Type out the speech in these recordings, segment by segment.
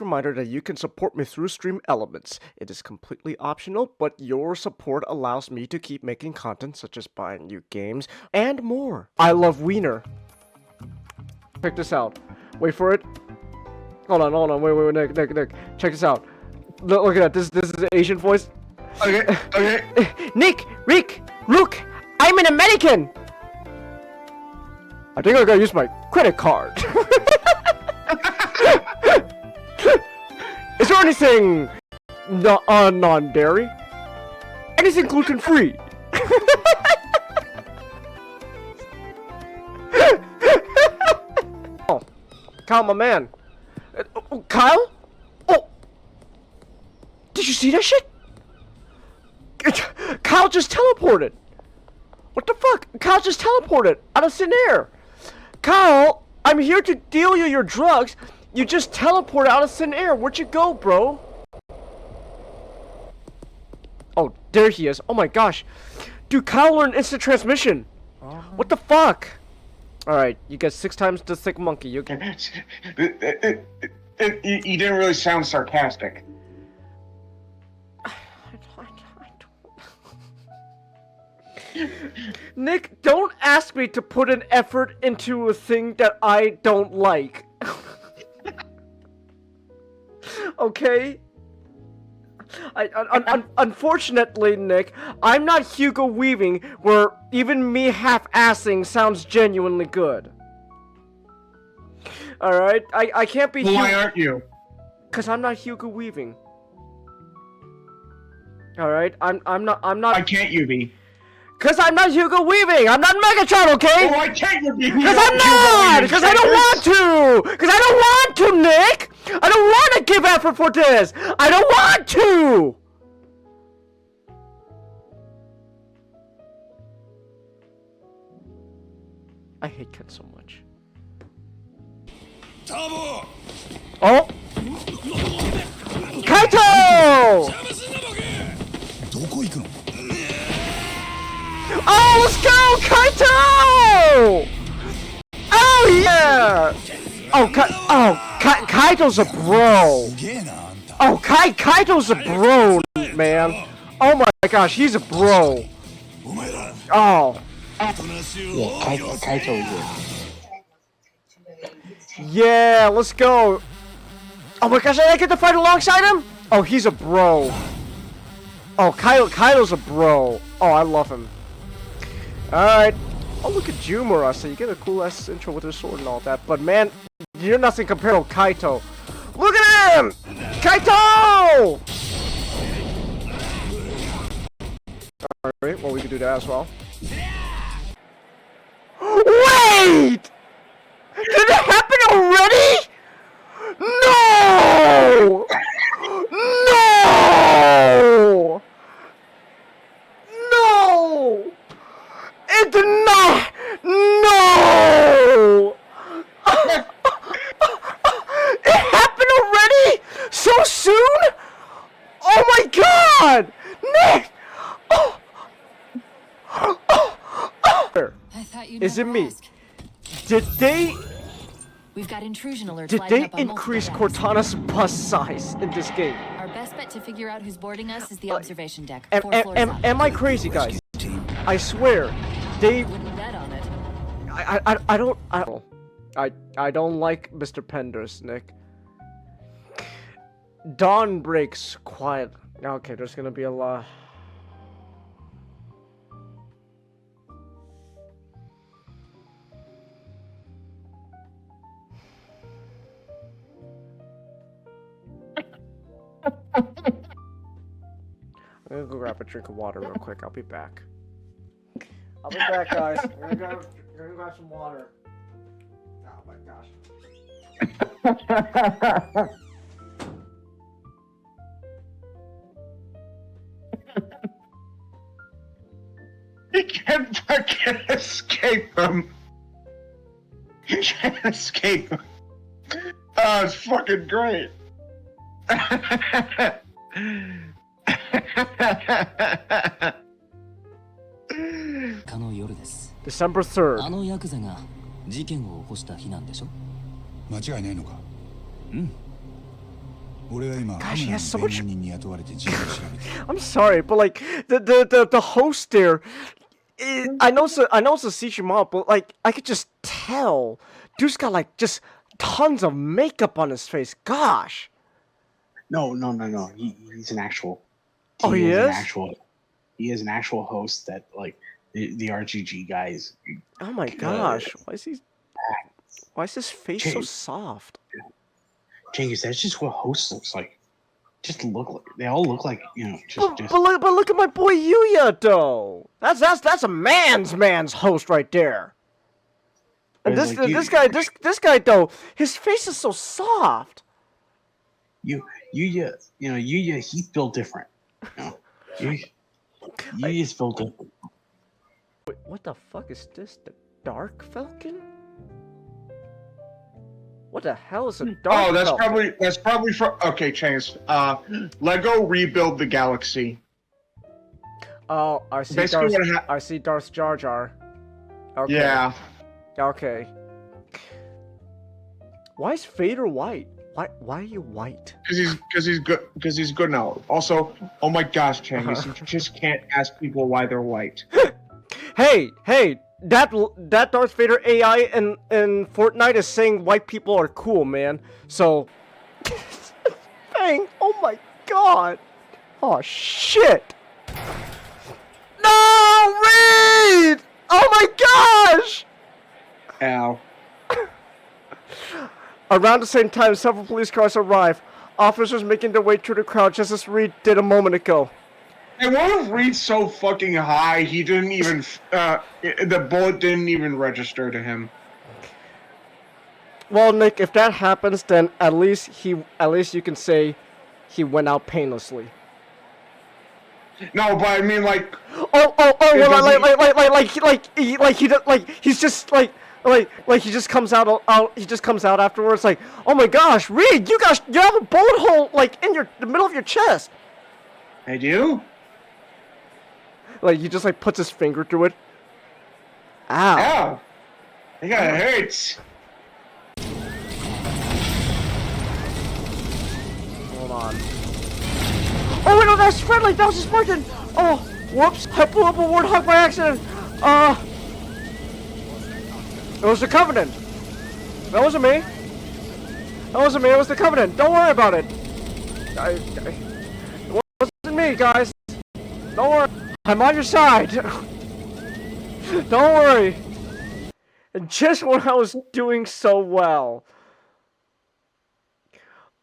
Reminder that you can support me through Stream Elements. It is completely optional, but your support allows me to keep making content such as buying new games and more. I love Wiener. Check this out. Wait for it. Hold on. Wait, Nick. Check this out. Look at that. This is the Asian voice. Okay. Nick, Rick, Rook, I'm an American. I think I gotta use my credit card. Is there anything non-dairy? Anything gluten-free? Oh, Kyle, my man. Kyle? Oh! Did you see that shit? Kyle just teleported! What the fuck? Kyle just teleported out of thin air! Kyle, I'm here to deal you your drugs. You just teleported out of thin air. Where'd you go, bro? Oh, there he is. Oh my gosh. Dude, Kyle learned instant transmission. What the fuck? Alright, you get 6 times the thick monkey. You can... You didn't really sound sarcastic. Nick, don't ask me to put an effort into a thing that I don't like. Okay? Unfortunately, Nick, I'm not Hugo Weaving, where even me half-assing sounds genuinely good. Alright? I can't be Why aren't you? Cause I'm not Hugo Weaving. Alright? I'm not Why can't you be? Cause I'm not Hugo Weaving! I'm not Megatron, okay? Oh, why can't you be? Cause I'm not! Cause I don't want to! Cause I don't want to, Nick! I don't want to give effort for this! I don't want to! I hate Ken so much. Oh! Kaito! Oh, let's go, Kaito! Oh, yeah! Kaito's a bro. Oh, Kaito's a bro, man. Oh my gosh, he's a bro. Oh. Yeah, Kaito. Yeah, let's go. Oh my gosh, I get to fight alongside him? Oh, he's a bro. Oh, Kaido's a bro. Oh, I love him. Alright. Oh, look at Jumura, so you get a cool ass intro with his sword and all that. But man, you're nothing compared to Kaito. Look at him! Kaito! Alright, well we can do that as well. Wait! Did it happen already? No! No! No! It did not! No! It happened already? So soon? Oh my god! Nick! Oh! I thought you'd Is it never me? ask. Did they... We've got intrusion alerts Did lighting they up on increase multiple decks. Cortana's bus size in this game? Our best bet to figure out who's boarding us is the observation deck. Am, 4 am, floors am, up. am I crazy, guys? I swear, they... Wouldn't bet on it. I don't like Mr. Penders, Nick. Dawn breaks quiet. Okay, there's gonna be a lot. I'm gonna go grab a drink of water real quick. I'll be back. I'll be back, guys. I'm gonna grab some water. Oh my gosh. You can't fucking escape them. You can't escape them. Oh, it's fucking great. December 3rd. あのヤクザが事件を起こした日なんでしょ？間違いないのか？うん。Gosh, he has so much. I'm sorry, but like the host there, I know it's a Digimon, but like I could just tell, dude's got like just tons of makeup on his face. Gosh. No. He's an actual. Oh, he is? He is an actual host that like the RGG guys. Oh my gosh, why is his face so soft? Jenkins, that's just what host looks like. They all look like, you know, But look at my boy Yuya though. That's a man's host right there. And this guy though, his face is so soft. Yuya, he's built different. You know, Yuya's built different. Wait, what the fuck is this? The Dark Falcon? What the hell is a Dark Falcon? That's probably for okay, Chase. Lego Rebuild the Galaxy. Oh, I see. I see Darth Jar Jar. Okay. Yeah. Okay. Why is Vader white? Why are you white? Because he's good now. Also, oh my gosh, Chase, you just can't ask people why they're white. Hey, that Darth Vader AI in Fortnite is saying white people are cool, man. So, dang, oh my god. Oh shit. No, Reed! Oh my gosh! Ow. Around the same time, several police cars arrive. Officers making their way through the crowd just as Reed did a moment ago. And what if Reed's so fucking high he didn't even the bullet didn't even register to him? Well, Nick, if that happens, then at least you can say he went out painlessly. No, but I mean like. He just comes out. He just comes out afterwards. Like, oh my gosh, Reed, you have a bullet hole like in the middle of your chest. I do. Like he just like puts his finger through it. Ow. Ow. I think it hurts. Hold on. Oh wait, no, that's friendly. That was just Spartan. Oh, whoops! I blew up a warthog by accident. It was the Covenant. That wasn't me. That wasn't me. It was the Covenant. Don't worry about it. It wasn't me, guys. Don't worry. I'm on your side. Don't worry. And just when I was doing so well.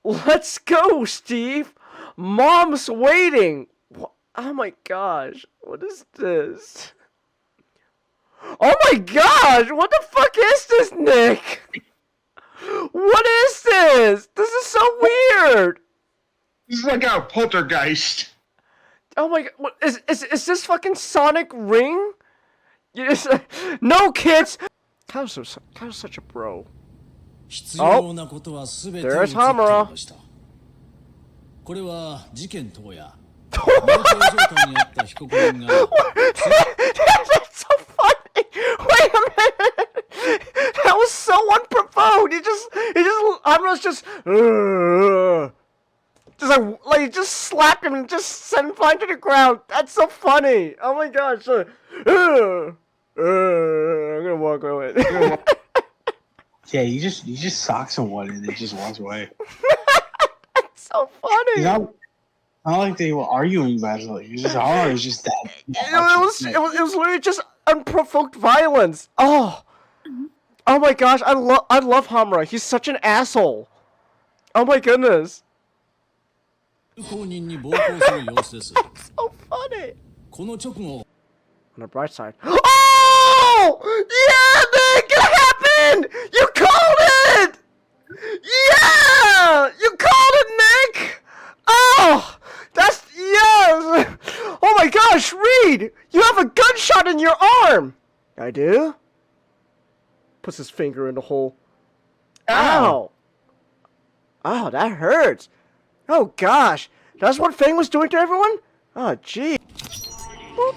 Let's go, Steve. Mom's waiting. Oh my gosh. What is this? Oh my gosh. What the fuck is this, Nick? What is this? This is so weird. This is like a poltergeist. Oh my god, what, is this fucking Sonic Ring? No, kids! Kyle's such a bro. Oh, there's Hamura. That's so funny! Wait a minute! That was so unprovoked! Hamura's just like just slapped him and just sent him flying to the ground. That's so funny. Oh my gosh. I'm gonna walk away. Yeah, you just sock someone and it just walks away. That's so funny. Not like they were arguing about it. Like, it was just that. It was literally just unprovoked violence. Oh my gosh. I love Hamura. He's such an asshole. Oh my goodness. That's so funny. On the bright side. Oh! Yeah, Nick! It happened! You called it! Yeah! You called it, Nick! Oh! Yes! Oh my gosh, Reed! You have a gunshot in your arm! I do? Puts his finger in the hole. Ow! Oh, that hurts. Oh gosh, that's what Fang was doing to everyone? Oh gee. Boop.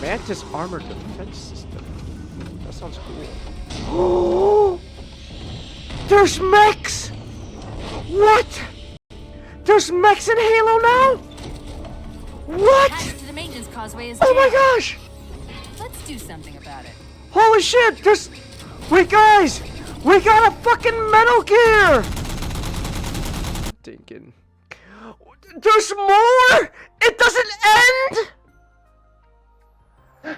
Mantis armor defense system. That sounds cool. There's mechs! What? There's mechs in Halo now? What? Path to the maintenance causeway is Oh my jammed. gosh! Let's do something about it. Holy shit! There's... Wait, guys! We got a fucking Metal Gear! Thinking... There's more! It doesn't end!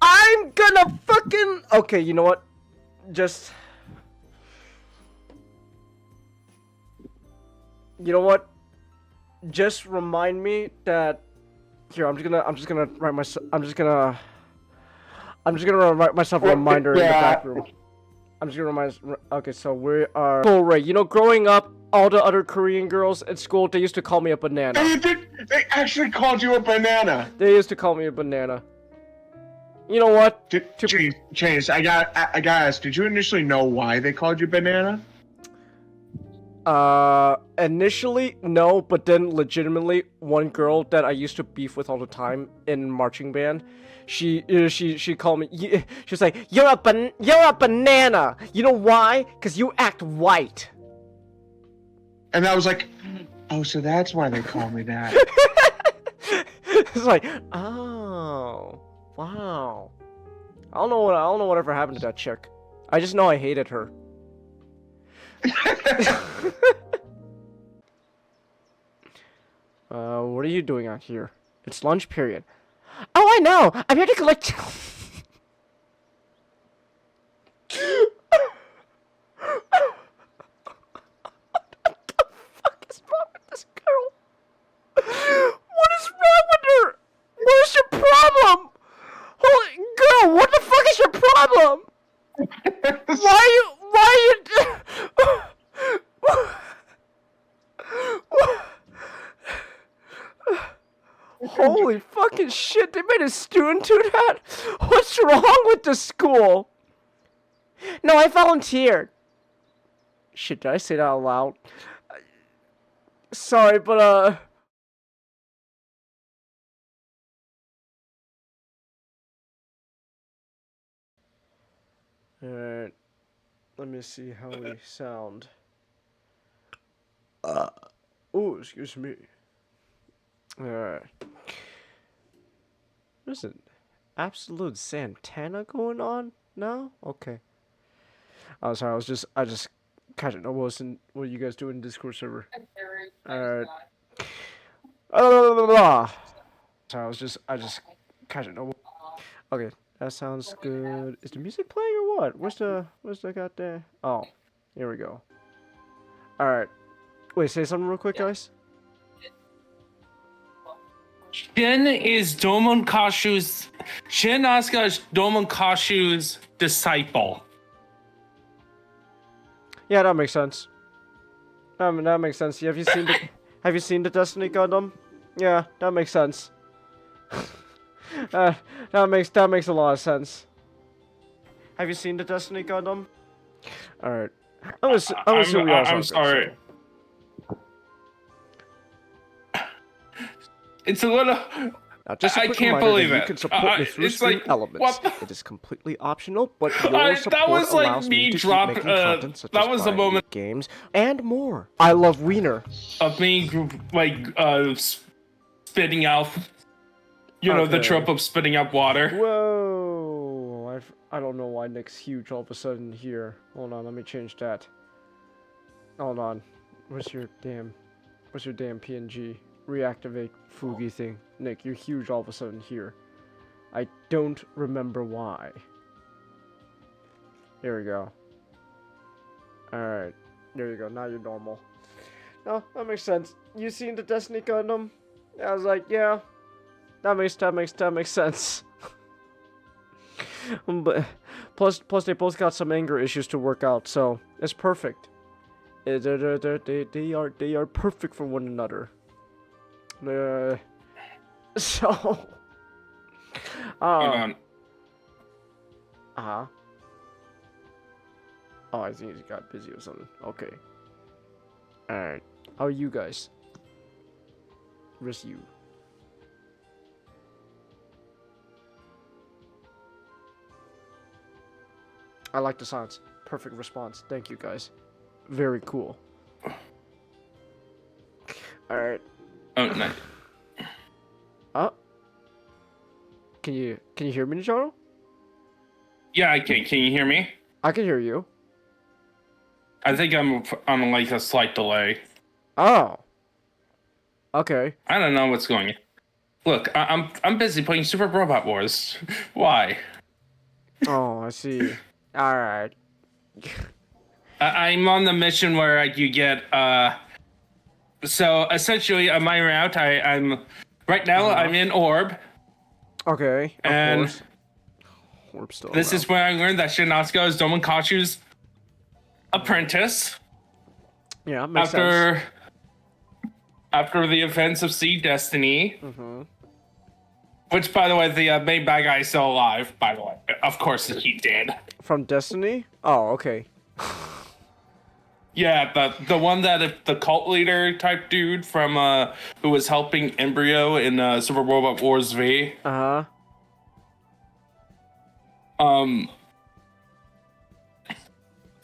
I'm gonna fucking... Okay, you know what? Just... You know what? Just remind me that... Here, I'm just gonna write myself... I'm just gonna write myself a reminder in the back room. I'm just gonna remind... Okay, so we are... Oh, right, you know, growing up, all the other Korean girls at school, they used to call me a banana. They actually called you a banana. They used to call me a banana. You know what? Chase, I gotta ask, did you initially know why they called you banana? Initially, no, but then legitimately, one girl that I used to beef with all the time in marching band, she called me, she was like, you're a banana! You know why? Because you act white. And I was like, oh, so that's why they call me that. It's like, oh, wow. I don't know whatever happened to that chick. I just know I hated her. What are you doing out here? It's lunch period. Oh, I know! I'm here to collect... What the fuck is wrong with this girl? What is wrong with her? What is your problem? Holy girl, what the fuck is your problem? Why are you... Holy fucking shit, they made a student do that? What's wrong with the school? No, I volunteered. Shit, did I say that out loud? Sorry, but, Alright. Let me see how we sound. Oh, excuse me. Alright. There's an absolute Santana going on now? Okay. Oh, sorry, I just kind of know what you guys do in Discord server. Alright. Sorry, I just kind of know. Okay, that sounds good. Is the music playing or what? Where's the got there? Oh, here we go. Alright. Wait, say something real quick, guys. Shin Asuka is Domon Kashu's disciple. Yeah, that makes sense. That makes sense. Have you seen the Destiny Gundam? Yeah, that makes sense. that makes a lot of sense. Have you seen the Destiny Gundam? All right. I'm sorry. It's a little. Now, just a quick can't reminder believe that it. You can support me through Stream like, Elements. It is completely optional, but your support that was like allows me to keep making content such that as was a moment games and more. I love Wiener. of me spitting out. You know, the trope of spitting up water. Whoa! I don't know why Nick's huge all of a sudden here. Hold on, let me change that. Hold on. What's your damn PNG? Reactivate Fugi thing. Nick, you're huge all of a sudden here. I don't remember why. Here we go. Alright. There you go. Now you're normal. No, that makes sense. You seen the Destiny Gundam? I was like, yeah. That makes sense. But plus they both got some anger issues to work out, so it's perfect. They are perfect for one another. So. Oh, I think he got busy or something. Okay. Alright. How are you guys? Where's you? I like the silence. Perfect response. Thank you, guys. Very cool. Alright. Oh, nice. Can you hear me, Nijaro? Yeah, I can. Can you hear me? I can hear you. I think I'm on like a slight delay. Oh. Okay. I don't know what's going on. Look, I'm busy playing Super Robot Wars. Why? Oh, I see. Alright. I'm on the mission where you get so essentially on my route I'm right now I'm in Orb. Okay. Of And course. Orb still this is where I learned that Shinasuke is Domonkatsu's apprentice. Yeah, makes sense. After the events of Sea Destiny. Mm-hmm. Which, by the way, the main bad guy is still alive, by the way. Of course he did. From Destiny? Oh, okay. Yeah, the one that the cult leader type dude from who was helping Embryo in Super Robot Wars V. Uh-huh.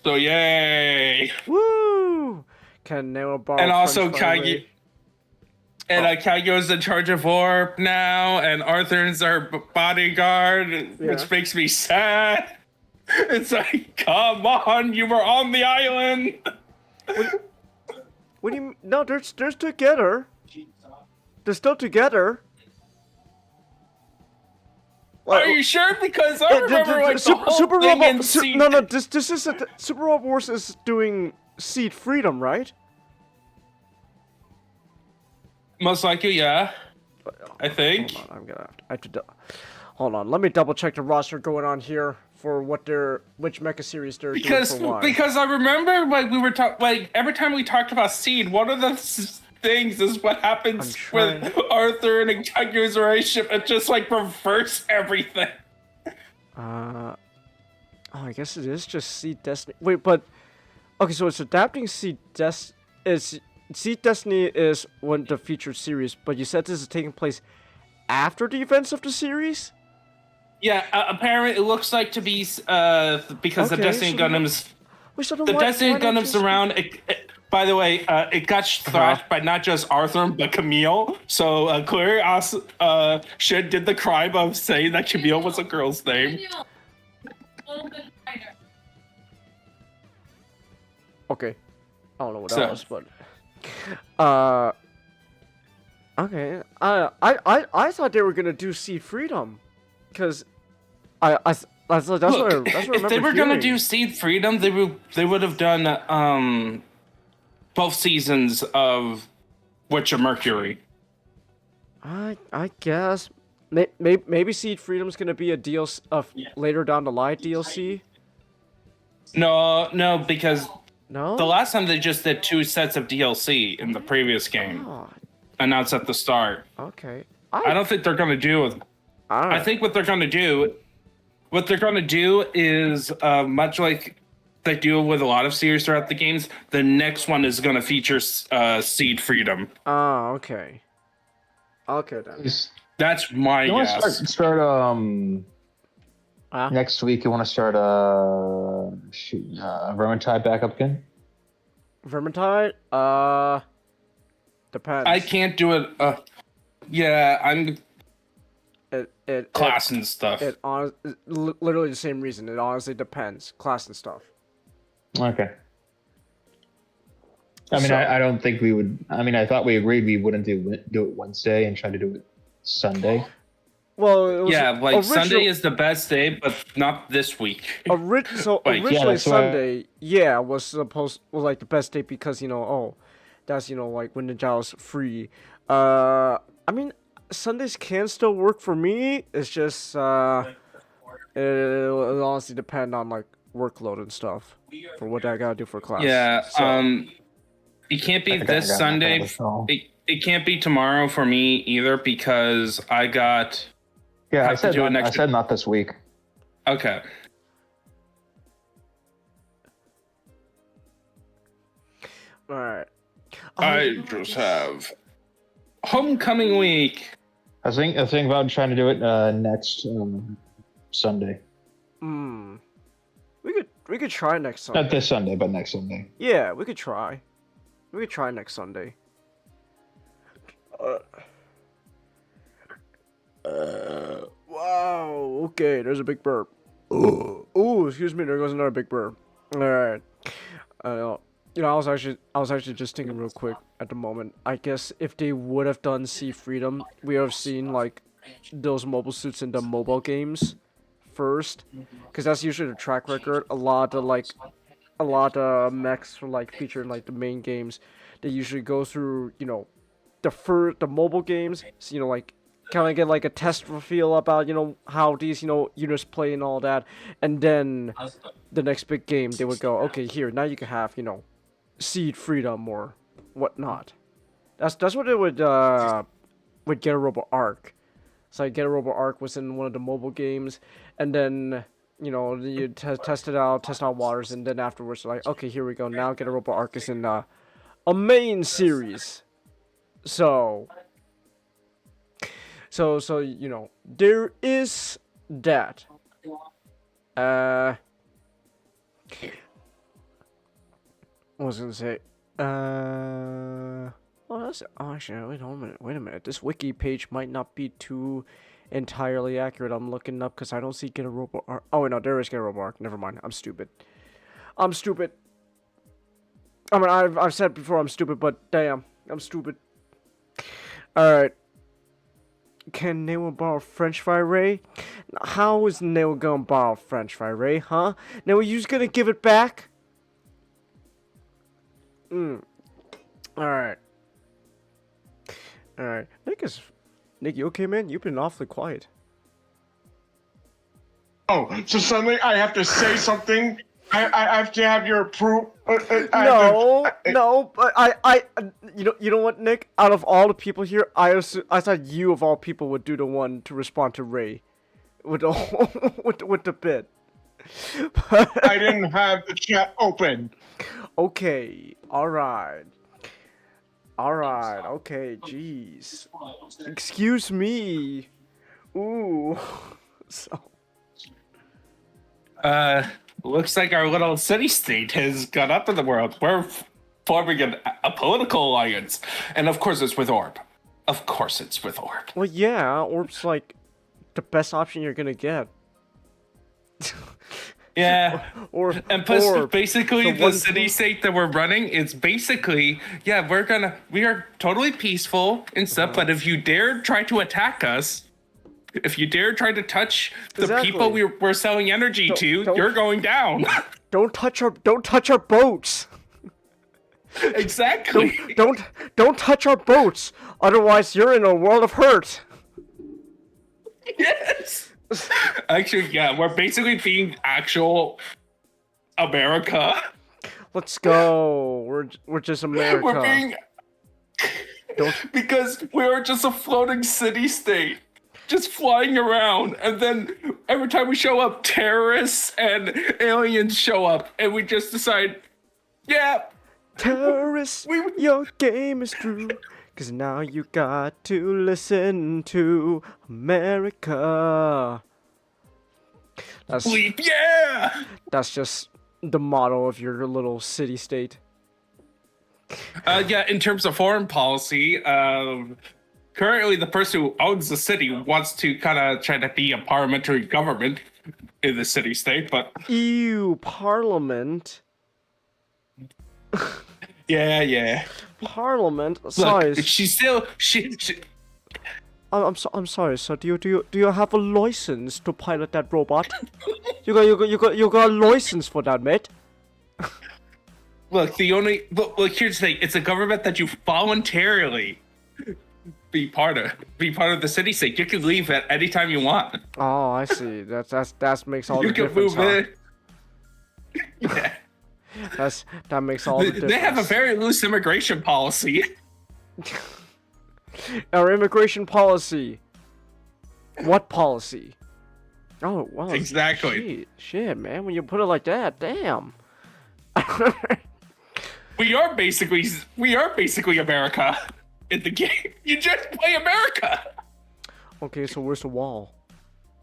So yay! Woo! Can never borrow And also French fry Kage. away. And Kageo's in charge of Orb now, and Arthur's our bodyguard, which makes me sad. It's like, come on, you were on the island. What do you mean? No, they're together. They're still together. Are you sure? Because I remember like the whole Super thing Robot. in Seed. No, this is Super Robot Wars is doing Seed Freedom, right? Most likely, yeah. I think. Hold on, I have to hold on. Let me double check the roster going on here for which mecha series they're doing for why. Because I remember like we were like every time we talked about Seed, one of the things is what happens with Arthur and Kageo's relationship. It just like reverse everything. Oh, I guess it is just Seed Destiny. Wait, but okay, so it's adapting Seed Destiny is one of the featured series, but you said this is taking place after the events of the series? Yeah, apparently it looks like to be because the Destiny Gundams, Gundams around. By the way, it got thrashed by not just Arthur but Camille. So clearly, Shin did the crime of saying that Camille was a girl's name. Okay, I don't know what that was, but okay. I thought they were gonna do Seed Freedom, because I thought that's what I remember if they were hearing. gonna do Seed Freedom, they would have done both seasons of Witch of Mercury. I guess maybe Seed Freedom's gonna be a DLC of later down the line DLC. No, because No. the last time they just did 2 sets of DLC in the previous game, Oh, announced at the start. okay. I don't think they're gonna do. I think what they're gonna do is much like they do with a lot of series throughout the games. The next one is gonna feature Seed Freedom. Oh, okay. Okay then. That's my You want guess. to start next week? You want to start Vermintide back up again? Vermintide? Depends. I can't do it. Yeah, I'm class and stuff. Literally the same reason. It honestly depends. Class and stuff. Okay. I mean, I don't think we would. I mean, I thought we agreed we wouldn't do it Wednesday and try to do it Sunday. Well, it was Sunday is the best day, but not this week. Originally Sunday, was like the best day because that's like when the job's free. I mean, Sundays can still work for me. It's just it'll honestly depend on like workload and stuff for what I gotta do for class. Yeah. So. It can't be this Sunday. It can't be tomorrow for me either because I got. Yeah, I said not this week. Okay. All right. I just have homecoming week. I think about trying to do it next Sunday. We could try next Sunday. Not this Sunday, but next Sunday. Yeah, we could try. We could try next Sunday. Wow. Okay, there's a big burp. Ooh, excuse me. There goes another big burp. All right. You know, I was actually just thinking real quick at the moment. I guess if they would have done Sea Freedom, we would have seen like those mobile suits in the mobile games first, because that's usually the track record. A lot of mechs are like featured in like the main games. They usually go through, you know, the mobile games, so, you know, like kind of get like a test feel about, you know, how these, you know, units play and all that, and then the next big game they would go, okay, here now you can have, you know, Seed Freedom or whatnot. That's what it would Get a Robo Arc. So like Get a Robo Arc was in one of the mobile games, and then, you know, you test out waters, and then afterwards like, okay, here we go, now Get a Robo Arc is in a main series. So you know, there is that. What was I gonna say? Actually, wait a minute. This wiki page might not be too entirely accurate. I'm looking up because I don't see Get a Robo Arc. Oh wait, no, there is Get a Robo Arc. Never mind. I'm stupid. I mean, I've said before I'm stupid, but damn, I'm stupid. Alright. Can Neo borrow French fry, Ray? How is Neo gonna borrow French fry, Ray, huh? Now, are you just gonna give it back? Alright. Alright. Nick, you okay, man? You've been awfully quiet. Oh, so suddenly I have to say something? I have to have your approval. No, but I, you know what, Nick? Out of all the people here, I thought you of all people would do the one to respond to Ray, with the bit. But I didn't have the chat open. Okay, all right, okay, jeez. Excuse me. Ooh, so. Looks like our little city-state has got up in the world. We're forming a political alliance. And of course it's with Orb. Of course it's with Orb. Well, yeah, Orb's like the best option you're gonna get. Yeah. And plus, Orb, basically, the city-state that we're running is basically, yeah, we are totally peaceful and stuff, but if you dare try to attack us, if you dare try to touch the people we're selling energy to, you're going down. Don't touch our boats. Exactly. Don't touch our boats. Otherwise, you're in a world of hurt. Yes. Actually, yeah, we're basically being actual America. Let's go. We're just America. We're being because we're just a floating city-state. Just flying around, and then every time we show up, terrorists and aliens show up, and we just decide, yeah, terrorists, your game is true, 'cause now you got to listen to America. Bleep, yeah! That's just the motto of your little city-state. Yeah, in terms of foreign policy, currently, the person who owns the city wants to kind of try to be a parliamentary government in the city-state, but... Ew, parliament? Yeah. Parliament? Sorry. Look, she... I'm sorry, sir. Do you have a license to pilot that robot? you got a license for that, mate? Look, here's the thing. It's a government that you voluntarily be part of the city-state. You can leave at any time you want. Oh, I see. That makes all the difference. You can move in. Yeah. That makes all the difference. They have a very loose immigration policy. Our immigration policy. What policy? Oh, wow. Exactly. Shit, man. When you put it like that, damn. We are basically America. In the game, you just play America. Okay, so where's the wall?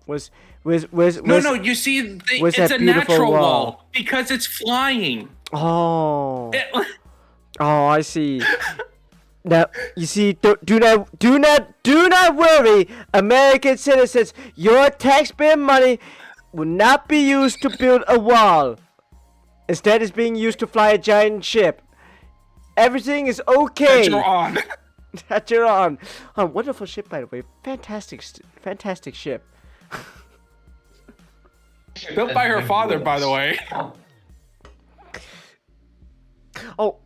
No. You see, it's a natural wall because it's flying. Oh. Oh, I see. Now, you see, do not worry, American citizens. Your taxpayer money will not be used to build a wall. Instead, it's being used to fly a giant ship. Everything is okay. That you're on. That you're on. Oh, wonderful ship, by the way. Fantastic ship. Built by her father, by the way. Oh,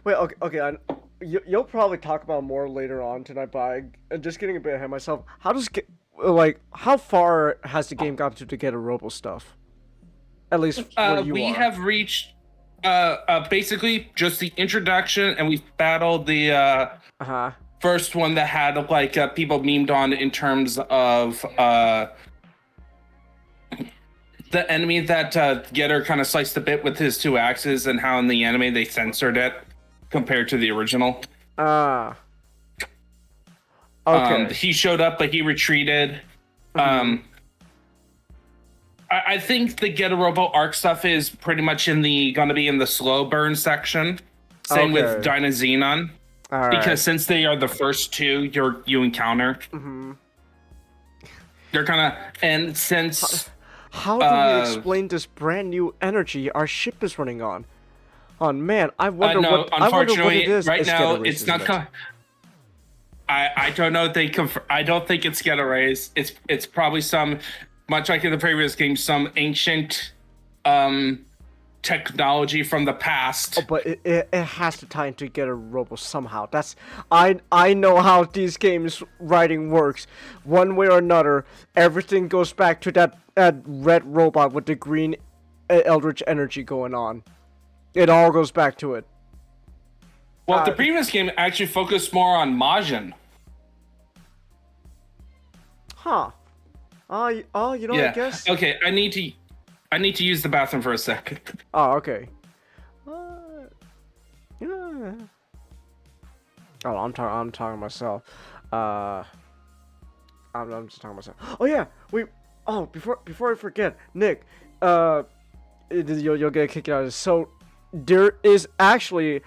wait. Okay. You'll probably talk about more later on tonight, but I'm just getting a bit ahead of myself. How far has the game gotten to get a robo stuff? At least where you we are. have reached basically just the introduction, and we've battled the first one that had people memed on in terms of the enemy that Getter kind of sliced a bit with his 2 axes, and how in the anime they censored it compared to the original. Okay. He showed up, but he retreated. I think the Get a Robo arc stuff is pretty much gonna be in the slow burn section. Same with Dyna Xenon. Because since they are the first 2 you encounter. They're kind of, and since how do we explain this brand new energy our ship is running on? Oh man, I wonder what it is. Right now it's not. I don't know. I don't think it's Get a Raise. It's probably some, much like in the previous game, some ancient technology from the past. Oh, but it has to tie into Get a Robo somehow. I know how these games writing works. One way or another, everything goes back to that red robot with the green eldritch energy going on. It all goes back to it. Well, the previous game actually focused more on Majin. Huh. You know, Yeah. I guess. Okay, I need to use the bathroom for a second. Oh, okay. Yeah. Oh, I'm talking to myself. I'm just talking to myself. Oh yeah. Before I forget, Nick. You'll get kicked out of this. So there is officially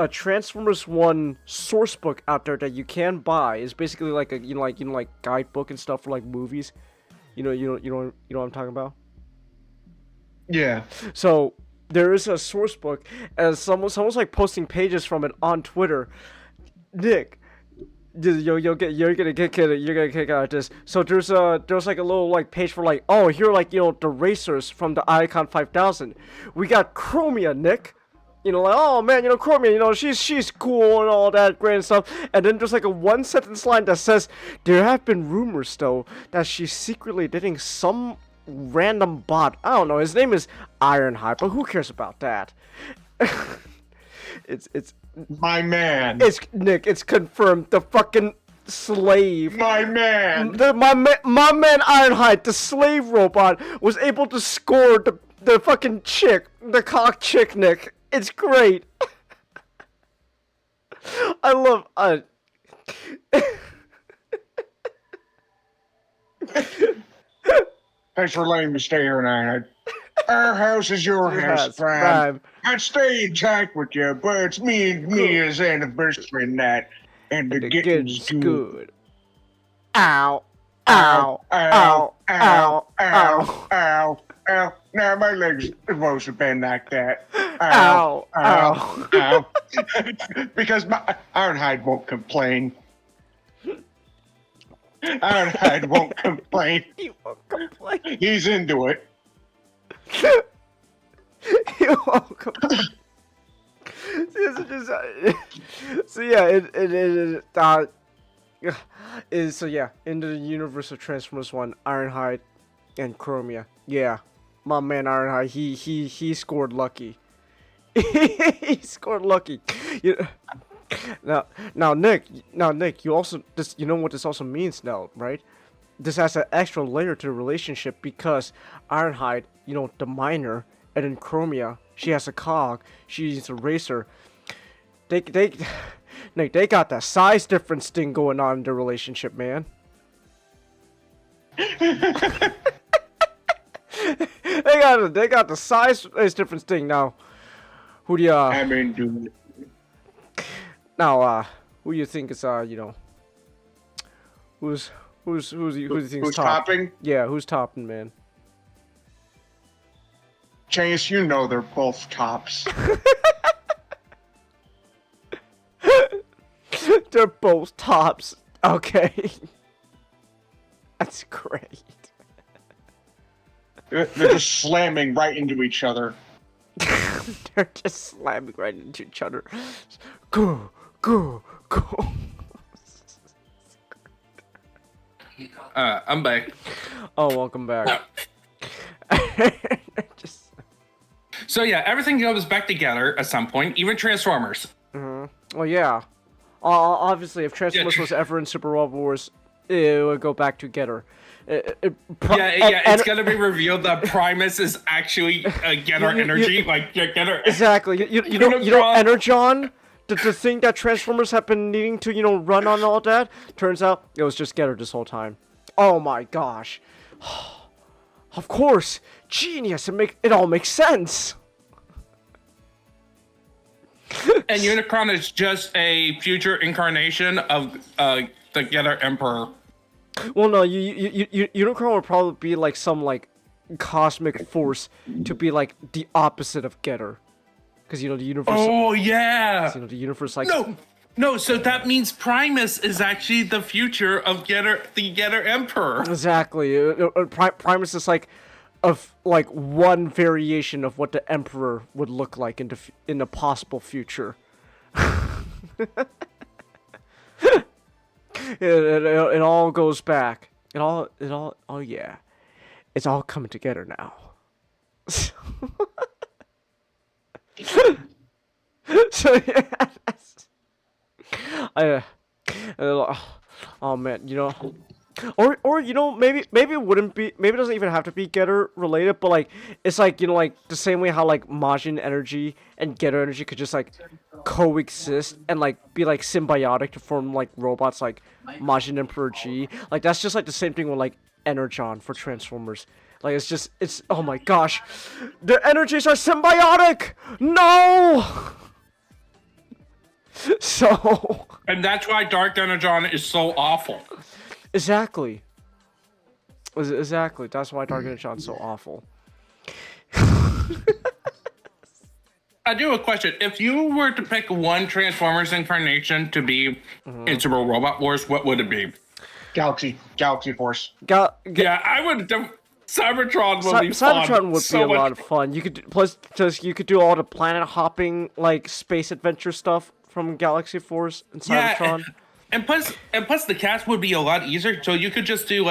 a Transformers 1 source book out there that you can buy. It's basically like a guidebook and stuff for like movies. You know what I'm talking about? Yeah. So there is a source book, and someone's like posting pages from it on Twitter. Nick, you're gonna get kicked out of this. So there's like a little like page for like, oh, here are like, you know, the racers from the Icon 5000. We got Chromia, Nick. You know, like, oh man, you know, Chromia, you know, she's cool and all that great and stuff. And then there's like a 1-sentence line that says, there have been rumors though that she's secretly dating some random bot. I don't know, his name is Ironhide, but who cares about that? It's my man. It's Nick, it's confirmed. The fucking slave. My man. My man Ironhide, the slave robot, was able to score the fucking chick, the cock chick, Nick. It's great. I love Thanks for letting me stay here tonight. Our house is your house, Prime. I'd stay intact with you, but it's me and Mia's anniversary night, and the getting's good. Ow. Ow. Ow. Ow. Ow. Ow. Ow. Now my legs are supposed to bend like that. Ow. Ow. Ow. Because my Ironhide won't complain. Ironhide won't complain. He won't complain. He's into it. He won't complain. So yeah, in the universe of Transformers 1, Ironhide and Chromia. Yeah, my man Ironhide, he scored lucky. He scored lucky. Now Nick, you also you know what this also means now, right? This has an extra layer to the relationship because Ironhide, you know, the miner, and then Chromia, she has a cog, she's a racer. They got that size difference thing going on in their relationship, man. They got the size difference thing now. Who do you I mean, dude. now who you think is you know who do you think is topping? Yeah, who's topping, man? Chase, you know they're both tops. They're both tops. Okay. That's great. They're just slamming right into each other. They're just slamming right into each other. Go, go, go. I'm back. Oh, welcome back. Just... So yeah, everything goes back together at some point, even Transformers. Well, yeah. Obviously, if Transformers was ever in Super Robot Wars, it would go back together. It's gonna be revealed that Primus is actually Getter energy, like Getter. Exactly. You know, Energon, the thing that Transformers have been needing to, run on all that. Turns out it was just Getter this whole time. Oh my gosh. Of course, genius. It all makes sense. And Unicron is just a future incarnation of the Getter Emperor. Well, no, Unicron would probably be like some cosmic force to be like the opposite of Getter, because the universe. Oh yeah. The universe No. So that means Primus is actually the future of the Getter Emperor. Exactly. Primus is one variation of what the Emperor would look like in a possible future. It all goes back. Oh yeah. It's all coming together now. So yeah. Oh man, or maybe it wouldn't be, maybe it doesn't even have to be Getter related, but it's the same way how Majin energy and Getter energy could just coexist and be symbiotic to form robots like Majin Emperor G. That's just the same thing with Energon for Transformers. It's oh my gosh, their energies are symbiotic. No. So. And that's why Dark Energon is so awful. Exactly. That's why Dark Energon's so awful. I do have a question. If you were to pick one Transformers incarnation to be in Super Robot Wars, what would it be? Galaxy Force. Yeah, I would. Cybertron would be fun. Cybertron would be a lot of fun. You could you could do all the planet hopping space adventure stuff from Galaxy Force and Cybertron. Yeah, and plus the cast would be a lot easier. So you could just do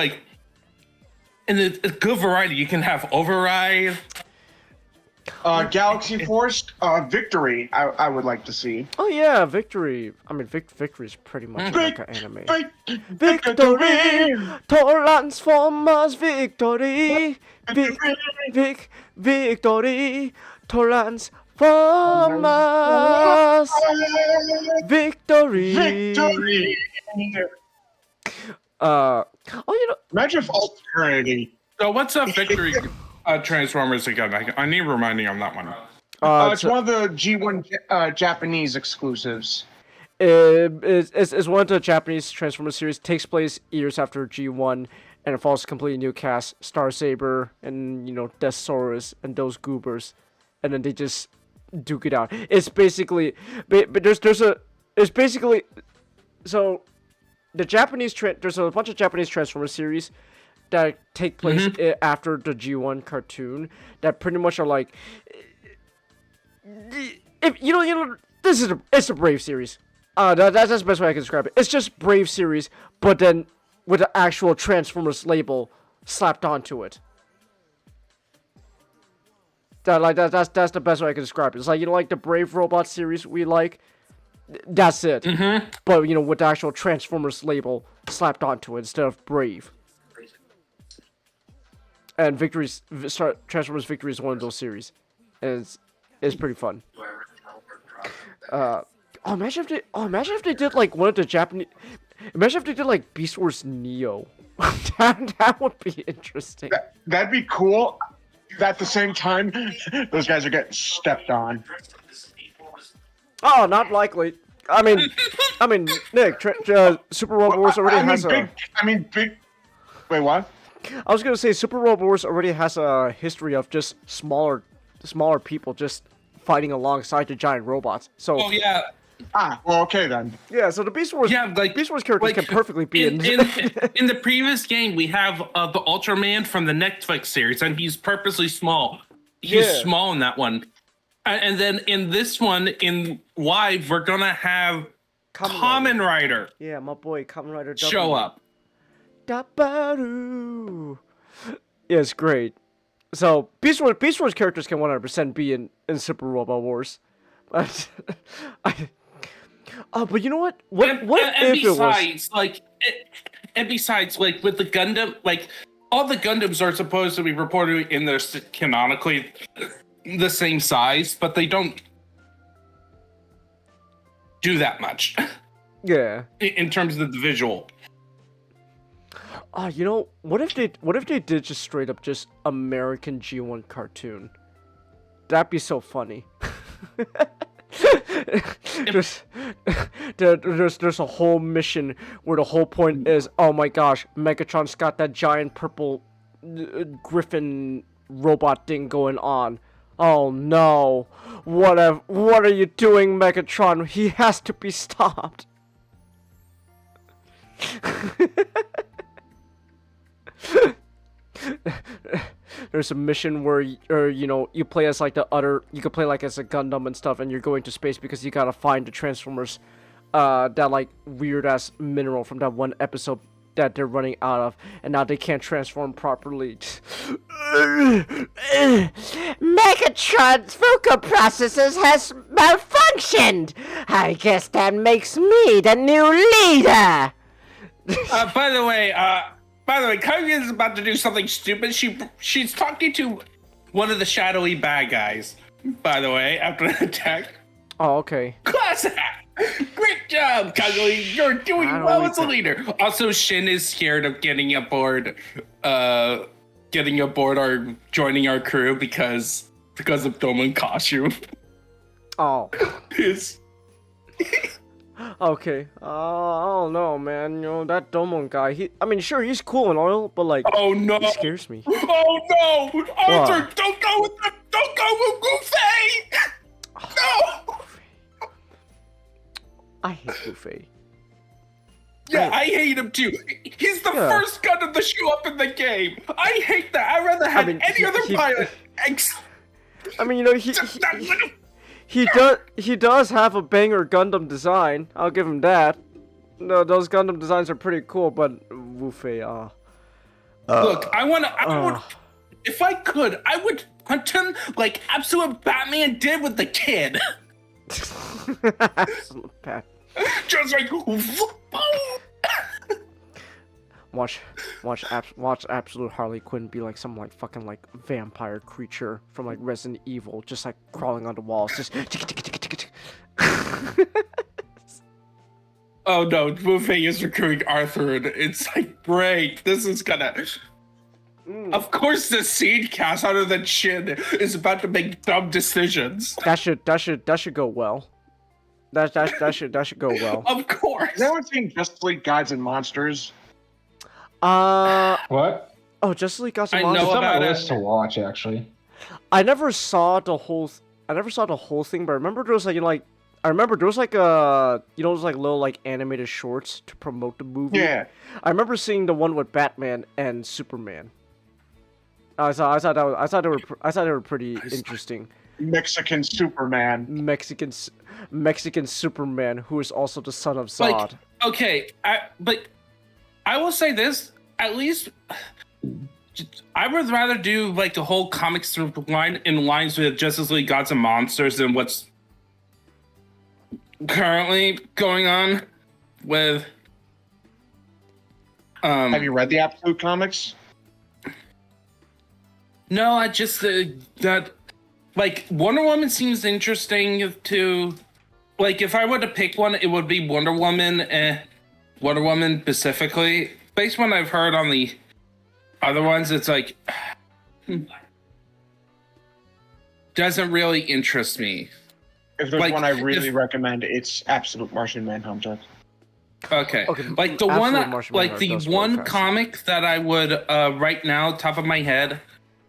in a good variety. You can have Override. Galaxy Force, Victory, I would like to see. Oh yeah, Victory. I mean, Victory is pretty much like an anime. Victory! Transformers Victory! Victory! Transformers Victory! Victory! Imagine if Alternity. So what's up, Victory? Transformers again. I need reminding on that one. It's one of the G1 Japanese exclusives. It's one of the Japanese Transformers series. Takes place years after G1, and it follows a completely new cast: Star Saber and Deathsaurus and those goobers, and then they just duke it out. It's basically, but it's basically, so the Japanese there's a bunch of Japanese Transformers series that take place after the G1 cartoon that pretty much are it's a Brave series. That's the best way I can describe it. It's just Brave series, but then with the actual Transformers label slapped onto it. That's the best way I can describe it. It's the Brave Robot series we like. That's it. But with the actual Transformers label slapped onto it instead of Brave. And Transformers Victory is one of those series, and it's pretty fun. Imagine if they did one of the Japanese. Imagine if they did Beast Wars Neo That would be interesting. That'd be cool. At the same time, those guys are getting stepped on. Oh, not likely. I mean, Nick, Super Robot Wars already has a. Wait, what? I was gonna say Super Robot Wars already has a history of just smaller people just fighting alongside the giant robots. So. Oh yeah. Well, okay then. Yeah, so the Beast Wars. Yeah, like Beast Wars characters can perfectly be in the previous game. We have the Ultraman from the Netflix series, and he's purposely small. He's small in that one, and then in this one, in Live, we're gonna have Kamen Rider. Yeah, my boy Kamen Rider show up. Da-ba-doo. Yeah, it's great. So Beast Wars characters can 100% be in Super Robot Wars. But but you know what? What if it was and besides, like with the Gundam, like all the Gundams are supposed to be reported in their canonically the same size, but they don't do that much. Yeah. In terms of the visual. You know, what if they did just straight up just American G1 cartoon? That'd be so funny. There's a whole mission where the whole point is, oh my gosh, Megatron's got that giant purple griffin robot thing going on. Oh no, what are you doing, Megatron? He has to be stopped. There's a mission where you play as like you could play like as a Gundam and stuff, and you're going to space because you gotta find the Transformers, that like weird ass mineral from that one episode that they're running out of, and now they can't transform properly. Megatron's vocal processors has malfunctioned. I guess that makes me the new leader. By the way, Kaguya is about to do something stupid. She's talking to one of the shadowy bad guys. By the way, after the attack. Oh, okay. Class act! Great job, Kaguya. You're doing well as a leader. Also, Shin is scared of getting aboard joining our crew because of Domon costume. Oh. His. Okay. I don't know, man. You know, that Domon guy, he's cool and all, but like, oh no, he scares me. Oh no! Arthur, don't go with them! Don't go with Goofy! No! I hate Goofy. Yeah, I hate him too. He's the first Gundam to show up in the game. I hate that. I'd rather have any other pilot. He does have a banger Gundam design. I'll give him that. No, those Gundam designs are pretty cool, but Woofei, look, I would, if I could, I would hunt him like absolute Batman did with the kid. Bad. Just like, watch absolute Harley Quinn be like some like fucking like vampire creature from like Resident Evil, just like crawling onto walls, just. Oh no, Woofei is recruiting Arthur, and it's like, great, this is gonna. Of course, the seed cast out of the chin is about to make dumb decisions. That should go well. That should go well. Of course. Has anyone seen Justice League Gods and Monsters? What? Oh, Justice League Gods and I Monsters. know It's on my about it. list to watch, actually. I never saw the whole thing, but I remember there was like those like little like animated shorts to promote the movie. Yeah. I remember seeing the one with Batman and Superman. I thought they were pretty interesting. Mexican Superman. Mexican Superman, who is also the son of Zod. Like, okay, but I will say this, at least I would rather do like the whole comics through line in lines with Justice League Gods and Monsters than what's currently going on with Have you read the Absolute comics? No, I just that like Wonder Woman seems interesting to like if I were to pick one, it would be Wonder Woman specifically. based on what I've heard on the other ones, it's like doesn't really interest me. If there's Like, one I really recommend, it's Absolute Martian Manhunter. Okay. Like the one, like the one comic that I would right now, top of my head,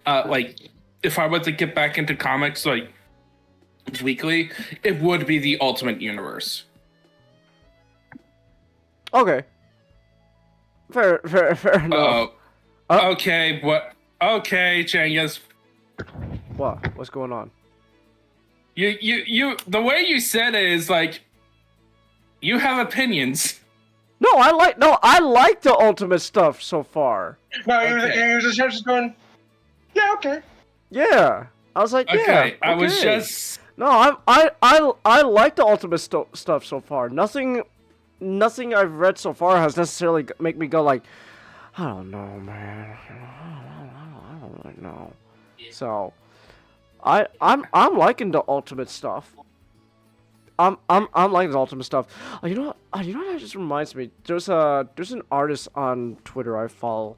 like if I were to get back into comics like weekly, it would be the Ultimate Universe. Okay. Fair enough. Okay, what? Okay, Changus. What? What's going on? You. The way you said it is like you have opinions. No, I like the Ultimate stuff so far. No, he was just going. Yeah, okay. Yeah, I was like, yeah. Okay, I was just. No, I like the Ultimate stuff so far. Nothing I've read so far has necessarily make me go like, I don't know, man. I don't really know. So, I'm liking the Ultimate stuff. I'm liking the Ultimate stuff. You know what? That just reminds me. There's an artist on Twitter I follow.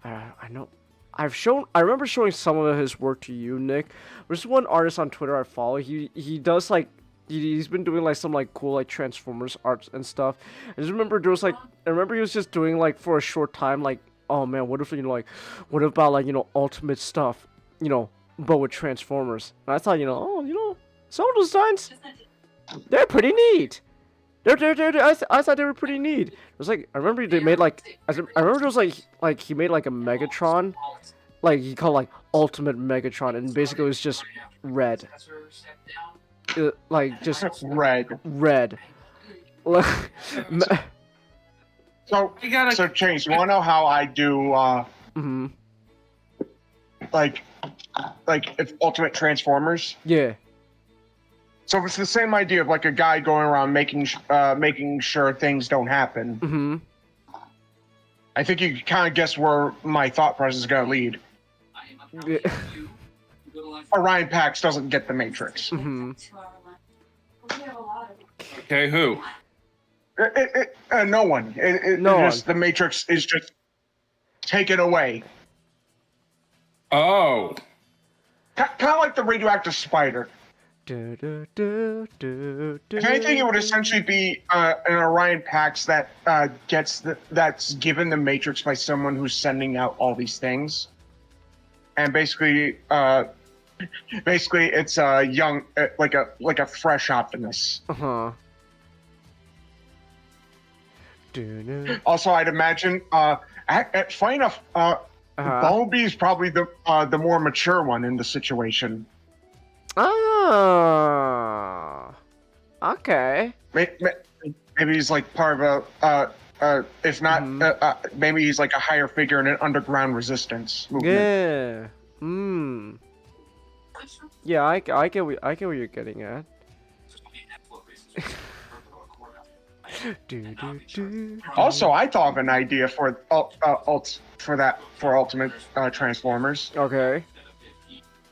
I know. I remember showing some of his work to you, Nick. There's one artist on Twitter I follow. He does like he's been doing like some like cool like Transformers arts and stuff. I just remember there was like I remember he was just doing like for a short time like, oh man, what if what about like Ultimate stuff, but with Transformers. And I thought some of those designs, they're pretty neat. I thought they were pretty neat. It was like I remember they made like I remember it was like he made like a Megatron, like he called like Ultimate Megatron, and basically it was just red, like just red. So Chase, you wanna know how I do? Like if Ultimate Transformers. Yeah. So it's the same idea of like a guy going around making sure things don't happen. I think you can kind of guess where my thought process is going to lead. Yeah. Orion Pax doesn't get the Matrix. Okay, who? No one. The Matrix is just taken away. Oh. Kind of like the radioactive spider. If anything, it would essentially be an Orion Pax that's given the Matrix by someone who's sending out all these things, and basically it's a young, like a fresh Optimus. Also, I'd imagine, funny enough, Bumblebee is probably the more mature one in the situation. Oh, okay. Maybe he's like part of if not, maybe he's like a higher figure in an underground resistance movement. Yeah. Yeah, I get what you're getting at. Also, I thought of an idea for Ultimate Transformers. Okay.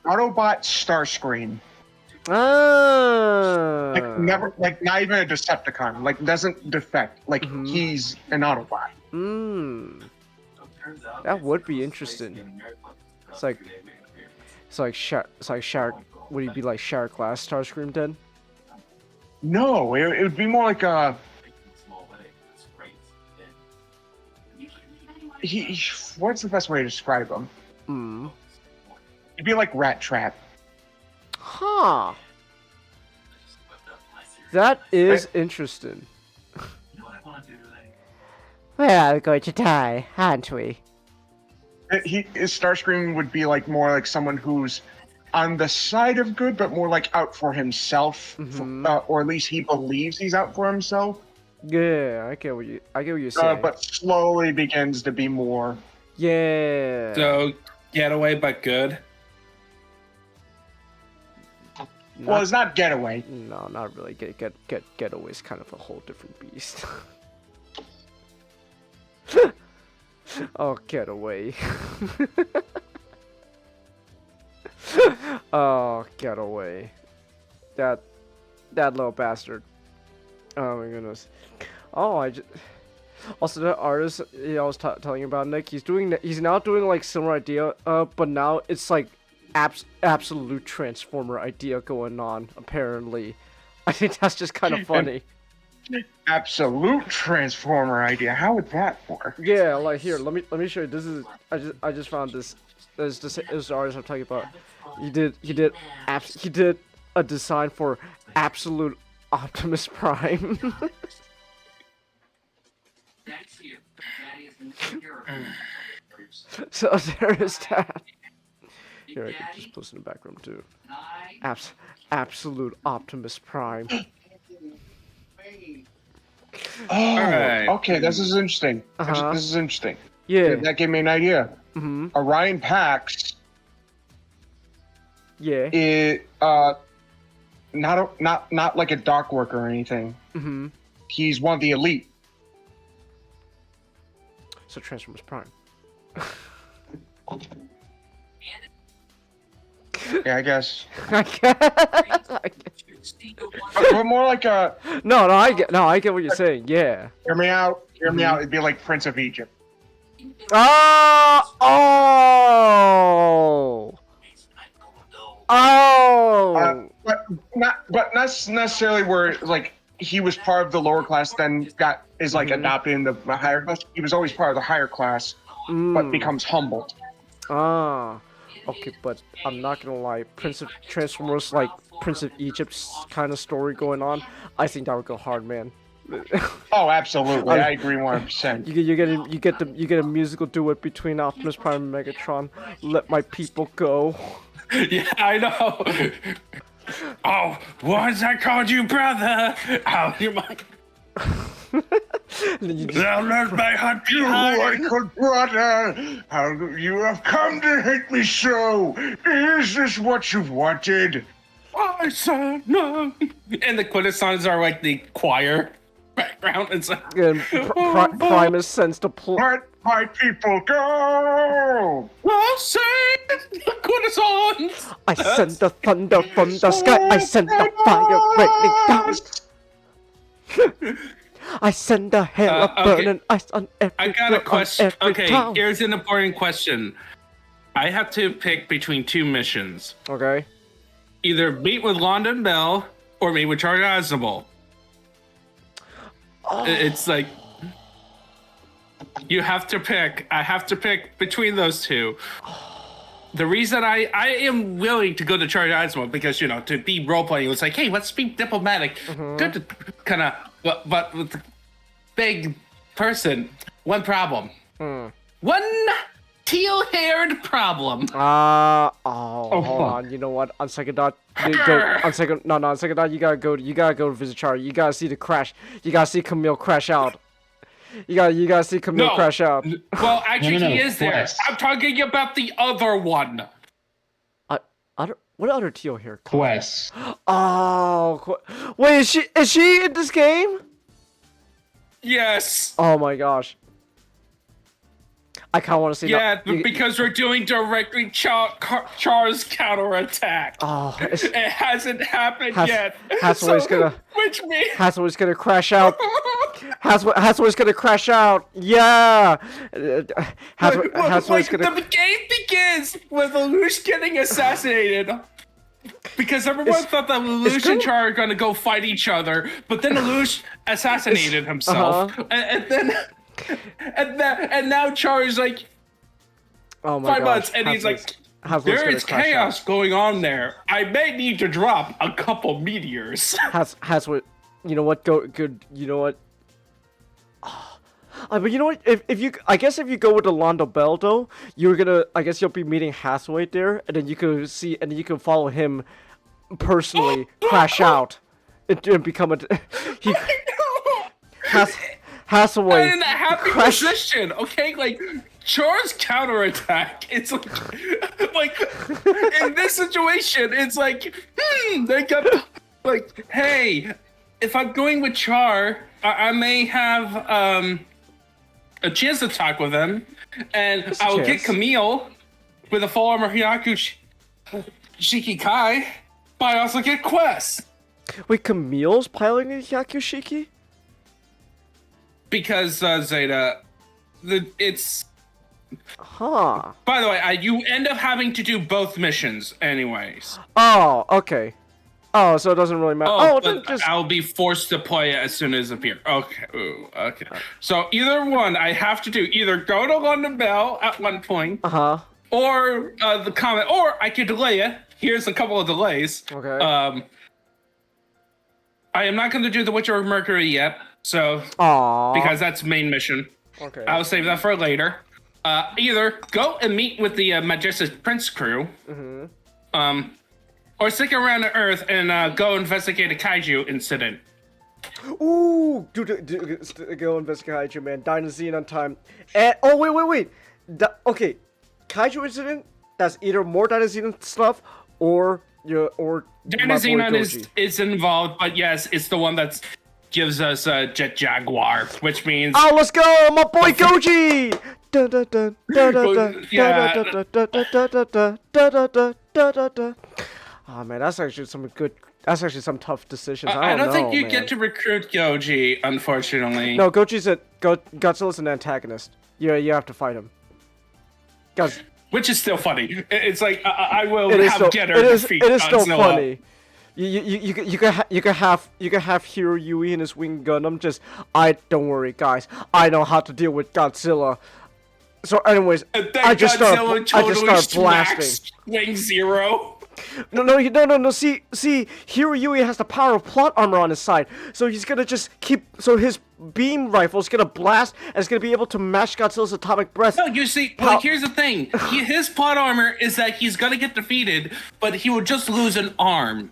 Autobot Starscream. Ah. Not even a Decepticon. Like doesn't defect. Like he's an Autobot. That would be interesting. It's like Shark. Would he be like Shark Glass Starscream then? No, it would be more like a. What's the best way to describe him? It'd be like Rat Trap. Huh. That is interesting. We're going to die, aren't we? His Starscream would be like more like someone who's on the side of good, but more like out for himself, or at least he believes he's out for himself. Yeah, I get what you're saying. But slowly begins to be more. Yeah. So getaway, but good. Well, it's not getaway. No, not really. Getaway is kind of a whole different beast. Oh, getaway. Oh, getaway. That little bastard. Oh my goodness. Oh, Also, the artist, I was telling you about, Nick, he's now doing like similar idea, but now it's like absolute transformer idea going on. Apparently, I think that's just kind of funny. Absolute transformer idea. How would that work? Yeah, like here, let me show you. This is I just found this. This is the artist I'm talking about. He did a design for absolute Optimus Prime. So there is that. Here, I can just post in the background too. Absolute Optimus Prime. Oh, Alright. okay, this is interesting. Uh-huh. This is interesting. Yeah. That gave me an idea. Mm-hmm. Orion Pax Yeah. is not like a dock worker or anything. Mm-hmm. He's one of the elite. So Transformers Prime. Yeah, I guess. I guess. But more like a No, I get what you're saying. Yeah. hear me out. Hear me out. It'd be like Prince of Egypt. Oh! But not necessarily where like he was part of the lower class, then is like adopted in the higher class. He was always part of the higher class, but becomes humbled. Okay, but I'm not gonna lie. Prince of Transformers, like Prince of Egypt's kind of story going on. I think that would go hard, man. Oh, absolutely. I agree 100%. You get a musical duet between Optimus Prime and Megatron. Let my people go. Yeah, I know. Oh, once I called you brother. Oh, you're my. Thou left my heart You behind. like brother, how you have come to hate me so? Is this what you've wanted? I said no. And the quintessons are like the choir background. It's like, And Primus sends to Let my people go! well, say the quintessons. I send the thunder from the sky. I send the fire raining down. I send the hell of okay. burning ice on every I got a girl on question. every Okay, town. here's an important question. I have to pick between two missions. Okay. Either meet with London Bell or meet with Charlie Aznavour. It's like you have to pick. I have to pick between those two. The reason I am willing to go to Charlie Aznavour because to be role playing, it's like, hey, let's be diplomatic. Good to kind of, but with the big person, one problem. One teal-haired problem. Hold on. You know what? On second thought, on second thought, you gotta go to visit Charlie. You gotta see the crash. You gotta see Camille crash out. You gotta see Camille crash out. Well, actually, No, he is there. Quest. I'm talking about the other one. What other teal hair? Quest. Oh, wait, is she in this game? Yes. Oh my gosh. I kind of want to see Yeah, that. because we're doing directly Char's counterattack. Oh, It hasn't happened yet. Hathaway's gonna. Which means. Hathaway's gonna crash out. Hathaway's gonna crash out. Yeah. Hathaway's gonna. The game begins with Lelouch getting assassinated. Because everyone thought that Lelouch and Char are gonna go fight each other, but then Lelouch assassinated himself, and now Char is like, oh my 5 months, and he's like, there is chaos going on there. I may need to drop a couple meteors. Hathaway, you know what? Good. You know what? But you know what? I guess if you go with the Londo Bell though, I guess you'll be meeting Hathaway there, and then you can follow him personally crash out and become Hathaway. I'm in a happy position, okay? Like Char's counterattack. It's like in this situation, it's like they got like, hey, if I'm going with Char, I may have a chance to talk with him, and I will get Camille with a full armor Hyaku Shiki Kai, but I also get Quest. Wait, Camille's piloting a Hyaku Shiki? because Zeta, it's. Huh. By the way, you end up having to do both missions, anyways. Oh, okay. Oh, so it doesn't really matter. Oh, then but I'll be forced to play it as soon as it appears. Okay. Ooh, okay. So either one, I have to do either go to London Bell at one point, or the Comet, or I could delay it. Here's a couple of delays. Okay. I am not going to do the Witcher of Mercury yet, so because that's main mission. Okay. I'll save that for later. Either go and meet with the Majestic Prince crew, or stick around on Earth and go investigate a kaiju incident. Ooh, go investigate kaiju, man. Dynasty on time. And wait. Okay, kaiju incident. That's either more Dynasty stuff or Xenon is involved, but yes, it's the one that gives us Jet Jaguar, which means. Oh, let's go, my boy Goji! Oh man, that's actually some tough decisions. I don't know, think you man. get to recruit Goji, unfortunately. No, Godzilla's an antagonist. You have to fight him. Which is still funny. It's like I will have Getter defeat It is Godzilla. still funny. You can have Hiroi and his wing Gundam. Don't worry, guys. I know how to deal with Godzilla. So, anyways, I just start blasting. Wing Zero. No. See, Hiroi has the power of plot armor on his side, so he's gonna just keep. So his beam rifle's gonna blast, and it's gonna be able to match Godzilla's atomic breath. No, you see, here's the thing. His plot armor is that he's gonna get defeated, but he will just lose an arm.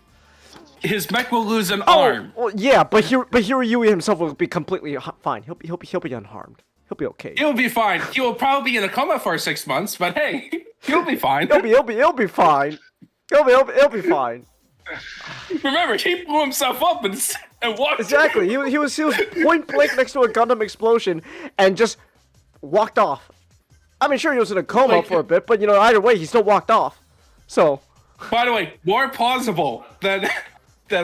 His mech will lose an arm. Well, yeah, but Hiroi himself will be completely fine. He'll be unharmed. He'll be okay. He'll be fine. He will probably be in a coma for 6 months, but hey, he'll be fine. He'll be fine. He'll be fine. Remember, he blew himself up and walked. Exactly. He was point blank next to a Gundam explosion and just walked off. I mean, sure, he was in a coma for a bit, but either way, he still walked off. So. By the way, more plausible than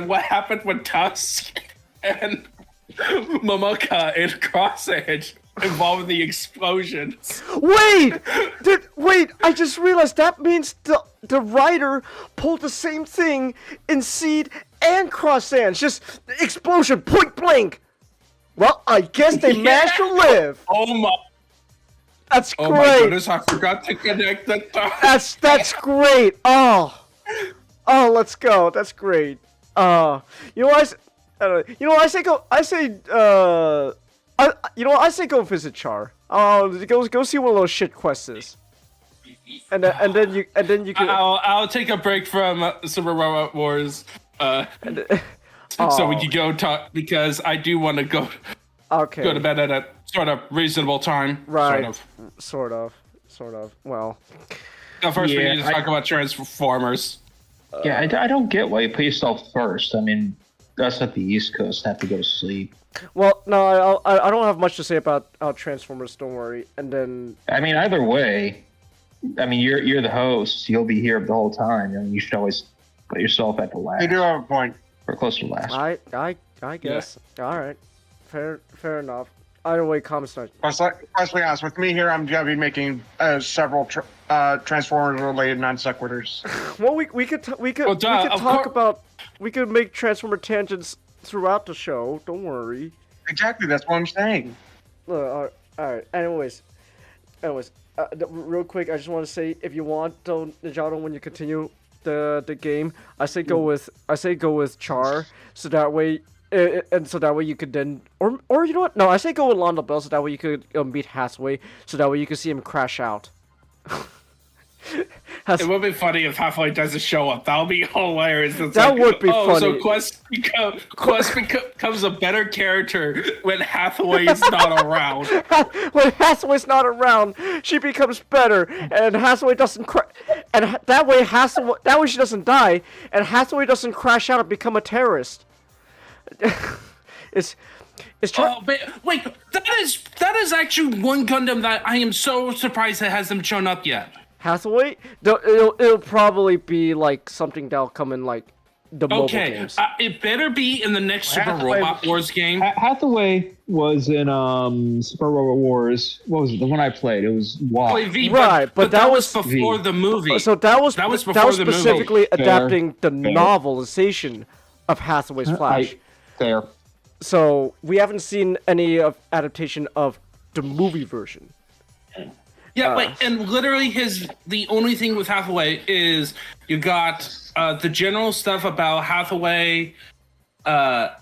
what happened with Tusk and Momoka in Cross Edge involving the explosions. Wait! I just realized that means the writer pulled the same thing in Seed and Cross Edge. Just explosion, point blank. Well, I guess they managed to live. Oh my. That's great. Oh my goodness, I forgot to connect the dots. That's great. Oh, let's go. That's great. I say go visit Char. Go see what those shit quests is. And then you can. I'll take a break from Super Robot Wars. So we can go talk because I do want to go. Okay. Go to bed at a sort of reasonable time. Right. Sort of. Well. First, we need to talk about Transformers. Yeah, I don't get why you put yourself first. I mean, us at the East Coast have to go to sleep. Well, no, I don't have much to say about Transformers. Don't worry. And then. I mean, either way, I mean, you're the host. You'll be here the whole time. I mean, you should always put yourself at the last. You do have a point. Or close to last. I guess. Yeah. All right. Fair enough. Either way, comments not. Let's be honest. With me here, I'm gonna be making several Transformers-related non sequiturs. Well, we could make Transformer tangents throughout the show. Don't worry. Exactly. That's what I'm saying. All right. Anyways, real quick, I just want to say, if you want, Ninjato, when you continue the game, I say go with Char, so that way. And so that way you could then, or you know what? No, I say go with Lando Bell, so that way you could meet Hathaway, so that way you could see him crash out. It would be funny if Hathaway doesn't show up. That would be hilarious. It's would be funny. So Quest becomes a better character when Hathaway is not around. When Hathaway's not around, she becomes better, and Hathaway doesn't and that way she doesn't die, and Hathaway doesn't crash out and become a terrorist. It's wait, that is actually one Gundam that I am so surprised it hasn't shown up yet. Hathaway? It'll probably be like something that'll come in like the mobile games. It better be in the next Super Robot Wars game. Hathaway was in Super Robot Wars. What was it? The one I played. It was WAP. Right, but that was before the movie. So that was specifically adapting the novelization of Hathaway's Flash. Fair. So we haven't seen any adaptation of the movie version. Yeah, and literally the only thing with Hathaway is you got the general stuff about Hathaway,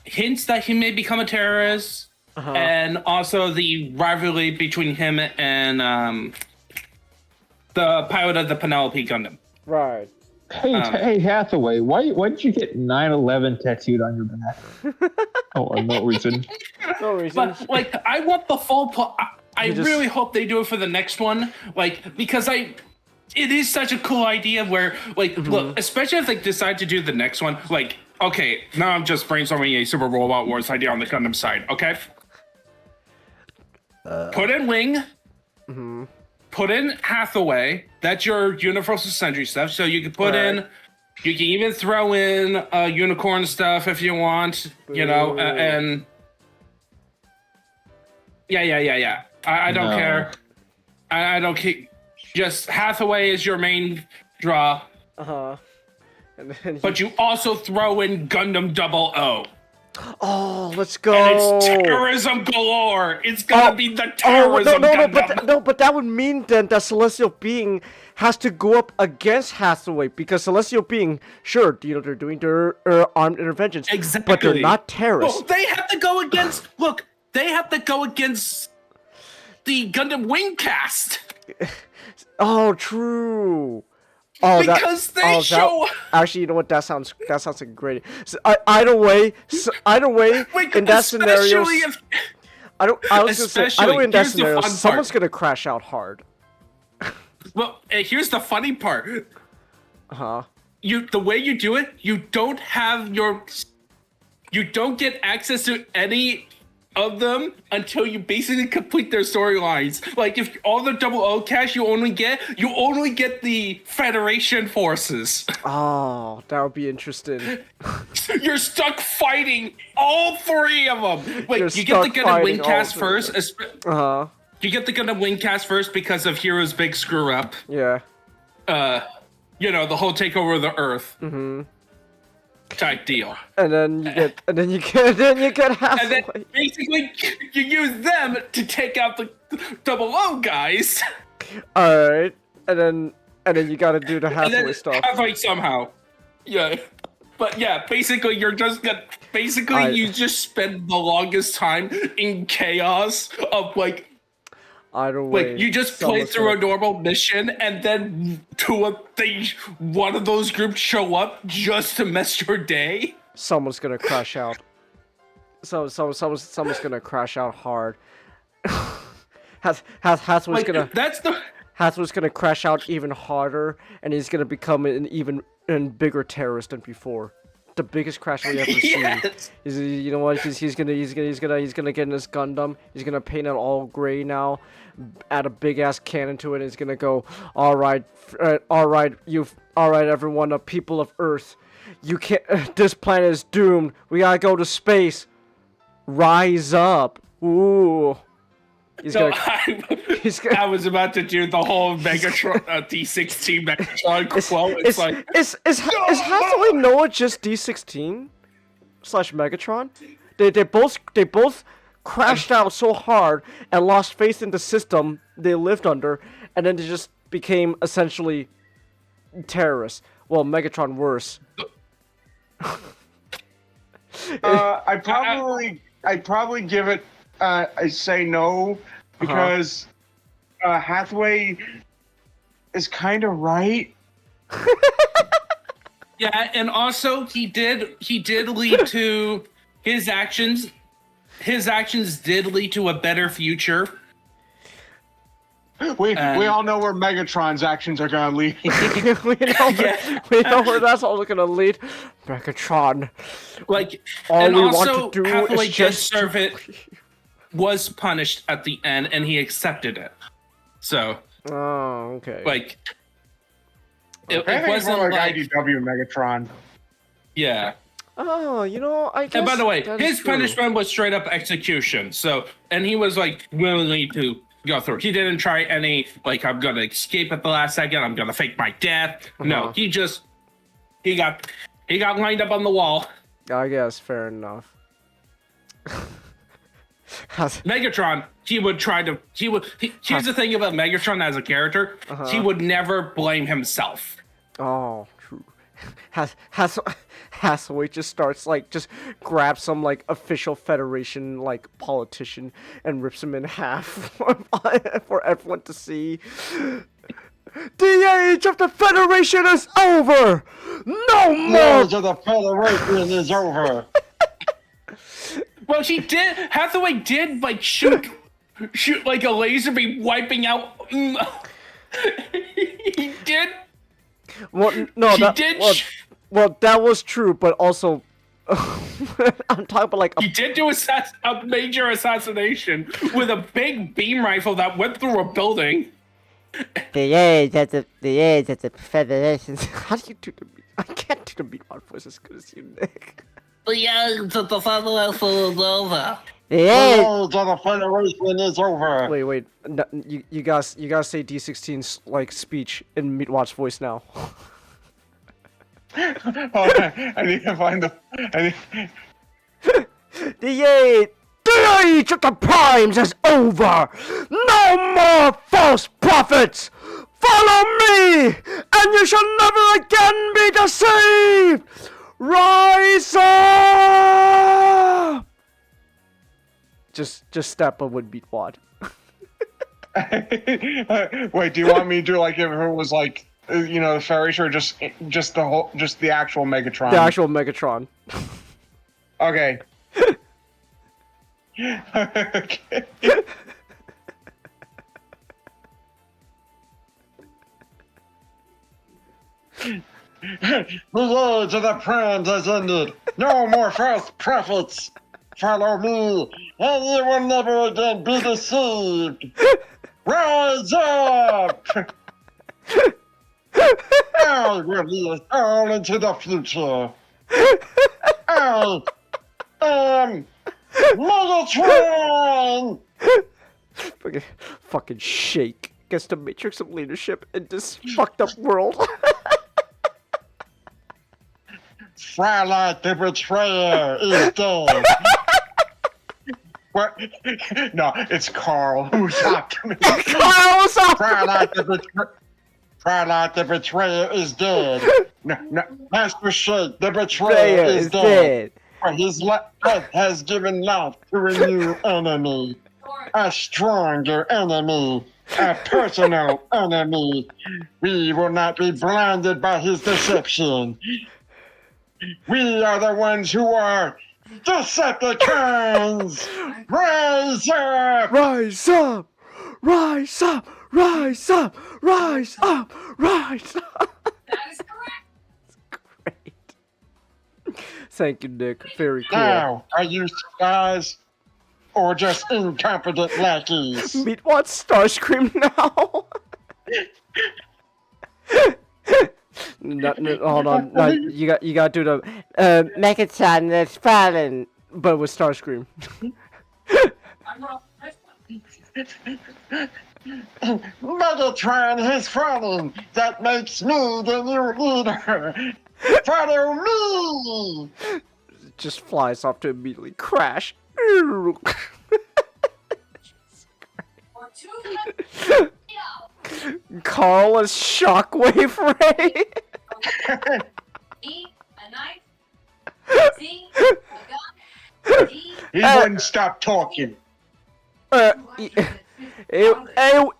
hints that he may become a terrorist, and also the rivalry between him and the pilot of the Penelope Gundam. Right. Hey Hathaway, why did you get 9/11 tattooed on your back? No reason. No reason. But like, I want the full. I really hope they do it for the next one, because it is such a cool idea where, look, especially if they decide to do the next one, okay, now I'm just brainstorming a Super Robot Wars idea on the Gundam side, okay? Put in Wing, put in Hathaway, that's your Universal Century stuff, so you can put in, you can even throw in Unicorn stuff if you want, and... Yeah. I don't care. I don't care. Just Hathaway is your main draw. But you also throw in Gundam 00. Oh, let's go. And it's terrorism galore. It's gonna be the terrorism Gundam. But that would mean then that Celestial Being has to go up against Hathaway, because Celestial Being, sure, they're doing their armed interventions, but they're not terrorists. Well, they have to go against. Look. They have to go against the Gundam Wing cast. Oh, true. Actually, you know what? That sounds like a great. So, either way, in that scenario, someone's gonna crash out hard. Well, here's the funny part. The way you do it, you don't get access to any of them until you basically complete their storylines. If all the 00 cash you only get the Federation forces. Oh, that would be interesting. You're stuck fighting all three of them. You get the Gundam Wing cast first. You get the Gundam Wing cast first because of Hero's big screw up. Yeah. The whole takeover of the Earth. Type deal. And then you get Hathaway. And then basically you use them to take out the 00 guys. Alright. And then you gotta do the Hathaway stuff. Hathaway somehow. Yeah. But yeah, basically you just spend the longest time in chaos of either way, you just play through a normal mission, and then one of those groups show up just to mess your day. Someone's gonna crash out. Someone's gonna crash out hard. Hathaway's gonna crash out even harder, and he's gonna become an even bigger terrorist than before. The biggest crash we ever seen. You know what? He's gonna get in his Gundam. He's gonna paint it all gray now, add a big ass cannon to it. And he's gonna go, all right, everyone, people of Earth, you can't. This planet is doomed. We gotta go to space. Rise up. Ooh. I was about to do the whole Megatron D16 Megatron quote. Is Hathaway Noah just D16 / Megatron? They both crashed out so hard and lost faith in the system they lived under, and then they just became essentially terrorists. Well, Megatron worse. I'd probably give it. I say no because Hathaway is kind of right. Yeah, and also he did lead to his actions. His actions did lead to a better future. We all know where Megatron's actions are gonna lead. we know where that's all gonna lead. Megatron. Hathaway just serve it. Was punished at the end, and he accepted it. So. Oh, okay. It wasn't like IDW Megatron. Yeah. Oh, you know, I guess. And by the way, that his is true. punishment was straight up execution. So, and he was like willingly to go through. He didn't try any like I'm gonna escape at the last second. I'm gonna fake my death. No, he got lined up on the wall. I guess fair enough. Megatron, here's the thing about Megatron as a character, he would never blame himself. Oh, true. Hathaway just starts just grabs some official Federation politician and rips him in half for everyone to see. The age of the Federation is over. No more. The age of the Federation is over. Well, Hathaway did shoot like a laser beam wiping out. He did. Well, no, well, that was true, but also, I'm talking about he did do a major assassination with a big beam rifle that went through a building. The age of the Federation. How do you do the beat? I can't do the Meatwad voice as good as you, Nick. The age of the Federation is over. The age of the Federation is over. Wait. No, you guys say D16's speech in Meatwatch's voice now. I need to find The age of the primes is over! No more false prophets! Follow me, and you shall never again be deceived! Rise up! Just step up with Meatwad. Wait, do you want me to do if it was the Federation or just the actual Megatron? The actual Megatron. Okay. Okay. The age of the primes has ended. No more false prophets. Follow me, and you will never again be deceived. Rise up! I will lead us all into the future. I am Megatron! Fucking shake gets the matrix of leadership in this fucked up world. Twilight the Betrayer is dead. What? No, it's Carl who talked to me. Carl's up! Twilight the Betrayer is dead. No, Master Shake the Betrayer is dead. His death has given life to a new enemy. A stronger enemy. A personal enemy. We will not be blinded by his deception. We are the ones who are Decepticons! Rise up! Rise up! Rise up! Rise up! Rise up! Rise up! That is correct. Great. Thank you, Nick. Very cool. Now, are you spies or just incompetent lackeys? Meet what Starscream now? No, hold on. No, you got to do the Megatron is fallen. but with Starscream. Megatron has fallen. That makes me the new leader. Follow me. Just flies off to immediately crash. Carl is Shockwave Ray. E, a knife. C, a gun. D, He wouldn't stop talking. It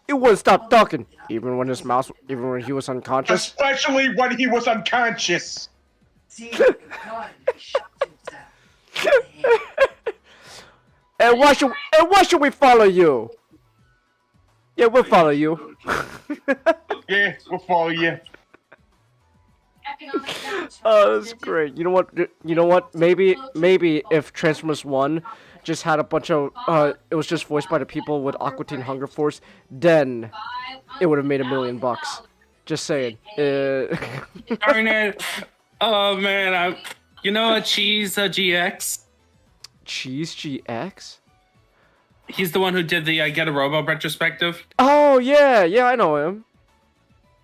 wouldn't stop talking, even when he was unconscious. Especially when he was unconscious. And why should we follow you? Yeah, we'll follow you. Yeah, we'll follow you. Oh, that's great. You know what? Maybe if Transformers 1 just had a bunch of it was just voiced by the people with Aqua Teen Hunger Force, then it would have made $1 million. Just saying. Darn it! Oh man, You know a Cheese GX? Cheese GX? He's the one who did the Get a Robo retrospective. Oh, yeah, I know him.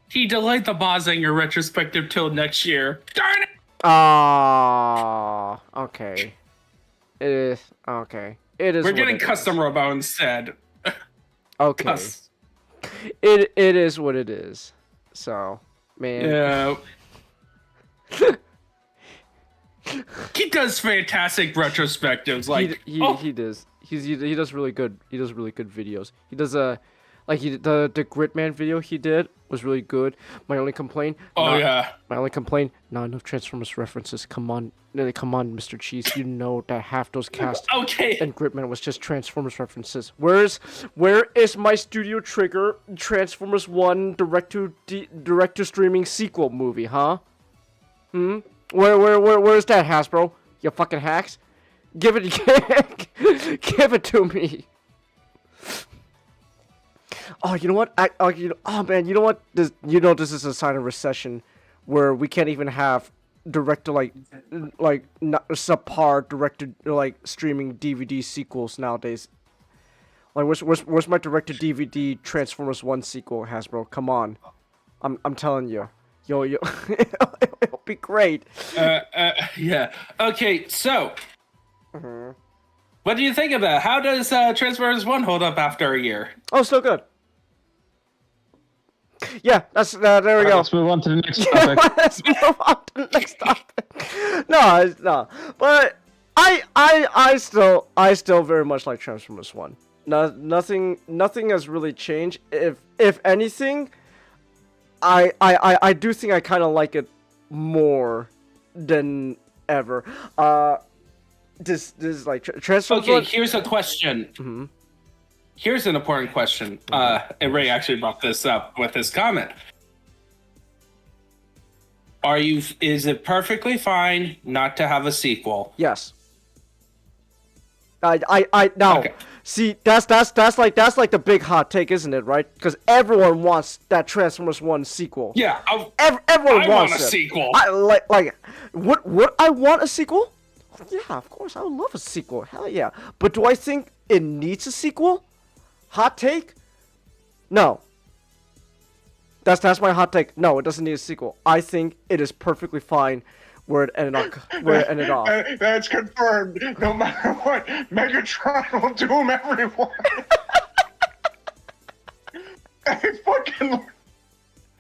He delayed the Mazinger retrospective till next year. Darn it! Ah, okay. It is, okay. It is. We're getting custom Robo instead. Okay. It is what it is. So, man. Yeah. He does fantastic retrospectives. Like he does. He does really good. He does really good videos. He does the Gridman video he did was really good. My only complaint. My only complaint. Not enough Transformers references. Come on, Mr. Cheese. You know that half those cast and Gridman was just Transformers references. Where is my Studio Trigger Transformers 1 direct to streaming sequel movie? Huh? Where's that, Hasbro? You fucking hacks! Give it to me. Oh, you know what? Man, you know what? This is a sign of recession, where we can't even have direct to not subpar direct to streaming DVD sequels nowadays. Like, where's my direct to DVD Transformers 1 sequel, Hasbro? Come on, I'm telling you. Yo, it'll be great. Yeah. Okay, so. What do you think of that? How does Transformers 1 hold up after a year? Oh, still good. Yeah, that's there we go. Let's move on to the next topic. Let's move on to the next topic. No. But I still very much like Transformers 1. Nothing has really changed. If anything, I do think I kind of like it more than ever. This is like Transformers. Okay, here's a question. Here's an important question. And Ray actually brought this up with his comment. Is it perfectly fine not to have a sequel? Yes. I now see that's like the big hot take, isn't it? Right? Because everyone wants that Transformers 1 sequel. Yeah, everyone wants want a sequel. Would I want a sequel? Yeah, of course, I would love a sequel. Hell yeah. But do I think it needs a sequel? Hot take? No. That's my hot take. No, it doesn't need a sequel. I think it is perfectly fine where it ended off. That's confirmed. No matter what, Megatron will doom everyone.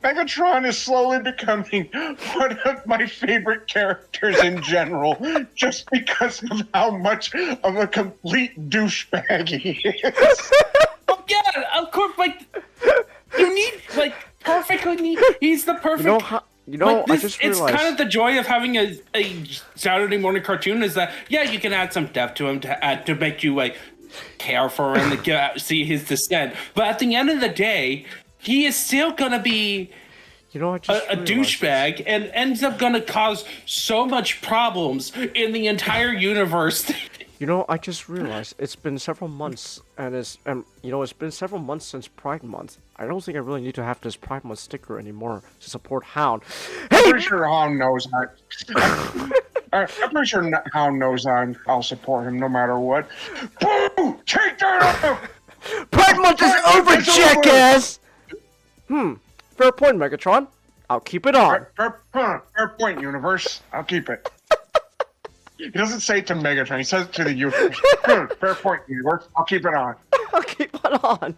Megatron is slowly becoming one of my favorite characters in general, just because of how much of a complete douchebag he is. Yeah, of course, you need, perfectly he's the perfect... I just realized... It's kind of the joy of having a Saturday morning cartoon is that, yeah, you can add some depth to him to make you, care for him and see his descent. But at the end of the day, he is still going to be a douchebag and ends up going to cause so much problems in the entire universe. I just realized it's been several months, and it's been several months since Pride Month. I don't think I really need to have this Pride Month sticker anymore to support Hound. I'm pretty sure Hound knows that. I'm pretty sure Hound knows I'll support him no matter what. Boo! Take that off! Pride Month is over, jackass! Fair point, Megatron. I'll keep it on. Fair point, universe. I'll keep it. He doesn't say it to Megatron. He says it to the universe. Fair point, universe. I'll keep it on. I'll keep it on.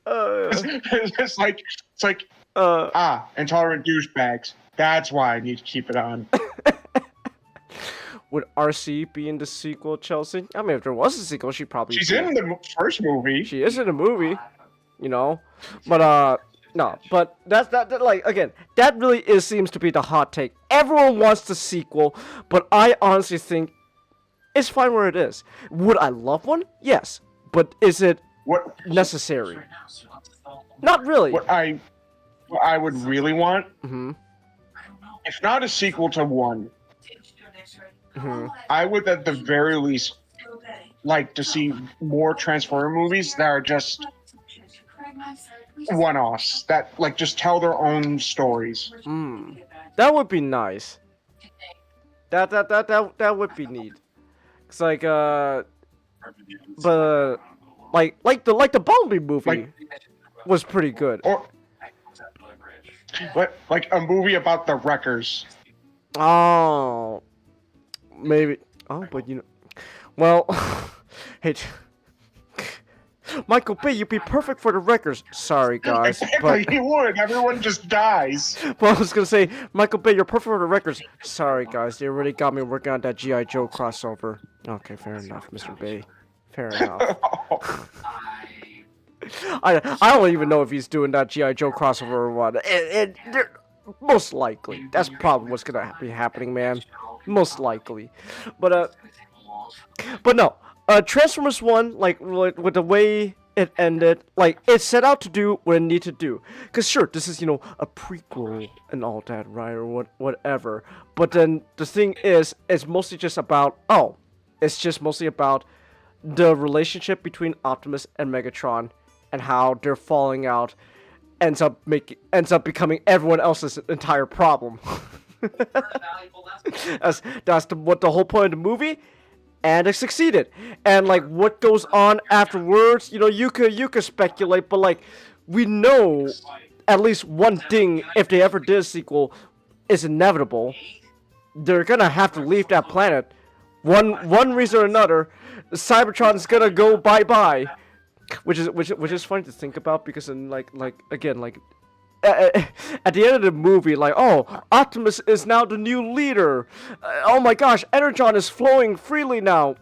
It's like intolerant douchebags. That's why I need to keep it on. Would RC be in the sequel, Chelsea? I mean, if there was a sequel, she's in the first movie. She is in the movie, but no, but that really seems to be the hot take. Everyone wants the sequel, but I honestly think it's fine where it is. Would I love one? Yes, but is it necessary? Not really. What I would really want, if not a sequel to 1, I would at the very least like to see more Transformer movies that are just one-offs that like just tell their own stories. That would be nice. That would be neat. It's like but the Bumblebee movie was pretty good. Or but like a movie about the Wreckers. Oh, maybe. Oh, but you know, well, hey, Michael Bay, you'd be perfect for the Wreckers. Sorry, guys, but He would. Everyone just dies. well, I was gonna say, Michael Bay, you're perfect for the Wreckers. Sorry, guys, they really got me working on that GI Joe crossover. Okay, fair enough, Mr. Bay. Fair enough. I don't even know if he's doing that GI Joe crossover or what. Most likely, that's probably what's gonna be happening, man. Most likely, but no. Transformers 1, like with the way it ended, like it set out to do what it needed to do. Cause sure, this is a prequel and all that, right, or whatever. But then the thing is, it's mostly just about the relationship between Optimus and Megatron, and how they're falling out ends up becoming everyone else's entire problem. that's what the whole point of the movie, and it succeeded. And like what goes on afterwards, you could speculate, but like we know at least one thing: if they ever did a sequel, is inevitable. They're gonna have to leave that planet. One reason or another, Cybertron's gonna go bye-bye. Which is funny to think about, because in like again, like at the end of the movie, like, oh, Optimus is now the new leader. Oh my gosh, Energon is flowing freely now.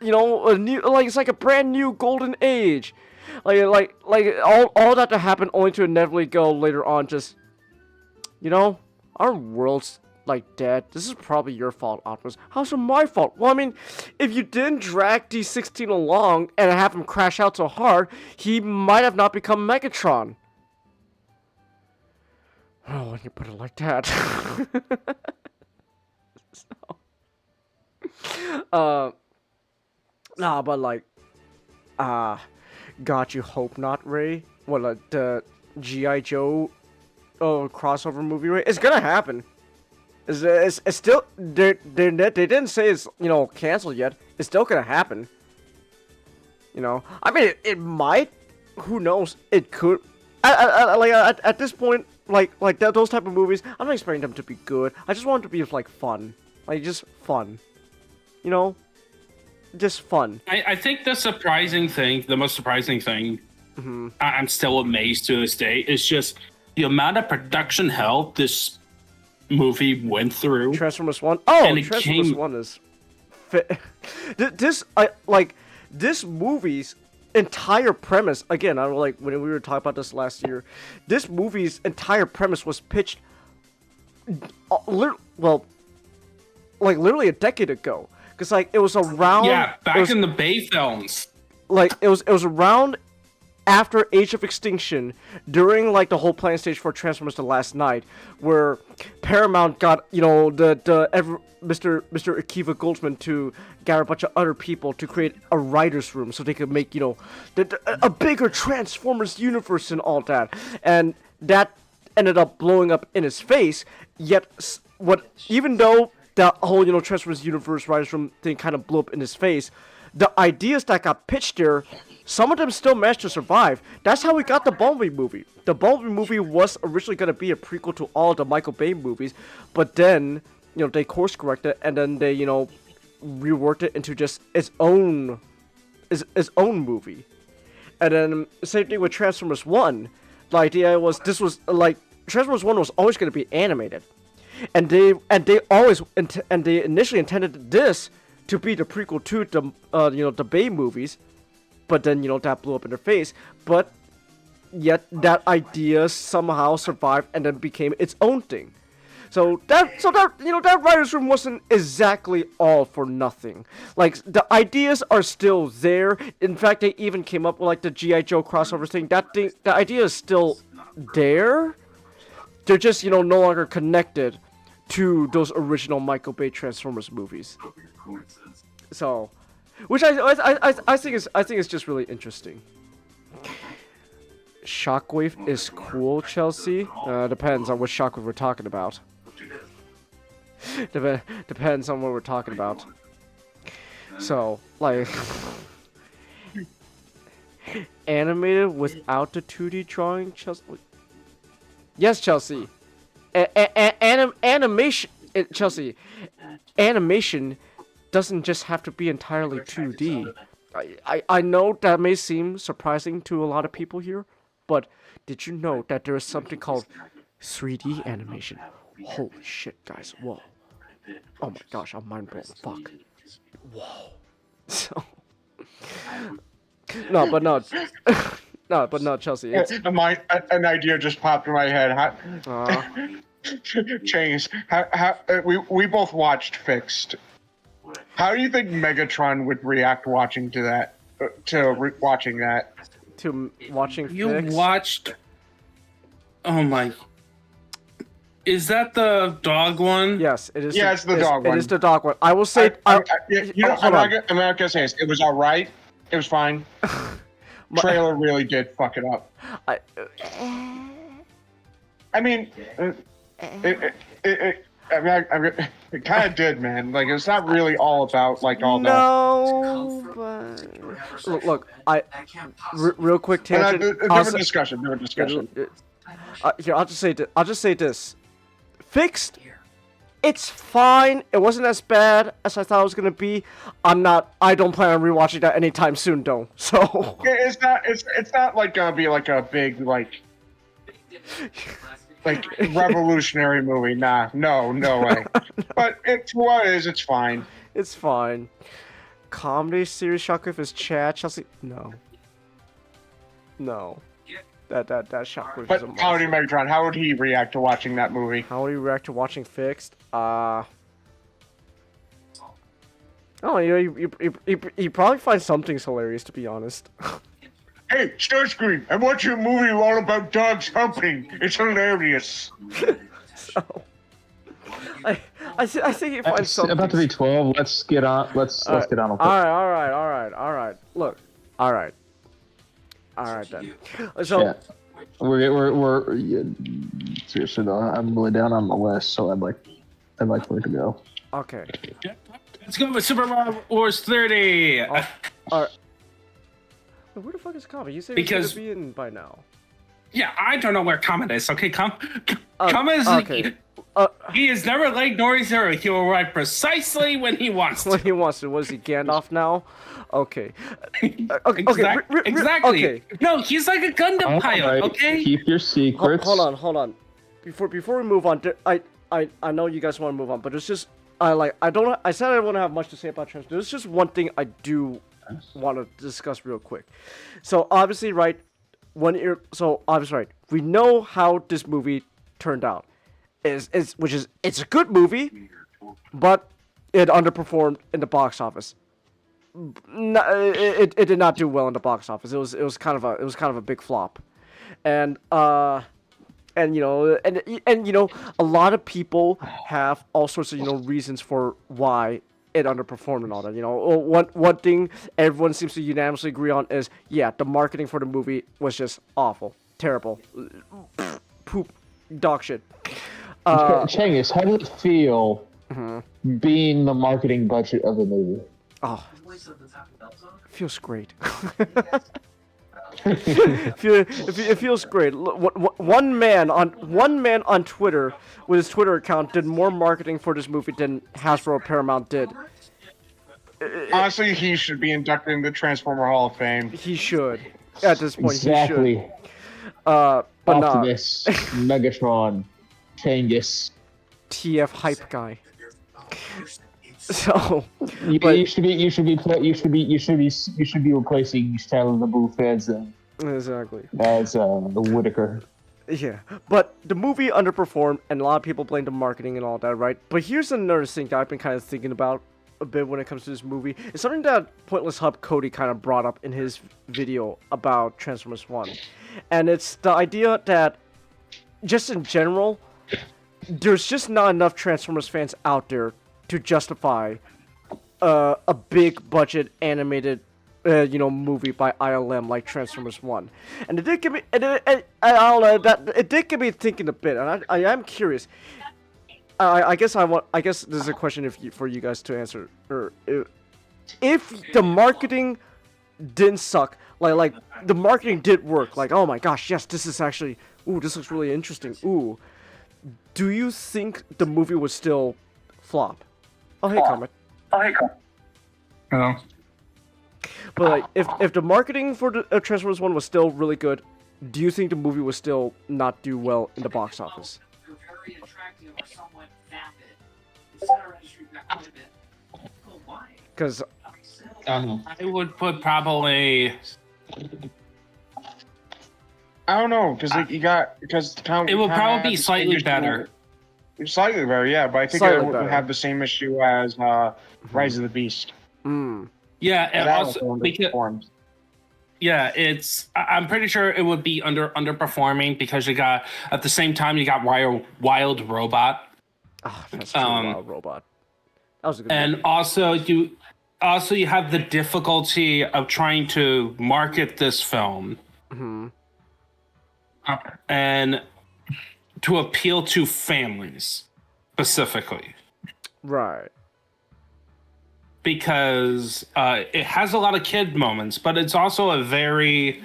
A new, like, it's like a brand new golden age. Like all that to happen, only to inevitably go later on. Just our world's like dead. This is probably your fault, Optimus. How's it my fault? Well, I mean, if you didn't drag D16 along and have him crash out so hard, he might have not become Megatron. Oh, when you put it like that. Nah, but like, God, you hope not, Ray. What, like the G.I. Joe crossover movie, Ray? It's gonna happen. It's still, they didn't say it's canceled yet. It's still gonna happen. I mean, it might. Who knows? It could. At this point, like those type of movies, I'm not expecting them to be good. I just want them to be like fun, like just fun. Just fun. I think the most surprising thing, I'm still amazed to this day, is just the amount of production hell this movie went through. Transformers 1? Oh, and Transformers 1 is this movie's entire premise, again, I like when we were talking about this last year, this movie's entire premise was pitched literally a decade ago, because like it was around in the Bay films, like it was around after Age of Extinction, during like the whole planning stage for Transformers: The Last Night, where Paramount got Mr. Akiva Goldsman to gather a bunch of other people to create a writers' room so they could make a bigger Transformers universe and all that, and that ended up blowing up in his face. Yet, even though the whole Transformers universe writers' room thing kind of blew up in his face, the ideas that got pitched there, some of them still managed to survive. That's how we got the Bumblebee movie. The Bumblebee movie was originally going to be a prequel to all the Michael Bay movies, but then, they course corrected, and then they, reworked it into just its own movie. And then, same thing with Transformers 1. The idea was, Transformers 1 was always going to be animated. And they initially intended this to be the prequel to the Bay movies. But then, that blew up in their face. But yet that idea somehow survived and then became its own thing. So that writer's room wasn't exactly all for nothing. Like, the ideas are still there. In fact, they even came up with like the G.I. Joe crossover thing. The idea is still there. They're just, no longer connected to those original Michael Bay Transformers movies. So, which I think is just really interesting. Shockwave is cool, Chelsea. Depends on which Shockwave we're talking about. Depends on what we're talking about. So, like, animated without the 2D drawing, Chelsea. Yes, Chelsea. Animation, Chelsea. Animation doesn't just have to be entirely 2D. I know that may seem surprising to a lot of people here, but did you know that there is something called 3D animation? Holy shit, guys! Whoa! Oh my gosh, I'm mind blown. Fuck. Whoa. So. No, but no. No, but no, Chelsea. It's... An idea just popped in my head. Chase, we both watched Fixed. How do you think Megatron would react watching to that? Watching that? To watching You Fixed? watched... Oh my... Is that the dog one? Yes, it is. Yeah, it's the dog one. It is the dog one. I will say... I'm not gonna say it was alright. It was fine. Trailer really did fuck it up. I mean, it kind of did, man. Like, it's not really all about, like, all that. No, but... Look, real quick tangent... Different discussion. Here, I'll just say this. Fixed, it's fine. It wasn't as bad as I thought it was gonna be. I don't plan on rewatching that anytime soon, though. So... It's not, like, gonna be, like, a big, like revolutionary movie. Nah, no way. But it's what it is. It's fine. It's fine. Comedy series Shockwave is Chad Chelsea. No. That Shockwave. But is a Comedy Megatron, how would he react to watching that movie? How would he react to watching Fixed? Oh, he probably finds some things hilarious, to be honest. Hey, Starscream, I'm watching a movie all about dogs humping. It's hilarious. So, I think he finds something. About to be 12. Let's get on. Let's get on. All right. Look, all right then. So yeah. We're seriously though. I'm really down on the list, so I'd like for it to go. Okay. Let's go with Super Mario Wars 30. All right. Where the fuck is Kama? You said he should be in by now. Yeah, I don't know where Kama is. Okay, Kama is okay. He is never late nor is early. He will arrive precisely when he wants to. When he wants to. Was he Gandalf now? Okay. Exactly. Okay. No, he's like a Gundam pilot. Right. Okay. Keep your secrets. Hold on. Before we move on, I know you guys want to move on, but it's just I said I don't have much to say about Transformers. There's just one thing I do want to discuss real quick. So obviously, right, we know how this movie turned out. It's a good movie, but it underperformed in the box office. It did not do well in the box office. It was kind of a big flop, and a lot of people have all sorts of reasons for why it underperformed and all that. One thing everyone seems to unanimously agree on is the marketing for the movie was just awful, terrible, poop, dog shit. Changis, how did it feel being the marketing budget of the movie? Oh, it feels great. It feels great. One man on Twitter with his Twitter account did more marketing for this movie than Hasbro or Paramount did. Honestly, he should be inducted into the Transformer Hall of Fame. He should. At this point, exactly. He should. But Optimus, Megatron, Changis. TF hype guy. So, you should be replacing Shia LaBeouf as exactly as Whitaker. Yeah, but the movie underperformed, and a lot of people blame the marketing and all that, right? But here's another thing that I've been kind of thinking about a bit when it comes to this movie. It's something that Pointless Hub Cody kind of brought up in his video about Transformers 1. And it's the idea that, just in general, there's just not enough Transformers fans out there to justify a big budget animated movie by ILM like Transformers 1. And it did get me, I don't know, that it did get me thinking a bit, and I am curious. I guess this is a question for you guys to answer. Or if the marketing didn't suck, like the marketing did work, like, oh my gosh, yes, this is actually, this looks really interesting. Do you think the movie would still flop? Oh, hey, Comet. Hello. But like, if the marketing for the Transformers 1 was still really good, do you think the movie would still not do well in the box office? You're very attractive or somewhat vapid. The center industry got quite a bit. Well, why? Because I would put probably. I don't know, because it would probably be slightly better. Slightly better, yeah, but I think it would have the same issue as Rise of the Beast. Yeah, and also because I'm pretty sure it would be underperforming because you got at the same time you got Wild Robot. Oh, that's true, Wild Robot. That was a good and movie. also you have the difficulty of trying to market this film. And to appeal to families specifically. Right. Because it has a lot of kid moments, but it's also a very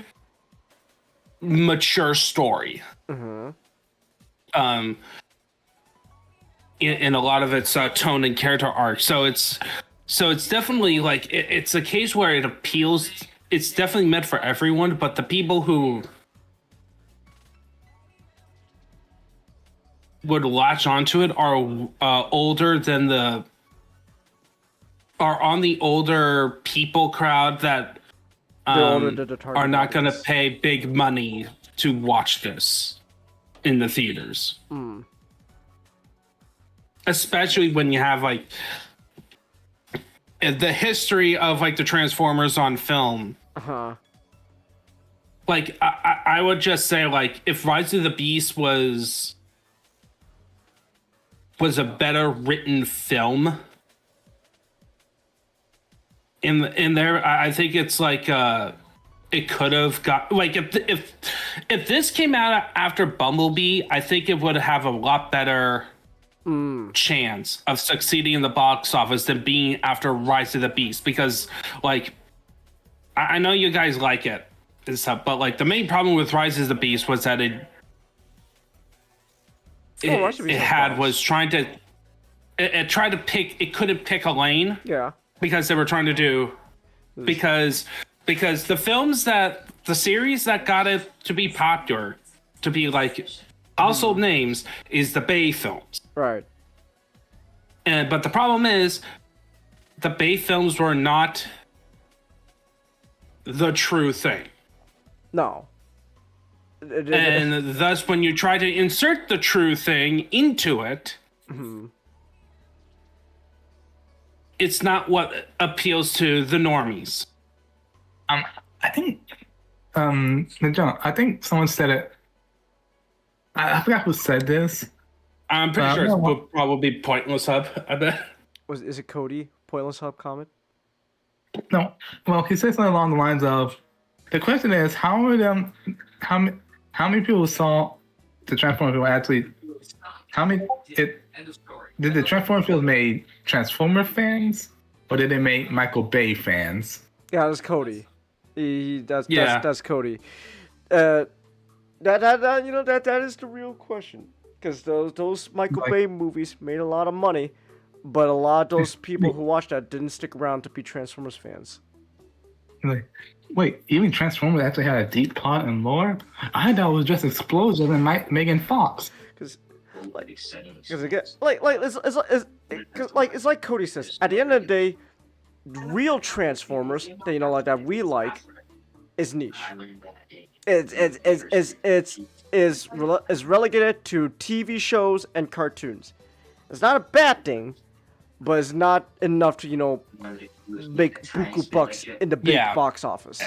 mature story. In a lot of its tone and character arc. So it's definitely like it's a case where it appeals. It's definitely meant for everyone, but the people who would latch onto it are older than are on the older people crowd that are not going to pay big money to watch this in the theaters. Especially when you have like the history of like the Transformers on film. Like I would just say like if Rise of the Beast was a better written film in there, I think it's like it could have got like if this came out after Bumblebee, I think it would have a lot better chance of succeeding in the box office than being after Rise of the Beast, because like I know you guys like it and stuff, but like the main problem with Rise of the Beast was that it couldn't pick a lane. Yeah. Because they were trying to do because the series that got it to be popular, to be like household names, is the Bay films. Right. But the problem is the Bay films were not the true thing. No. And thus when you try to insert the true thing into it, it's not what appeals to the normies. I think, John, I think someone said it. I forgot who said this. I'm pretty sure it's probably Pointless Hub, I bet. Is it Cody? Pointless Hub comment? No. Well, he said something along the lines of, the question is, how many people saw the Transformers film actually, did the Transformers film made Transformer fans, or did they make Michael Bay fans? Yeah, that's Cody. That's Cody. That is the real question, because those Michael Bay movies made a lot of money, but a lot of those people who watched that didn't stick around to be Transformers fans. Like, wait, even Transformers actually had a deep plot and lore? I thought it was just explosions and Megan Fox. Because again, it's like Cody says. At the end of the day, real Transformers that we like is niche. It's relegated to TV shows and cartoons. It's not a bad thing, but it's not enough to make buku bucks in the big box office.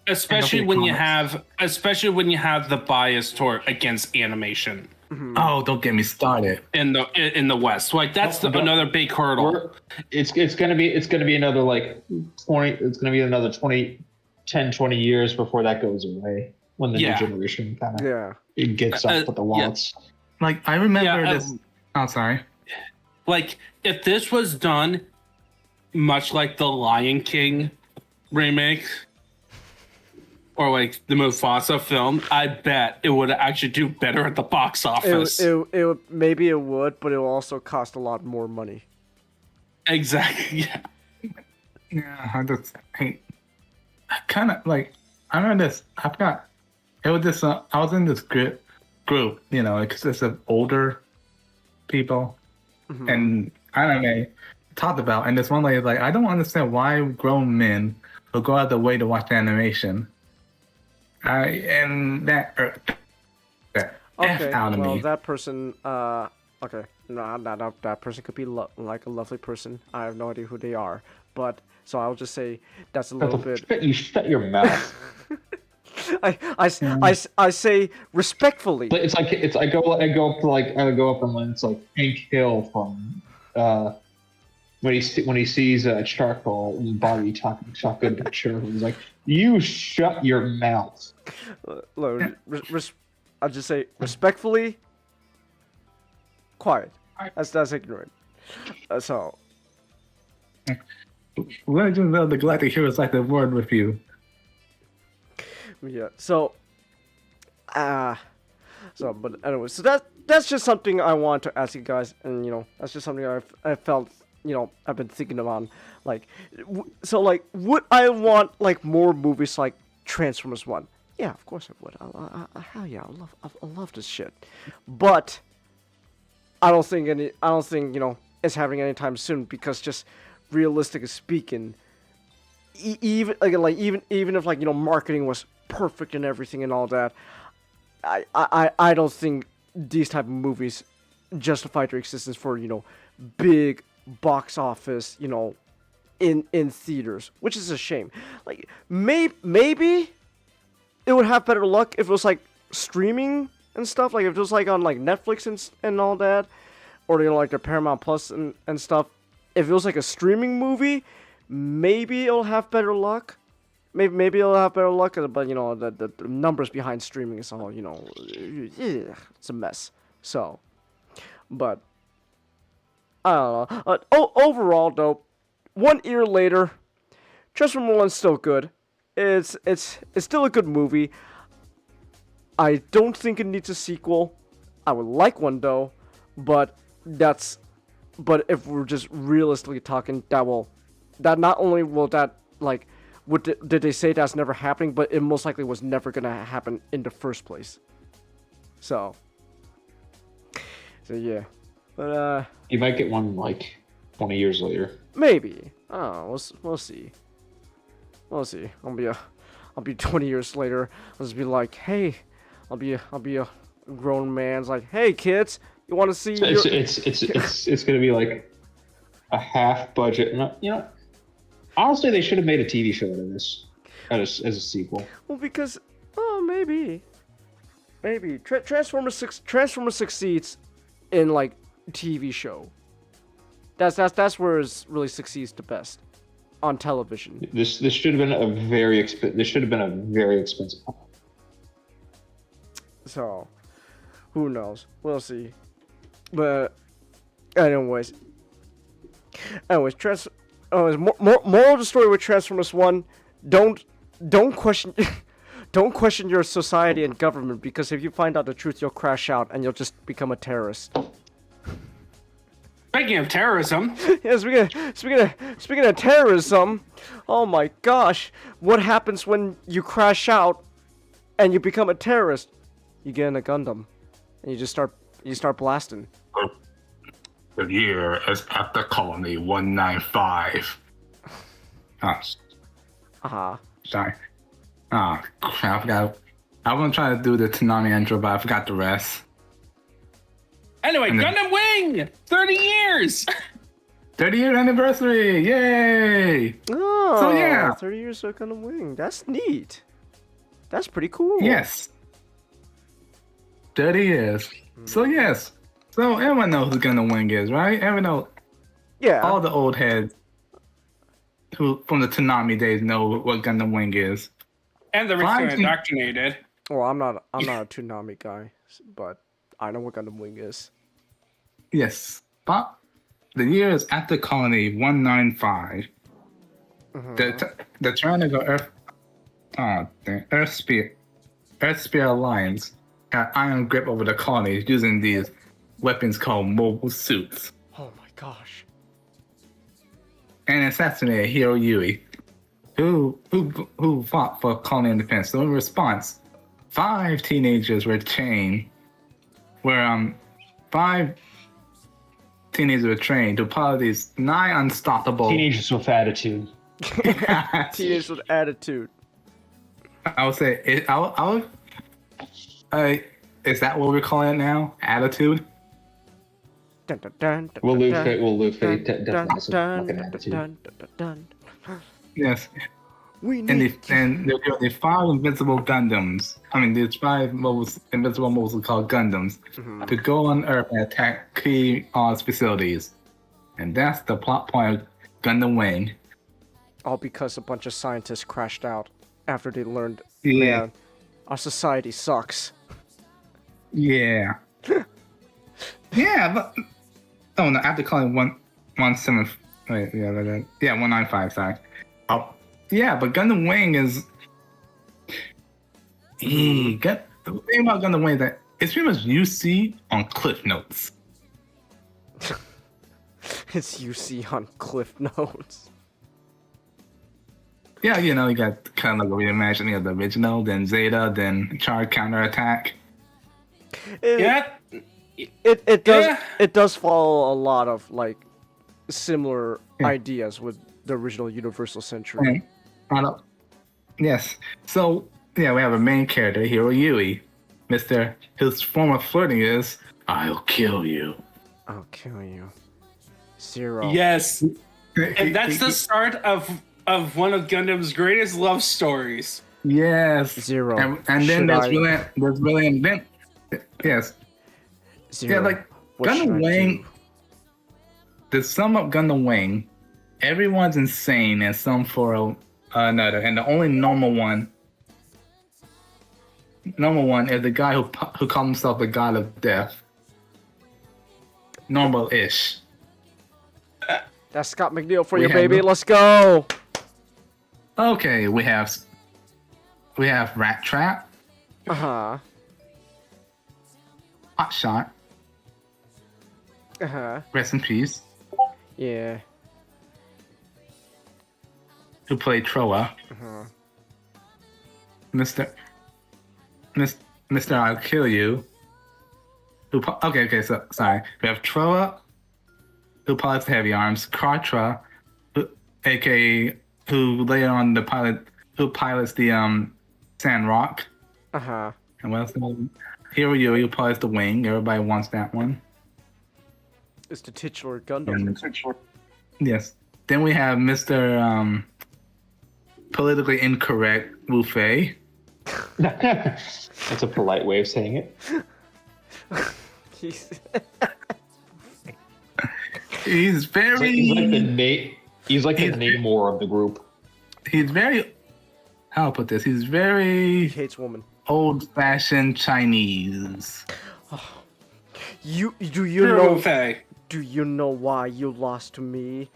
Especially when you have the bias against animation. Oh, don't get me started. in the West. Like that's another big hurdle. It's gonna be another like 20. It's gonna be another 10, 20 years before that goes away. When the new generation kind of it gets up with the wallets. Like I remember this. Oh, sorry. Like if this was done much like the Lion King remake or like the Mufasa film, I bet it would actually do better at the box office. Maybe it would, but it will also cost a lot more money. Exactly. Yeah. Yeah, I kind of like. I remember this. I forgot. It was this. I was in this group. You know, it consists of older people, and anime talked about. And this one lady was like, I don't understand why grown men will go out of the way to watch animation. And that okay, out of me. That person. Okay, no, that person could be like a lovely person. I have no idea who they are, but so I'll just say that's a little bit. You shut your mouth. I say respectfully. But I go up and it's like Hank Hill from when he sees charcoal and Bobby talking good about charcoal. He's like, you shut your mouth. I'll just say respectfully. Quiet. That's ignorant. So. Legends of the Galactic Heroes like the word with you. Yeah. So. But anyway, so that's just something I want to ask you guys, and that's just something I felt I've been thinking about, like, so like would I want like more movies like Transformers 1? Yeah, of course I would. Hell yeah, I love this shit, but I don't think it's happening anytime soon, because just realistically speaking, even if like marketing was perfect and everything and all that, I don't think these type of movies justify their existence for big box office in theaters, which is a shame. Like maybe it would have better luck if it was like streaming and stuff, like if it was like on like Netflix and all that, or like the Paramount Plus and stuff. If it was like a streaming movie, maybe it'll have better luck. Maybe it'll have better luck, but the numbers behind streaming is all it's a mess. So, but I don't know. Overall though, 1 year later, Transformers 1's still good. It's still a good movie. I don't think it needs a sequel. I would like one though, but if we're just realistically talking, that not only will that like. Did they say that's never happening, but it most likely was never gonna happen in the first place. So yeah, but you might get one like 20 years later. Maybe. Oh, we'll see. We'll see. I'll be 20 years later. I'll just be like, hey, I'll be a grown man's like, hey kids, you want to see? It's gonna be like a half budget, and honestly, they should have made a TV show out of this as a sequel. Well, because maybe Transformers succeeds in like TV show. That's where it really succeeds the best on television. This should have been a very expensive. So, who knows? We'll see. But anyways, moral of the story with Transformers 1: don't question don't question your society and government, because if you find out the truth, you'll crash out and you'll just become a terrorist. Speaking of terrorism, yeah, speaking of terrorism, oh my gosh, what happens when you crash out and you become a terrorist? You get in a Gundam and you start blasting. The year is after Colony 195. Sorry. Oh, crap, I forgot. I wasn't trying to do the Tsunami intro, but I forgot the rest. Anyway, Gundam Wing! 30 years! 30-year anniversary! Yay! Oh, so yeah. 30 years of Gundam Wing. That's neat. That's pretty cool. Yes. 30 years. So yes. So everyone knows who Gundam Wing is, right? Everyone know. Yeah. All the old heads who from the Toonami days know what Gundam Wing is. And the rich are indoctrinated. Well, I'm not a Toonami guy, but I know what Gundam Wing is. Yes. But the year is after Colony 195. They're trying to go Earth. Oh, the Earth Spear Alliance had iron grip over the colonies using these weapons called mobile suits. Oh my gosh. And assassinated Hiro Yui, who fought for colony independence. So in response, 5 teenagers were trained. Where 5 teenagers were trained to pilot these 9 unstoppable teenagers with attitude. Teenagers with attitude. I would say is that what we're calling it now? Attitude? We'll Luffy definitely has some fucking attitude. Yes. And they're doing the 5 invincible Gundams. I mean, these 5 invincible mobiles called Gundams to go on Earth and attack key Oz facilities. And that's the plot point of Gundam Wing. All because a bunch of scientists crashed out after they learned, Yeah. man, our society sucks. Yeah. Yeah, but oh no, after calling 195. Sorry. Oh, yeah, but Gundam Wing is. The thing about Gundam Wing is that it's pretty much UC on Cliff Notes. It's UC on Cliff Notes. Yeah, you know, you got kind of like a reimagining of the original, then Zeta, then Charge Counterattack. It does follow a lot of like similar ideas with the original Universal Century. Yes. So yeah, we have a main character, Hiro Yui. His form of flirting is, "I'll kill you." I'll kill you. Zero. Yes. And that's the start of one of Gundam's greatest love stories. Yes. Zero. And then there's villain. Yes. Zero. Yeah, like Gundam Wing. To sum up Gundam Wing, everyone's insane in some form or another, and the only normal one is the guy who calls himself the god of death. Normal-ish. That's Scott McNeil for you, baby. Let's go. Okay, we have Rat Trap. Uh-huh. Hot Shot. Uh-huh. Rest in peace. Yeah. Who played Troa. Uh-huh. Mr. I'll Kill You. So sorry. We have Troa, who pilots the heavy arms. Kartra, aka who later on who pilots the Sandrock. Uh-huh. And what else? Hiro Yui, who pilots the Wing. Everybody wants that one. It's the titular Gundam. Yes. Then we have Mr. Politically Incorrect Wu Fei. That's a polite way of saying it. He's very. He's like the Namor of the group. He's very. How to put this? He's very. He hates women. Old-fashioned Chinese. Do you know why you lost to me?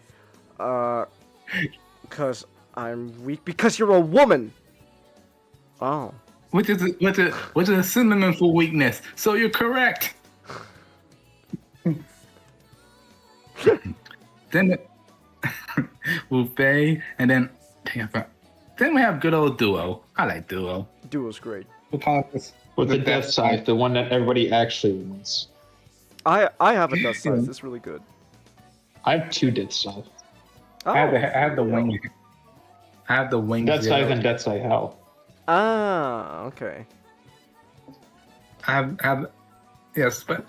Because I'm weak. Because you're a woman. Oh. Which is a synonym for weakness. So you're correct. Then Wu Fei, and then we have good old Duo. I like Duo. Duo's great. With the Death Scythe, the one that everybody actually wants. I have a Death Scythe. It's really good. I have 2 Death Scythe. I have the wing. I have the wing. Death Scythe and Death Scythe Hell. Ah, okay. I have yes, but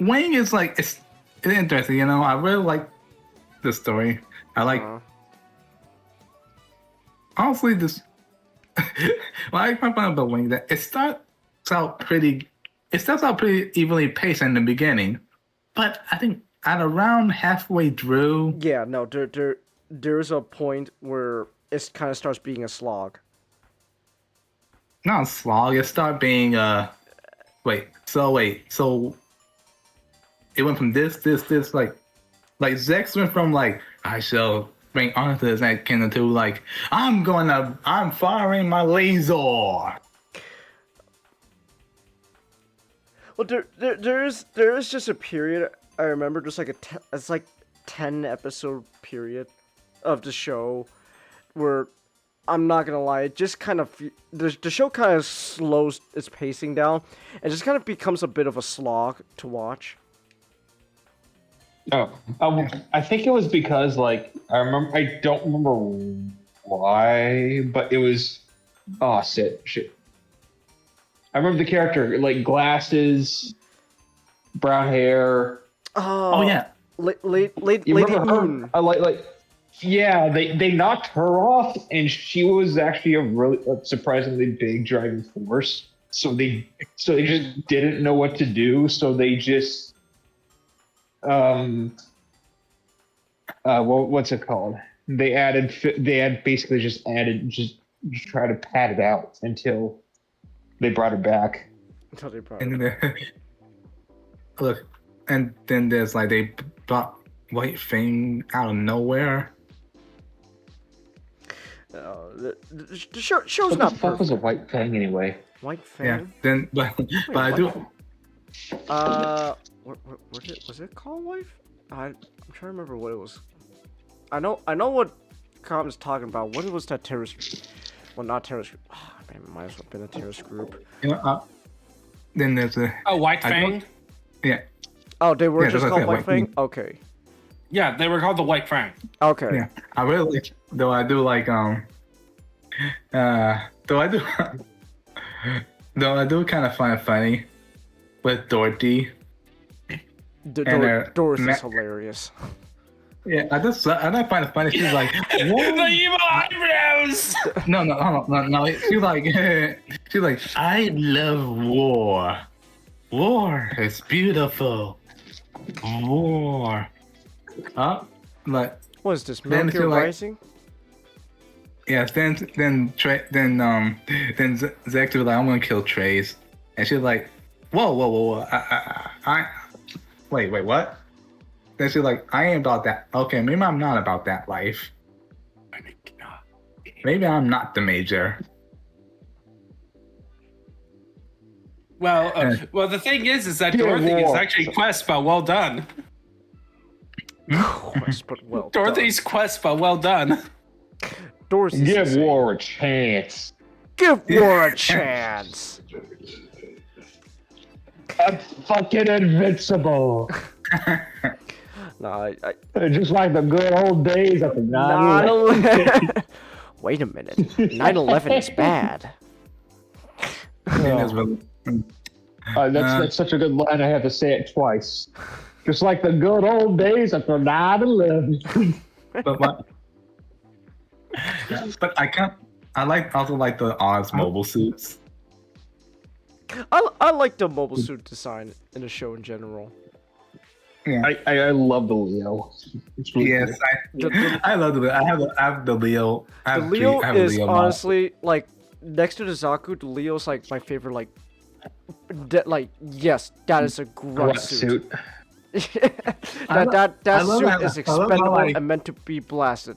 Wing is like it's interesting. You know, I really like the story. I like honestly this. Well, I find about Wing that it starts out pretty it starts out pretty evenly paced in the beginning, but I think at around halfway through, yeah, no, there's a point where it kind of starts being a slog. not a slog. It started being so it went from this like Zex went from like I shall bring honor to this kingdom to like I'm firing my laser. Well, there is just a period I remember, just like it's like 10 episode period of the show where I'm not gonna lie, it just kind of the show kind of slows its pacing down and just kind of becomes a bit of a slog to watch. Oh, I think it was because like I don't remember why, but it was shit. I remember the character like glasses, brown hair. Oh yeah, Lady Moon. Yeah, they knocked her off, and she was actually a surprisingly big driving force. So they just didn't know what to do. So they just what's it called? They basically just try to pad it out until they brought her back. Look, and then there's like they brought White Fang out of nowhere. The show's what not the fuck perfect. was a White Fang anyway? White Fang? Yeah, then but I do. Was it called White? I'm trying to remember what it was. I know what Com's talking about. What was that terrorist? Well, not terrorist. Oh, man, it might as well have been a terrorist group. Then there's a White Fang. Yeah. Oh, they were just called White Fang? Okay. Yeah, they were called the White Fang. Okay. Yeah, I really though I do like though I do kind of find it funny with Dorothy. Doris is hilarious. Yeah, I find it funny. She's like, the evil eyebrows. No. She's like, I love war. War is beautiful. War. Like what is this? Mercury Rising? Yeah. Then Zach was like, I'm gonna kill Trace, and she's like, whoa. I wait, what? Then she's like, I ain't about that. Okay, maybe I'm not about that life. Maybe I'm not the major. Well, the thing is that Dorothy is actually Quest, but well done. Quest, but well Dorothy's done. Quest, but well done. Dorothy's Give insane. war a chance. Give war a chance. I'm fucking invincible. No, just like the good old days of the 9/11. Wait a minute. 9/11 is bad. That's such a good line. I have to say it twice. Just like the good old days after 9/11. But I can't. I also like the Oz mobile suits. I like the mobile suit design in the show in general. Yeah. I love the Leo. It's really cool. I love the Leo. I have the Leo. The Leo is honestly like next to the Zaku. The Leo's like my favorite. Yes, that is a grunt suit. that suit is expendable and meant to be blasted.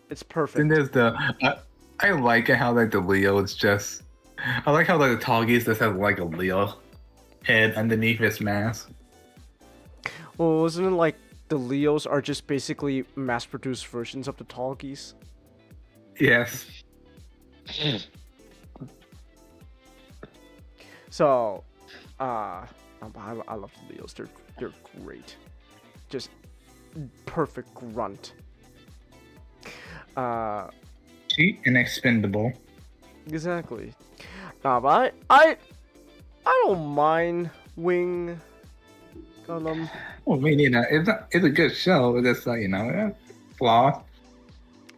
It's perfect. And there's I like how like the Leo is just. I like how like the Toggies just have like a Leo head underneath his mask. Well, isn't it like the Leos are just basically mass-produced versions of the Toggies? Yes. So, I love the Leos. They're great. Just perfect grunt. Cheap and expendable. Exactly. Nah, but I don't mind Wing Gundam. Well, me neither. It's a good show. It's just flawed.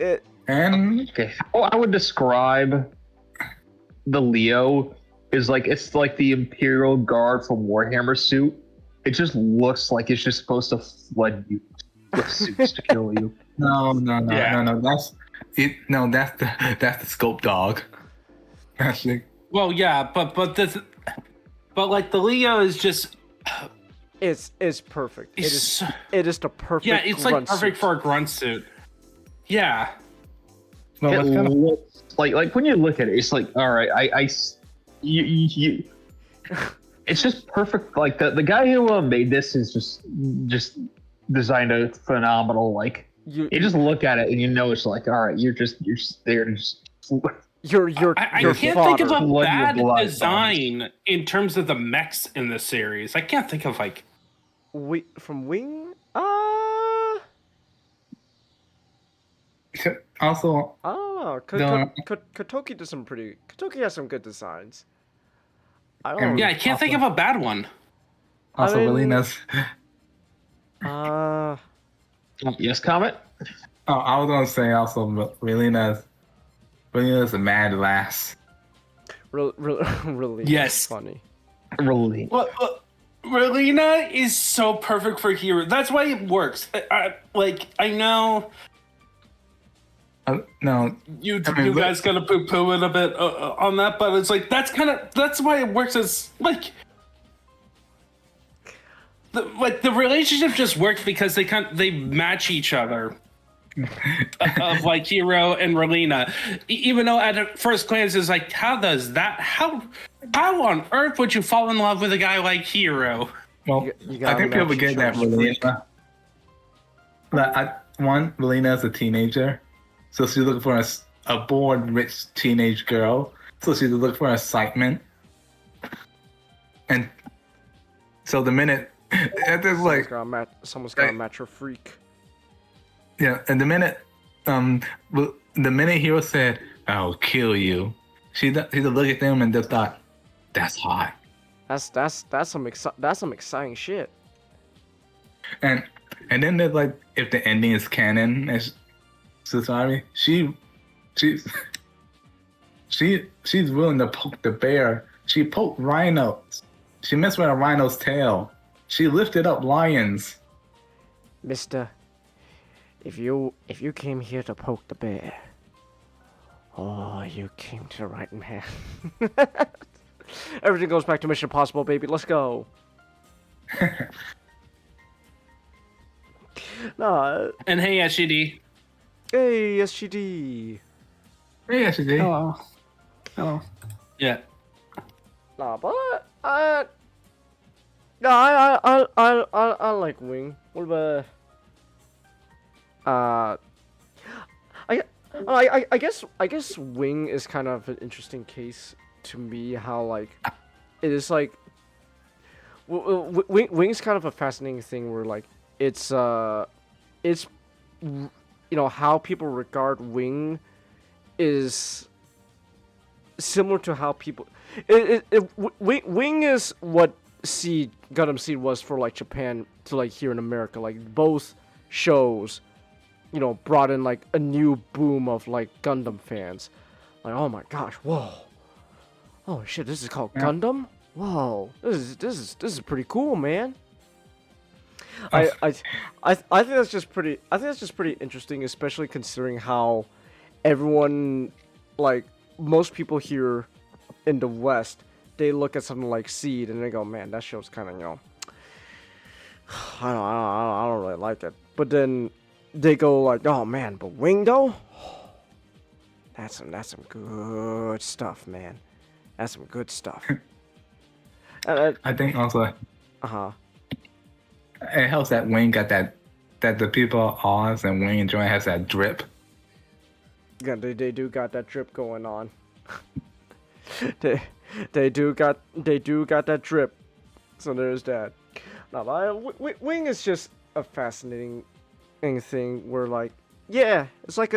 Okay, how I would describe the Leo is like it's like the Imperial Guard from Warhammer suit. It just looks like it's just supposed to flood you with suits to kill you. No. That's it. No, that's the scope dog. That's the. Well, yeah, but like the Leo is just. It's perfect. It is the perfect. Yeah, it's like perfect for a grunt suit. Yeah. No, it looks like when you look at it, it's like, all right, you it's just perfect. Like the guy who made this is just designed a phenomenal. Like you just look at it and you know it's like, all right, you're just there to just. I can't think of a bad design in terms of the mechs in the series. I can't think of like. From Wing? Also. Kotoki does some pretty. Kotoki has some good designs. I can't think of a bad one. Also, Relina's. Yes, comment. Oh, I was gonna say also Relina's a mad lass. Really. Yes. Funny. Really. Well, Relina is so perfect for Hero. That's why it works. I know. No, you guys gotta poo-poo it a bit on that, but it's like that's why it works as like the relationship just works because they match each other. Of like Hero and Relina, even though at first glance it's like, how on earth would you fall in love with a guy like Hero? Well, I think people get that Relina. Relina is a teenager, so she's looking for a bored, rich teenage girl. So she's looking for excitement, and so the minute it's like someone's gotta match her freak. Yeah, and the minute Hero said, "I'll kill you," she looked at them and just thought, "That's hot." That's some exciting shit. And then there's like, if the ending is canon, as Susari, she's willing to poke the bear. She poked rhinos. She messed with a rhino's tail. She lifted up lions. Mister. If you came here to poke the bear, you came to the right man. Everything goes back to Mission Impossible, baby. Let's go. And hey, SGD. Hey, SGD. Hey, SGD. Hello. Yeah. But I like Wing. What about? I guess Wing is kind of an interesting case to me. How like it is like Wing's kind of a fascinating thing where like it's how people regard Wing is similar to how people Wing is what Gundam Seed was for like Japan to like here in America. Like both shows brought in like a new boom of like Gundam fans. Like, oh my gosh, whoa, oh shit, this is called Gundam. Whoa, this is pretty cool, man. I think that's just pretty. I think that's just pretty interesting, especially considering how everyone, like most people here in the West, they look at something like Seed and they go, man, that show's kind of I don't really like it. But then they go like, oh man, but Wing though, that's some good stuff, man. That's some good stuff. I think also. It helps that Wing got that the people Oz and Wing and Joy has that drip. Yeah, they do got that drip going on. they do got that drip. So there's that. No, Wing is just a fascinating thing where like, yeah, it's like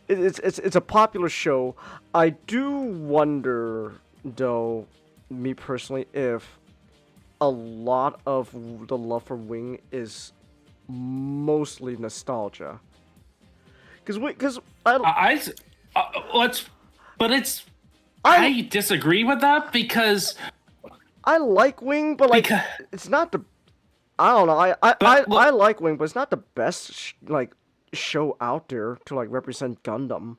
it's a popular show. I do wonder though, me personally, if a lot of the love for Wing is mostly nostalgia. But I disagree with that because I like Wing, but like it's not the. I don't know. I like Wing, but it's not the best show out there to like represent Gundam.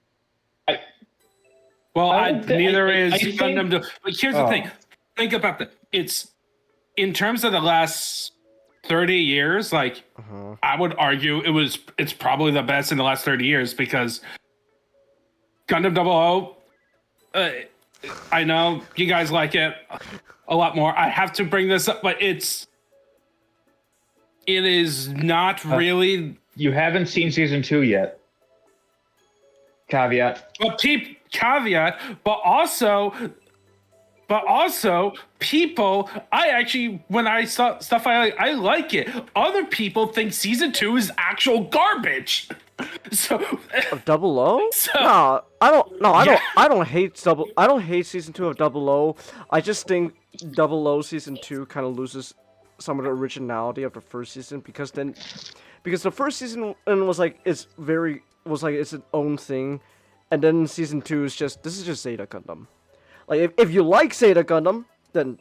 Neither is Gundam. But here's the thing. Think about that. It's in terms of the last 30 years. Like I would argue it's probably the best in the last 30 years because Gundam 00. I know you guys like it a lot more. I have to bring this up, but it is not really. You haven't seen season 2 yet. Caveat. Caveat, but also people. When I saw stuff I like it. Other people think season 2 is actual garbage. So of Double O? No, I don't. No, I don't hate I don't hate season 2 of Double O. I just think Double O season 2 kind of loses some of the originality of the first season because the first season was like it's its own thing, and then season 2 is just Zeta Gundam. Like if you like Zeta Gundam, then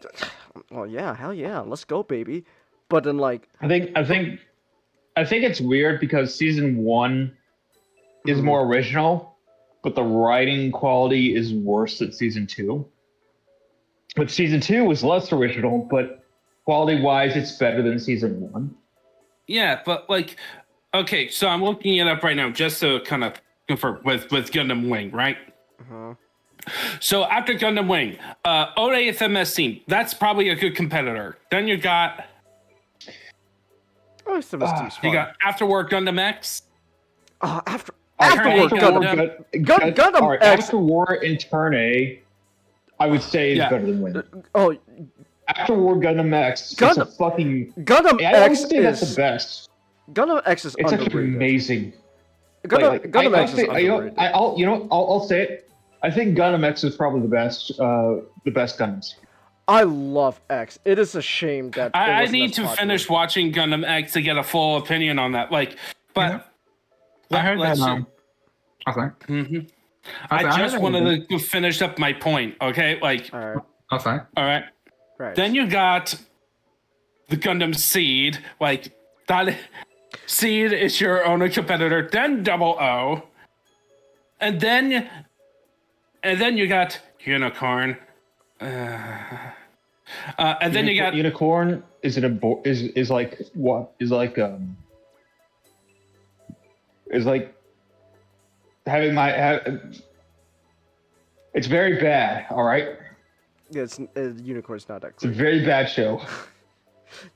yeah, hell yeah, let's go, baby. But then like I think it's weird because season 1 is more original, but the writing quality is worse than season 2. But season 2 was less original, but quality-wise, it's better than season 1. Yeah, but like, okay, so I'm looking it up right now just to kind of confirm with Gundam Wing, right? So after Gundam Wing, OAFMS team, that's probably a good competitor. Then you got. You got After War Gundam X. After War Gundam X. After War in Turn A, I would say is better than Wing. After War Gundam X, it's a fucking Gundam X is that's the best. Gundam X is it's underrated. It's amazing. Gundam X is underrated. I'll say it. I think Gundam X is probably the best Gundams. I love X. It is a shame that I need to finish watching Gundam X to get a full opinion on that. Like, but I heard that. Okay. I just wanted to finish up my point. Okay, like. All right. Right. Then you got the Gundam Seed. Like that. Seed is your only competitor. Then Double O. And then you got Unicorn. And then you got Unicorn. Is like having it's very bad. All right. Yeah, Unicorn's not that great. It's a very bad show.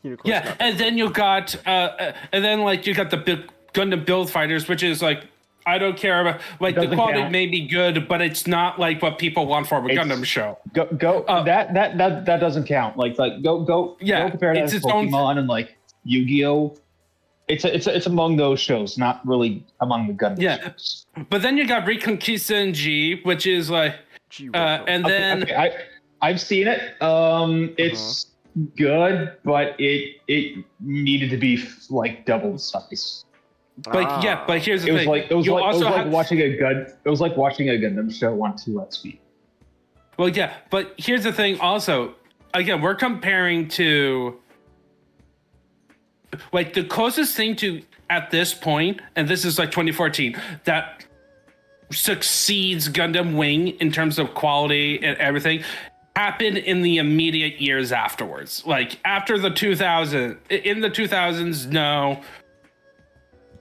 Unicorn's and then you got and then like you got the Gundam Build Fighters, which is like. I don't care about the quality may be good, but it's not like what people want for a Gundam show. That doesn't count. Like go compare that to Pokemon and like Yu-Gi-Oh. It's among those shows, not really among the Gundam shows. But then you got Reconquista and G, which is like then I've seen it. It's good, but it needed to be like double the size. But here's the thing. It was like watching a Gundam show on 2x speed. Well, yeah, but here's the thing. Also, again, we're comparing to like the closest thing to at this point, and this is like 2014, that succeeds Gundam Wing in terms of quality and everything. Happened in the immediate years afterwards. Like after the 2000s, no.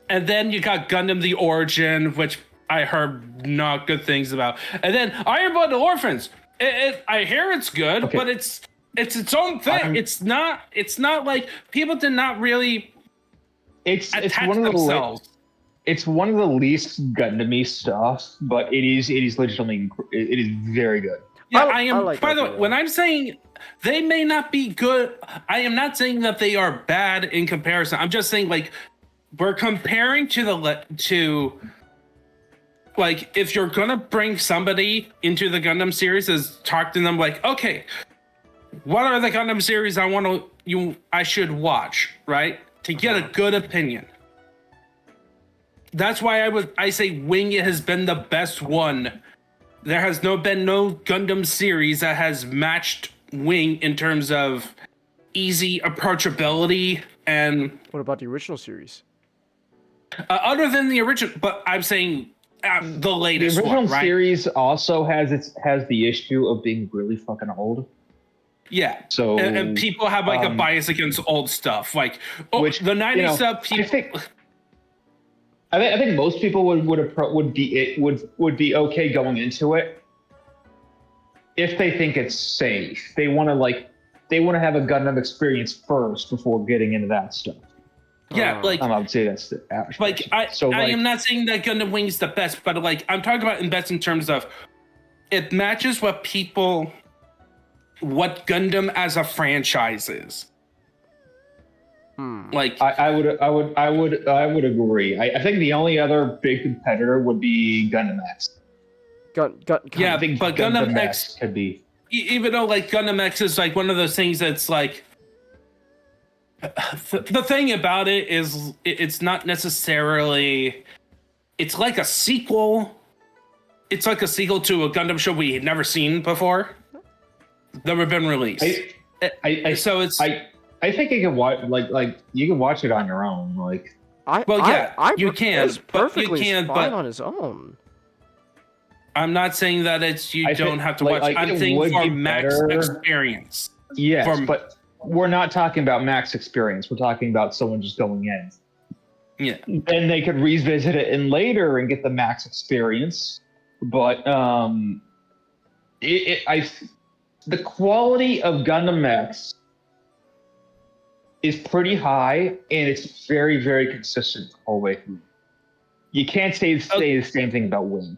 And then you got Gundam The Origin, which I heard not good things about. And then Iron Blooded Orphans. I hear it's good, but it's its own thing. It's not like people did not really attach themselves. It's one of the least Gundam-y stuff, but it is legitimately it is very good. Yeah, I am. By the way, when I'm saying they may not be good, I am not saying that they are bad in comparison. I'm just saying like. We're comparing to like if you're gonna bring somebody into the Gundam series, is talk to them like, okay, what are the Gundam series I should watch, right? To get a good opinion. That's why I say Wing has been the best one there has been no Gundam series that has matched Wing in terms of easy approachability and. What about the original series? Other than the original, but I'm saying the latest The original one, right? series also has the issue of being really fucking old. Yeah. So and people have like a bias against old stuff, like which the '90s stuff. People. I think most people would be okay going into it if they think it's safe. They want to have a Gundam experience first before getting into that stuff. Yeah, like I would say that's the average. Like I am not saying that Gundam Wing is the best, but like I'm talking about best in terms of it matches what Gundam as a franchise is. Like I would agree. I think the only other big competitor would be Gundam X. Yeah, I think but Gundam X could be. Even though like Gundam X is like one of those things that's like. The thing about it is it's not necessarily. It's like a sequel. It's like a sequel to a Gundam show we had never seen before. Never been released. I think you can watch you can watch it on your own. Like, you can. It's perfectly fine on his own. I'm not saying that don't have to watch. I'm saying for max experience. Yes, but we're not talking about max experience. We're talking about someone just going in. Yeah. And they could revisit it in later and get the max experience. But the quality of Gundam X is pretty high, and it's very, very consistent all the way through. You can't say the same thing about Wing.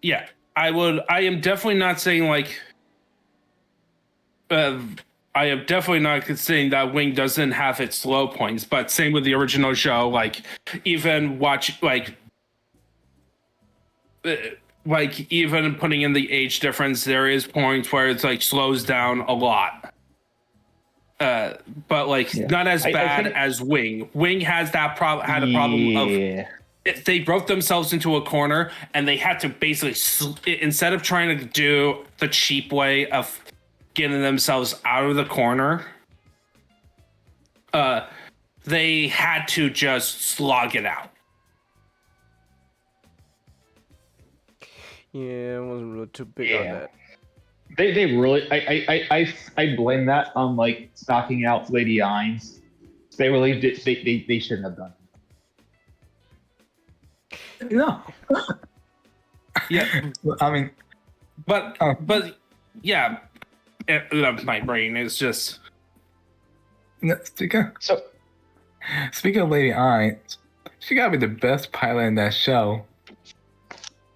Yeah, I am definitely not saying like. I am definitely not saying that Wing doesn't have its low points, but same with the original show. Like, even even putting in the age difference, there is points where it's like slows down a lot. But not as bad as Wing. Wing has that problem. Had a problem of they broke themselves into a corner, and they had to basically instead of trying to do the cheap way of getting themselves out of the corner, they had to just slog it out. Yeah, I wasn't really too big on that. They really I blame that on like knocking out Lady Ainz. They really did they shouldn't have done it. No. Yeah. I mean, but yeah. My brain is just. Speaking of Lady Ainz, she gotta be the best pilot in that show,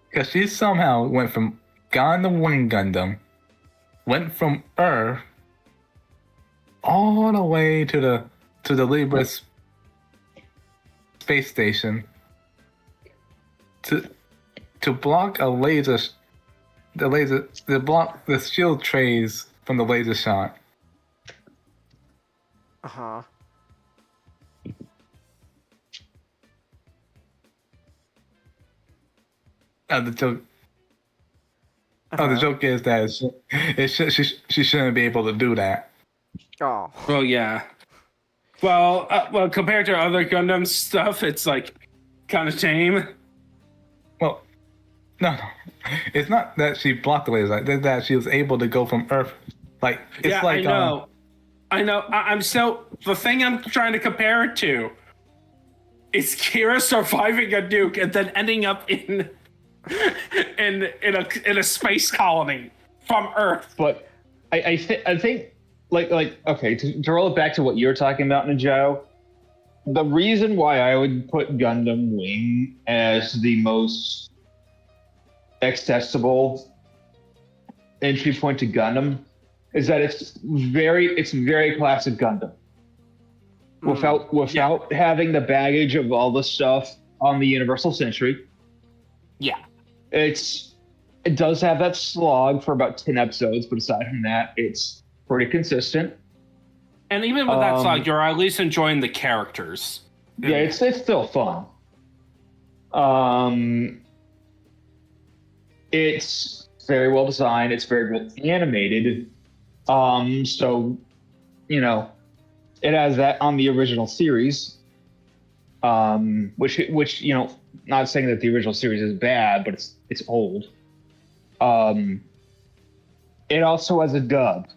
because she somehow went from Gundam Wing Gundam, went from Earth all the way to the Libra space station to block a laser. Block the shield trays from the laser shot. Uh-huh. The joke. The joke is that she shouldn't be able to do that. Oh. Well, yeah. Well, compared to other Gundam stuff, it's like kind of tame. Well, no. It's not that she blocked the laser. It's that she was able to go from Earth. Like, it's I know. I'm so. The thing I'm trying to compare it to is Kira surviving a nuke and then ending up in a space colony from Earth. But I think okay, to roll it back to what you're talking about, Ninja, the reason why I would put Gundam Wing as the most accessible entry point to Gundam is that it's very classic Gundam. Without having the baggage of all the stuff on the Universal Century. Yeah. It does have that slog for about 10 episodes, but aside from that, it's pretty consistent. And even with that slog, you're at least enjoying the characters. Yeah, it's still fun. It's very well designed. It's very well animated. So, you know, it has that on the original series. Which you know, not saying that the original series is bad, but it's old. It also has a dub,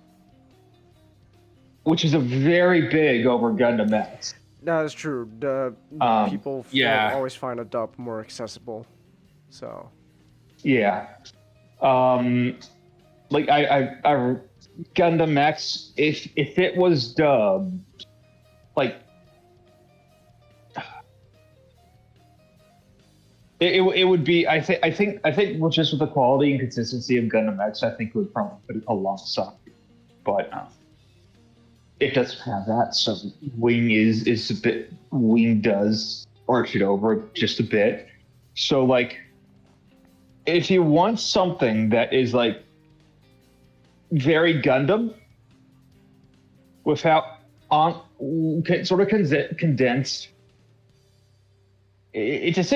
which is a very big over Gundam X. That is true. People always find a dub more accessible. So. Yeah. Like I Gundam X, if it was dubbed, like it would be. I think just with the quality and consistency of Gundam X, I think it would probably put it alongside. But it doesn't have that. So Wing is a bit. Wing does arch it over just a bit. So like, if you want something that is like very Gundam without sort of condensed, it's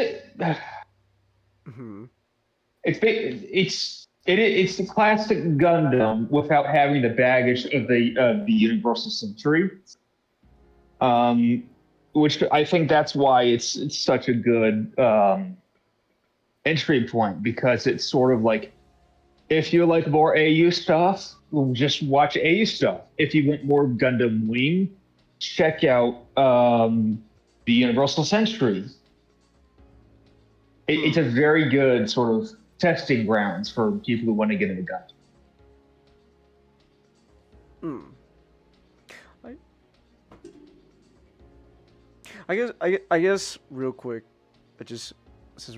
the classic Gundam without having the baggage of the Universal Century, which I think that's why it's such a good entry point, because it's sort of like, if you like more AU stuff, just watch AU stuff. If you want more Gundam Wing, check out the Universal Century. It's a very good sort of testing grounds for people who want to get into Gundam. I guess real quick, since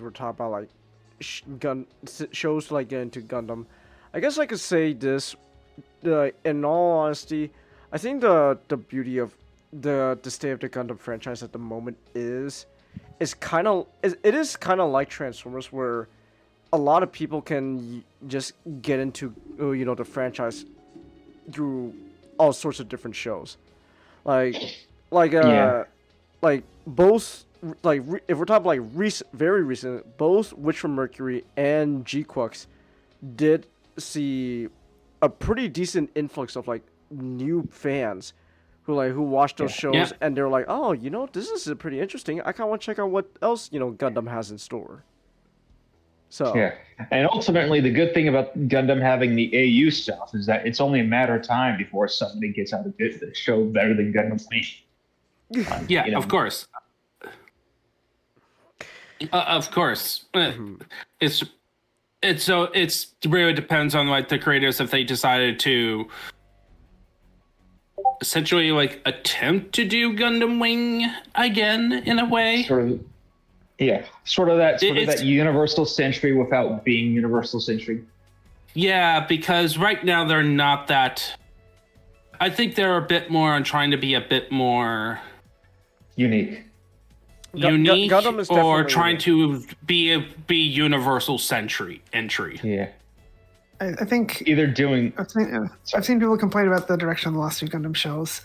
we're talking about like shows like get into Gundam, I guess I could say this. In all honesty, I think the beauty of the state of the Gundam franchise at the moment is kind of like Transformers, where a lot of people can just get into the franchise through all sorts of different shows, like both, like if we're talking like very recent, both Witch from Mercury and G-Quux did see a pretty decent influx of like new fans who watched those shows and they're like, oh, this is pretty interesting. I kind of want to check out what else Gundam has in store. So yeah, and ultimately the good thing about Gundam having the AU stuff is that it's only a matter of time before somebody gets out of the show better than Gundam Wing. Yeah, of course. Of course. It's really depends on like the creators, if they decided to essentially like attempt to do Gundam Wing again in a way. Sort of that Universal Century without being Universal Century. Yeah, because right now they're not that. I think they're a bit more on trying to be a bit more unique. Gundam is or trying to be Universal Century entry. Yeah. I think either doing. I've seen people complain about the direction of the last two Gundam shows,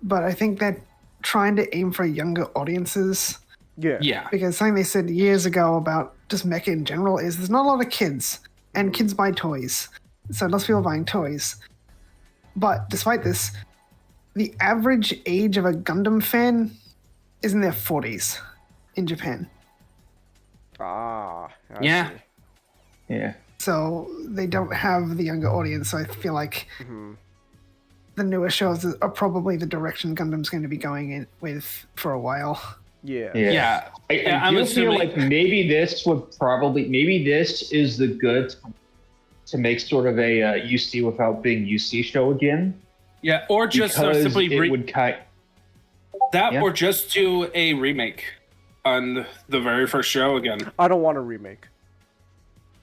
but I think they're trying to aim for younger audiences. Yeah. Because something they said years ago about just mecha in general is there's not a lot of kids, and kids buy toys, so lots of people buying toys. But despite this, the average age of a Gundam fan is in their 40s in Japan. I see. Yeah. So they don't have the younger audience. So I feel like the newer shows are probably the direction Gundam's going to be going in with for a while. I do feel like maybe this is the good to make sort of a UC without being UC show again. Yeah, or just simply or just do a remake on the very first show again. I don't want a remake.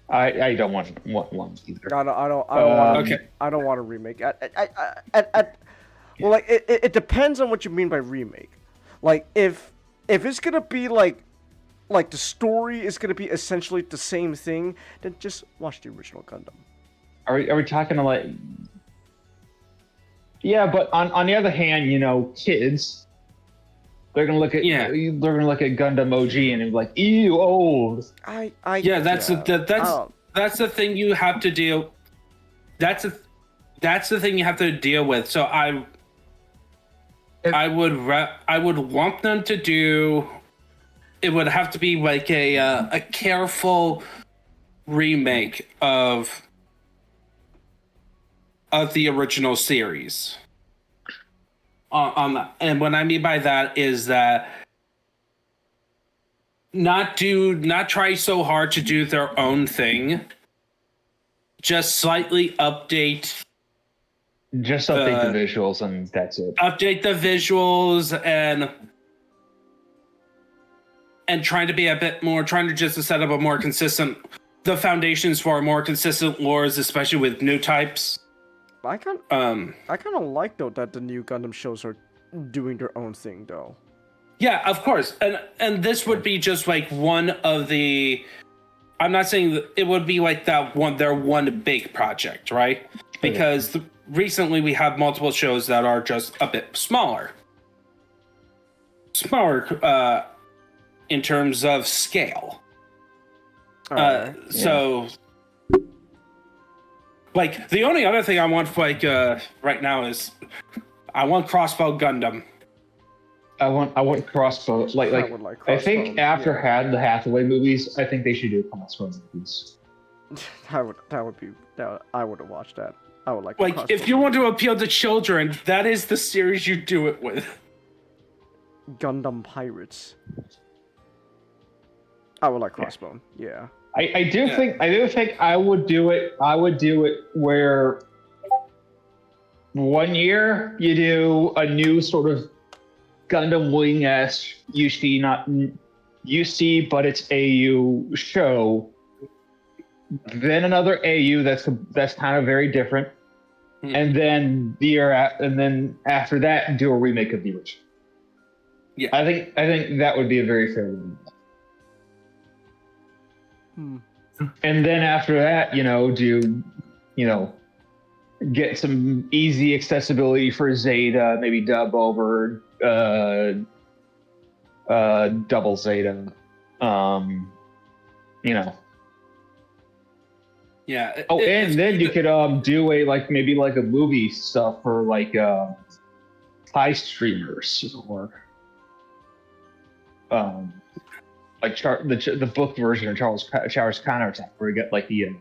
I don't want one either. I don't want a remake. Well, like it depends on what you mean by remake. Like if it's gonna be like the story is gonna be essentially the same thing, then just watch the original Gundam. Are we talking to like? Yeah, but on the other hand, kids, they're gonna look at Gundam OG and be like, ew, old. That's that's the thing you have to deal. That's the thing you have to deal with. So I would want them to do. It would have to be like a careful remake of the original series. On that, and what I mean by that is that not try so hard to do their own thing. Just slightly update. Just update the visuals and that's it. Update the visuals and trying to be a bit more, trying to just set up a more consistent, the foundations for more consistent lores, especially with new types. I kind of like though that the new Gundam shows are doing their own thing though. Yeah, of course, and this would be just like one of the. I'm not saying that it would be like their one big project, right? Because recently we have multiple shows that are just a bit smaller in terms of scale. So. Like, the only other thing I want, like, right now is I want Crossbow Gundam. I want Crossbow. I think after the Hathaway movies, I think they should do Crossbow movies. I would have watched that. I would like if you want to appeal to children, that is the series you do it with. Gundam Pirates. I would like Crossbone. Yeah. I do think I would do it. I would do it where 1 year you do a new sort of Gundam Wing-esque UC, not UC, but it's AU show. Then another AU that's kind of very different, and then after that do a remake of the original. Yeah, I think that would be a very fair one. And then after that, get some easy accessibility for Zeta, maybe dub over double Zeta. Yeah. Then you could do maybe a movie stuff for high streamers or the book version of Charles Counterattack, where you get the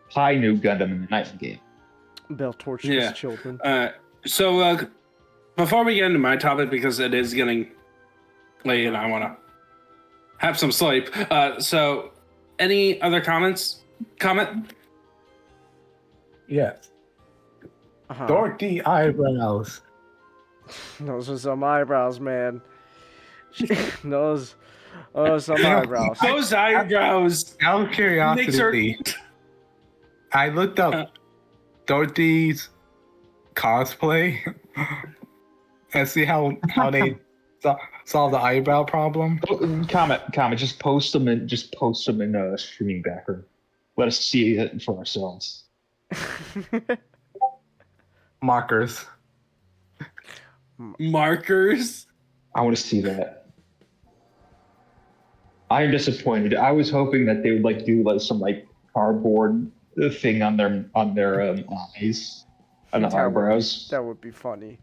high new Gundam in the Night game. Bell torches children. So before we get into my topic, because it is getting late and I want to have some sleep. So any other comments? Comment? Yeah. Dorky eyebrows. Those are some eyebrows, man. Those some eyebrows. Those eyebrows. Out of curiosity, I looked up Dorothy's cosplay and see how they solve the eyebrow problem. Comment. Just post them in streaming background. Let us see it for ourselves. Markers. I want to see that. I am disappointed. I was hoping that they would do some cardboard thing on their eyes, on the eyebrows. That would be funny.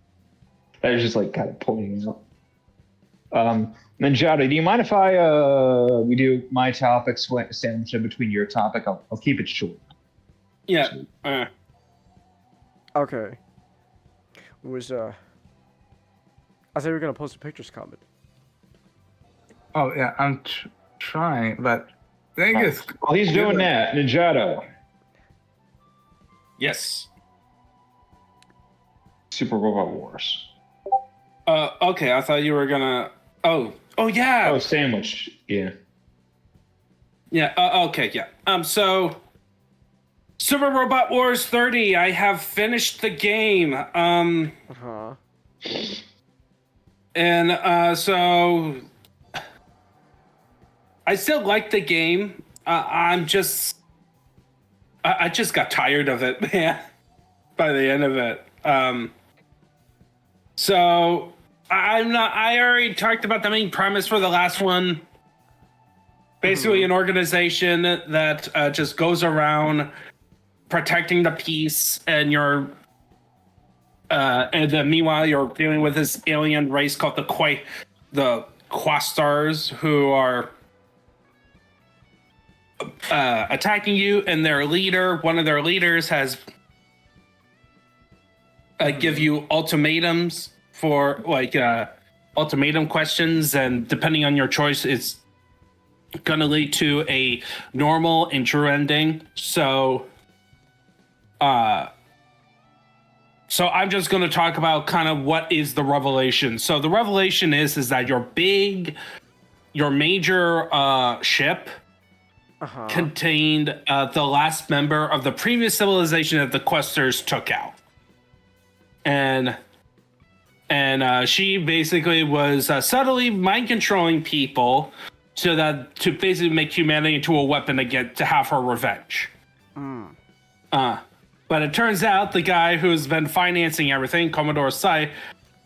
I was just kind of pointing out. Manjada, do you mind if we do my topic sandwich in between your topic? I'll keep it short. Yeah. Okay. It was I thought you were gonna post a pictures comment. Oh yeah, I'm trying, but thing is, while he's doing that, Ninjato. Yes. Super Robot Wars. Okay, I thought you were gonna. Oh yeah. Oh, sandwich. Yeah. Yeah. Okay. Yeah. So, Super Robot Wars 30. I have finished the game. And so, I still like the game. I just got tired of it, man. By the end of it. So I already talked about the main premise for the last one. basically an organization that just goes around protecting the peace, and and then meanwhile you're dealing with this alien race called the Quastars, who are attacking you, and one of their leaders has give you ultimatums for ultimatum questions, and depending on your choice, it's gonna lead to a normal and true ending. So I'm just gonna talk about kind of what is the revelation. So the revelation is that your major ship contained the last member of the previous civilization that the Questers took out. And she basically was subtly mind controlling people to basically make humanity into a weapon to have her revenge. But it turns out the guy who's been financing everything, Commodore Sai,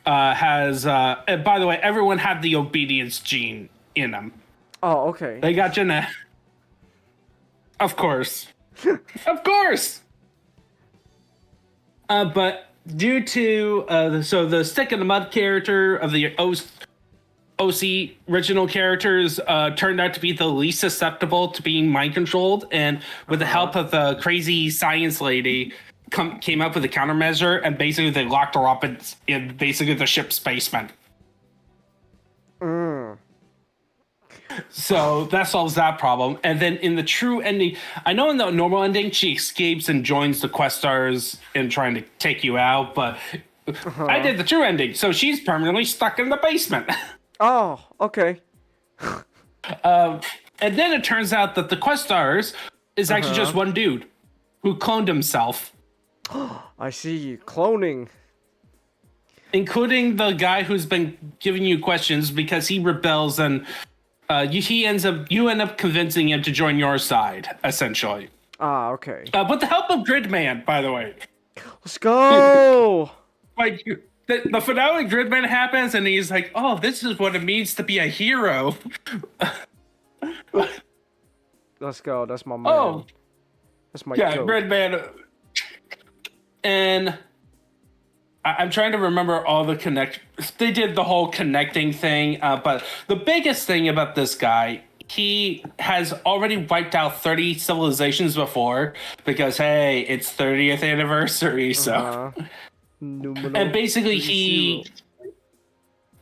has. And by the way, everyone had the obedience gene in them. Oh, okay. They got genetic. Of course, of course. But due to the stick in the mud character of the OC original characters turned out to be the least susceptible to being mind controlled, and with the help of the crazy science lady, came up with a countermeasure, and basically they locked her up in basically the ship's basement. So that solves that problem. And then in the true ending, I know in the normal ending she escapes and joins the Questars in trying to take you out, but I did the true ending, so she's permanently stuck in the basement. Oh, okay. And then it turns out that the Questars is actually just one dude who cloned himself. I see. Cloning. Including the guy who's been giving you questions because he rebels, and you end up convincing him to join your side, essentially. Ah, okay. With the help of Gridman, by the way. Let's go! Like, the finale Gridman happens, and he's like, oh, this is what it means to be a hero. Let's go. That's my man. Oh. That's my Yeah, goat. Gridman. And I'm trying to remember all the they did the whole connecting thing, but the biggest thing about this guy, he has already wiped out 30 civilizations before because, hey, it's 30th anniversary, so. And basically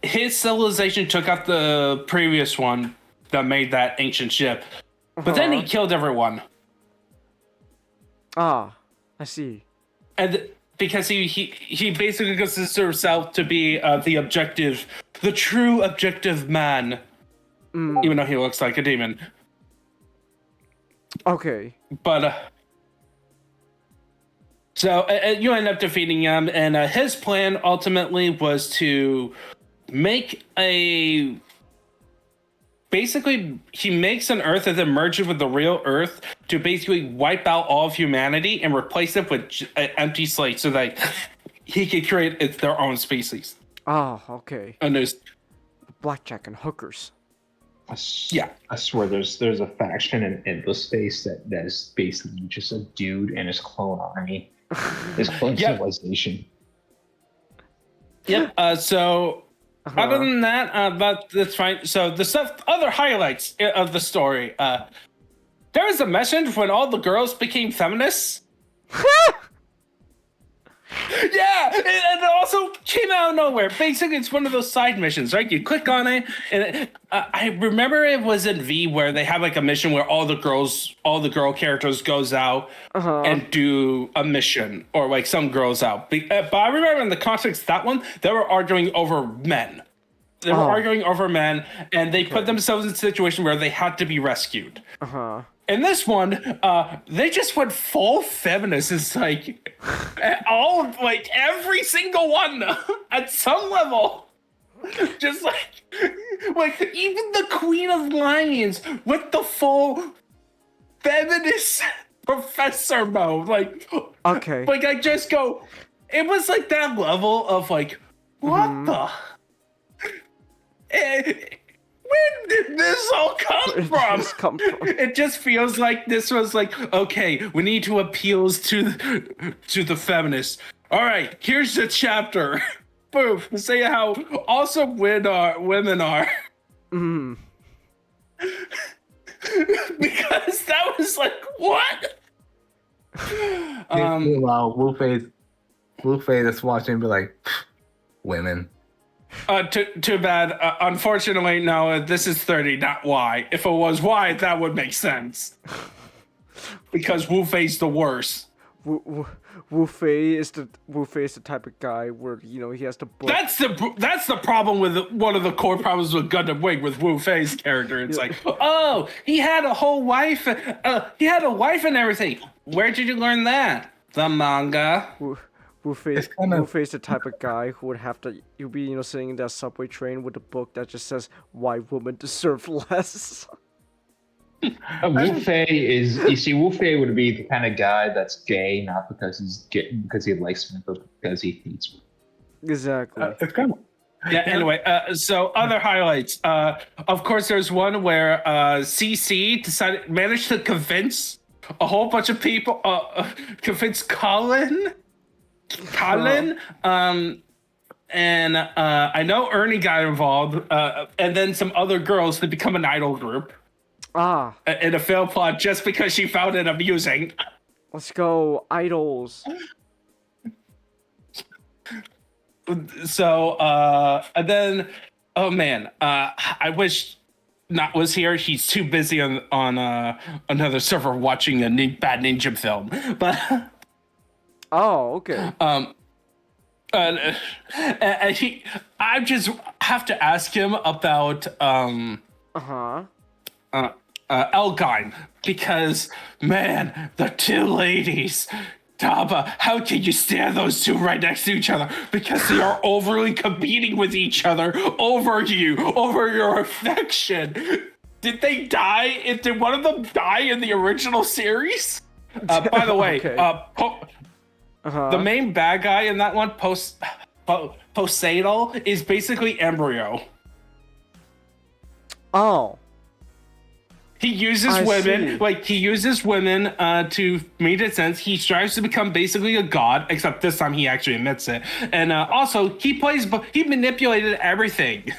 his civilization took out the previous one that made that ancient ship, but then he killed everyone. Ah, I see. And because he basically considers himself to be the true objective man, even though he looks like a demon. Okay. But so you end up defeating him, and his plan ultimately was to make basically, he makes an Earth that merges with the real Earth to basically wipe out all of humanity and replace it with an empty slate so that he could create their own species. Oh, okay. And there's blackjack and hookers. I swear there's a faction in Endless Space that is basically just a dude and his clone army. His clone civilization. Yep. Other than that, but that's fine. So the other highlights of the story. There was a message when all the girls became feminists. Yeah, it also came out of nowhere. Basically, it's one of those side missions, right? You click on it, and I remember it was in V where they have like a mission where all the girl characters goes out and do a mission, or like some girls out. But I remember in the context of that one, they were arguing over men. They were arguing over men, and they put themselves in a situation where they had to be rescued. In this one, they just went full feminist. It's like every single one at some level, just like even the Queen of Lions with the full feminist professor mode. Okay. Like I just go, it was like that level of like, what the. Where did this all come from? It just feels like this was like, okay, we need to appeal to the feminists. All right, here's the chapter. Boom. Say how awesome women are. Mm. Because that was like, what? Wow, Wolfie is watching and be like, women. Too bad. Unfortunately, no, this is 30, not Y. If it was Y, that would make sense. Because Wolfie's the worst. Wolfie is the type of guy where, you know, he has to book. That's the problem with one of the core problems with Gundam Wing with Wolfie's character. It's like, oh, he had a whole wife. He had a wife and everything. Where did you learn that? The manga. Wolfie's the type of guy who would have to, you'll be, you know, sitting in that subway train with a book that just says why women deserve less. Wolfie would be the kind of guy that's gay, not because he's gay, because he likes women, but because he hates women. Exactly. It's kind of. Yeah, anyway, so other highlights. Of course, there's one where CC managed to convince a whole bunch of people, convince Colin, and I know Ernie got involved, and then some other girls to become an idol group. In a failed plot just because she found it amusing. Let's go, idols. So, and then, oh man, I wish Not was here. He's too busy on another server watching a bad ninja film. But oh, okay. And I just have to ask him about Elgine, because man, the two ladies, Taba, how can you stand those two right next to each other? Because they are overly competing with each other over your affection. Did they die? Did one of them die in the original series? By the way, the main bad guy in that one, Poseidon, is basically Embryo. Oh. He uses women to meet its ends. He strives to become basically a god, except this time he actually admits it. And also, he manipulated everything.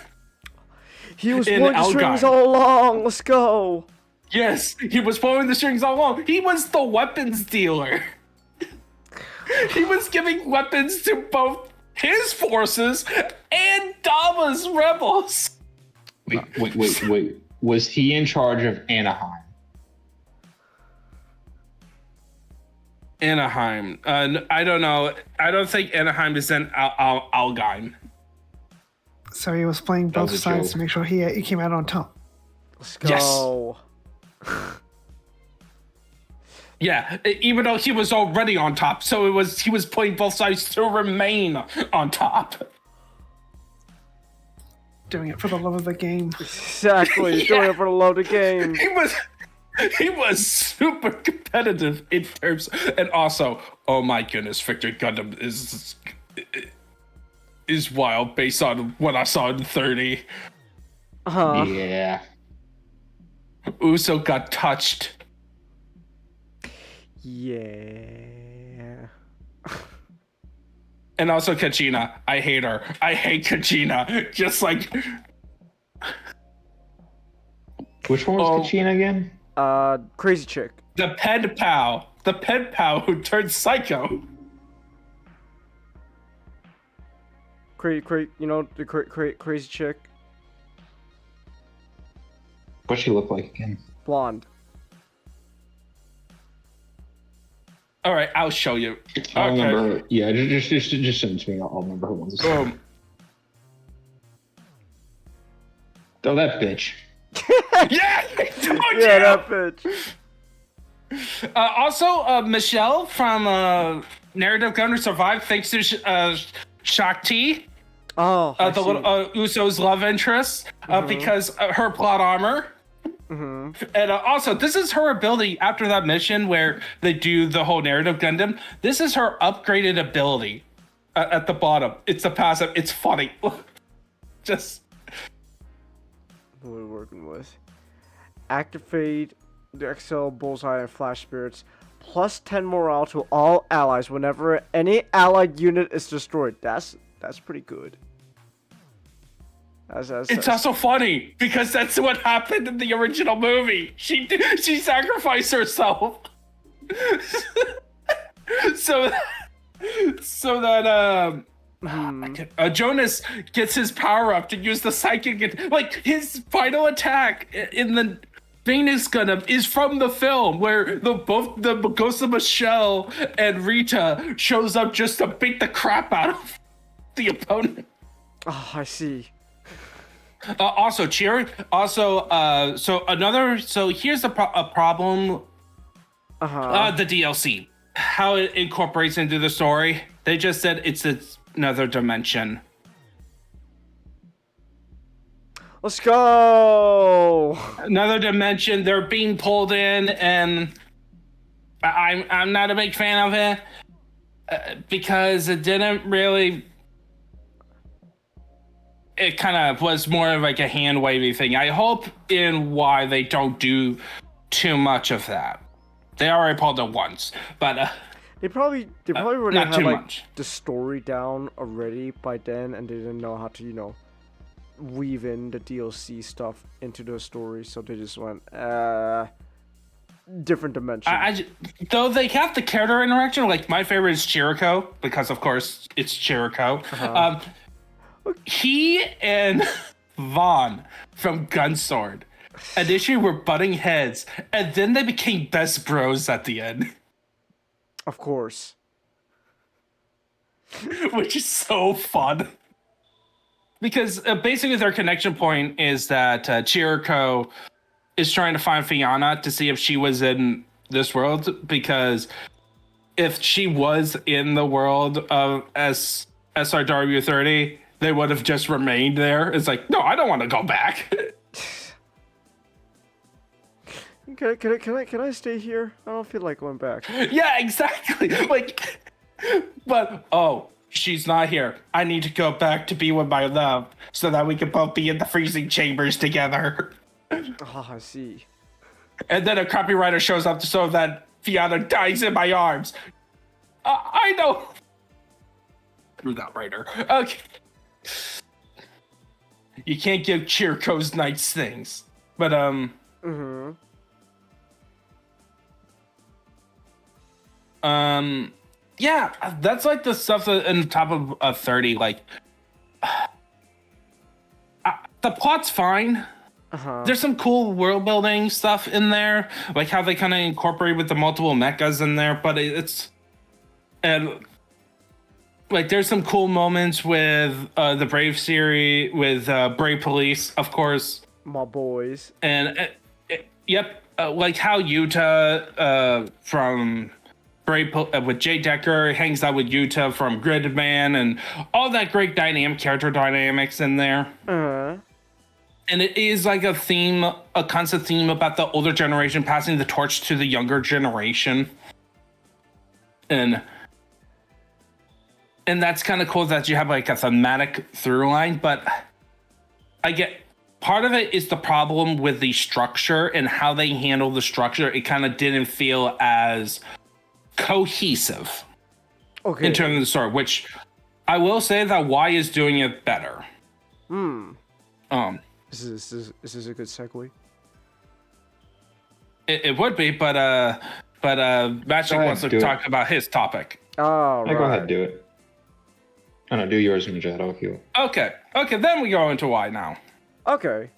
He was pulling the strings all along. Let's go. Yes, he was pulling the strings all along. He was the weapons dealer. He was giving weapons to both his forces and Dama's rebels. Wait. Was he in charge of Anaheim? Anaheim. I don't know. I don't think Anaheim is in Algheim. So he was playing both sides to make sure he came out on top. Let's go. Yes. Yeah, even though he was already on top, so he was playing both sides to remain on top. Doing it for the love of the game. Exactly, doing it for the love of the game. He was super competitive in terms, and also, oh my goodness, Victor Gundam is wild based on what I saw in 30. Yeah. Uso got touched. Yeah. And also Kachina. I hate her. I hate Kachina. Just like... Which one was Kachina again? Crazy chick. The pen pal. The pen pal who turned psycho. You know, the crazy chick? What'd she look like again? Blonde. All right, I'll show you. I'll remember her. Yeah, just send it to me. I'll remember her ones. Boom. Oh, that bitch. Yeah, that bitch. Also, Michelle from Narrative Gunner survived thanks to Shakti. Oh, the little Uso's love interest, because her plot armor. And also, this is her ability after that mission where they do the whole narrative Gundam. This is her upgraded ability at the bottom. It's a passive. It's funny. Just Who are we working with? Activate the XL Bullseye and Flash Spirits. Plus 10 morale to all allies whenever any allied unit is destroyed. That's pretty good. It's also funny because that's what happened in the original movie. She sacrificed herself so that Jonas gets his power up to use the psychic. Like his final attack in the Venus Gundam is from the film where both the Ghost of Michelle and Rita shows up just to beat the crap out of the opponent. Oh, I see. So here's a problem. The DLC, how it incorporates into the story. They just said it's another dimension. Let's go. Another dimension. They're being pulled in, and I'm not a big fan of it because it didn't really. It kind of was more of like a hand wavy thing. I hope in why they don't do too much of that. They already pulled it once, but they probably already not had too like much. The story down already by then, and they didn't know how to weave in the DLC stuff into the story, so they just went different dimension. Though they have the character interaction, like my favorite is Chirico because of course it's Chirico. He and Vaughn from Gunsword initially were butting heads, and then they became best bros at the end. Of course. Which is so fun. Because basically their connection point is that Chirico is trying to find Fiona to see if she was in this world, because if she was in the world of SRW30, they would have just remained there. It's like, no, I don't want to go back. Can I stay here? I don't feel like going back. Yeah, exactly. Like, but she's not here. I need to go back to be with my love so that we can both be in the freezing chambers together. Oh, I see. And then a copywriter shows up so that Fiona dies in my arms. I know. Screw that writer. Okay. You can't give Chirico's nice things. But, yeah, that's like the stuff that in top of 30, like, the plot's fine. There's some cool world building stuff in there, like how they kind of incorporate with the multiple mechas in there, but and like there's some cool moments with the Brave series, with Brave Police, of course. My boys. And yep, like how Yuta from with Jay Decker hangs out with Yuta from Gridman, and all that great character dynamics in there. And it is like a constant theme about the older generation passing the torch to the younger generation. And that's kind of cool that you have like a thematic through line, but I get part of it is the problem with the structure and how they handle the structure. It kind of didn't feel as cohesive in terms of the story, which I will say that Y is doing it better. Is this a good segue? It would be, but Magic wants to talk about his topic. Oh, right. Go ahead, do it. I don't know, do yours, Majed. I'll heal. Okay, then we go into Y now. Okay.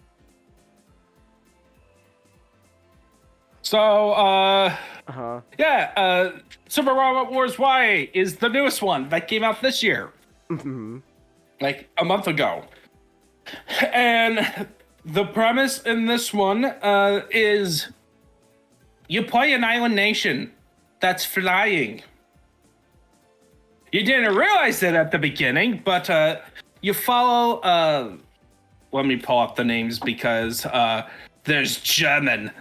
So, Super Robot Wars Y is the newest one that came out this year. Like a month ago. And the premise in this one is you play an island nation that's flying. You didn't realize it at the beginning, but you follow... let me pull up the names because there's German.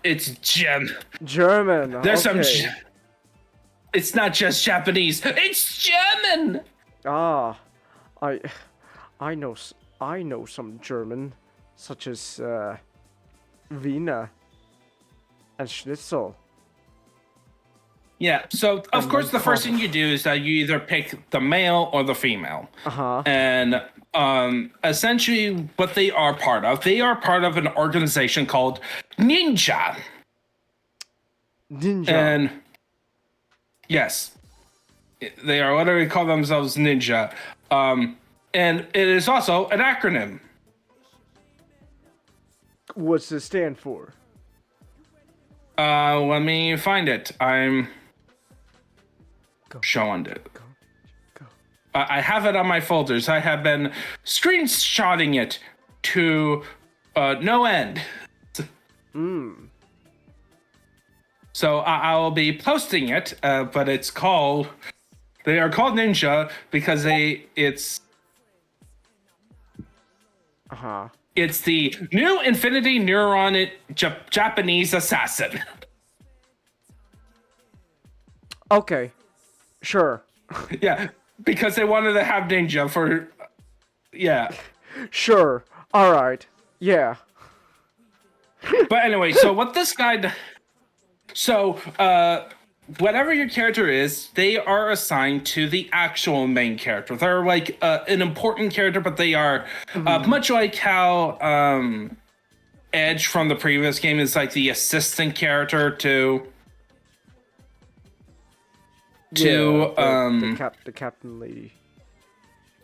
It's German. Okay. There's some... It's not just Japanese. It's German! I I know some German, such as Wiener and Schnitzel. Yeah, so of course the first thing you do is that you either pick the male or the female. And essentially what they are part of an organization called Ninja. And yes, they are literally call themselves Ninja. And it is also an acronym. What's it stand for? Let me find it. I'm showing it. Go. I have it on my folders. I have been screenshotting it to no end. So I will be posting it, but they are called Ninja because it's the new Infinity Neuron Japanese assassin. Okay, sure. Yeah, because they wanted to have Ninja for, yeah. Sure, alright, yeah. But anyway, so what this guy... So, whatever your character is, they are assigned to the actual main character. They're like an important character, but they are much like how Edge from the previous game is like the assistant character to the captain lady.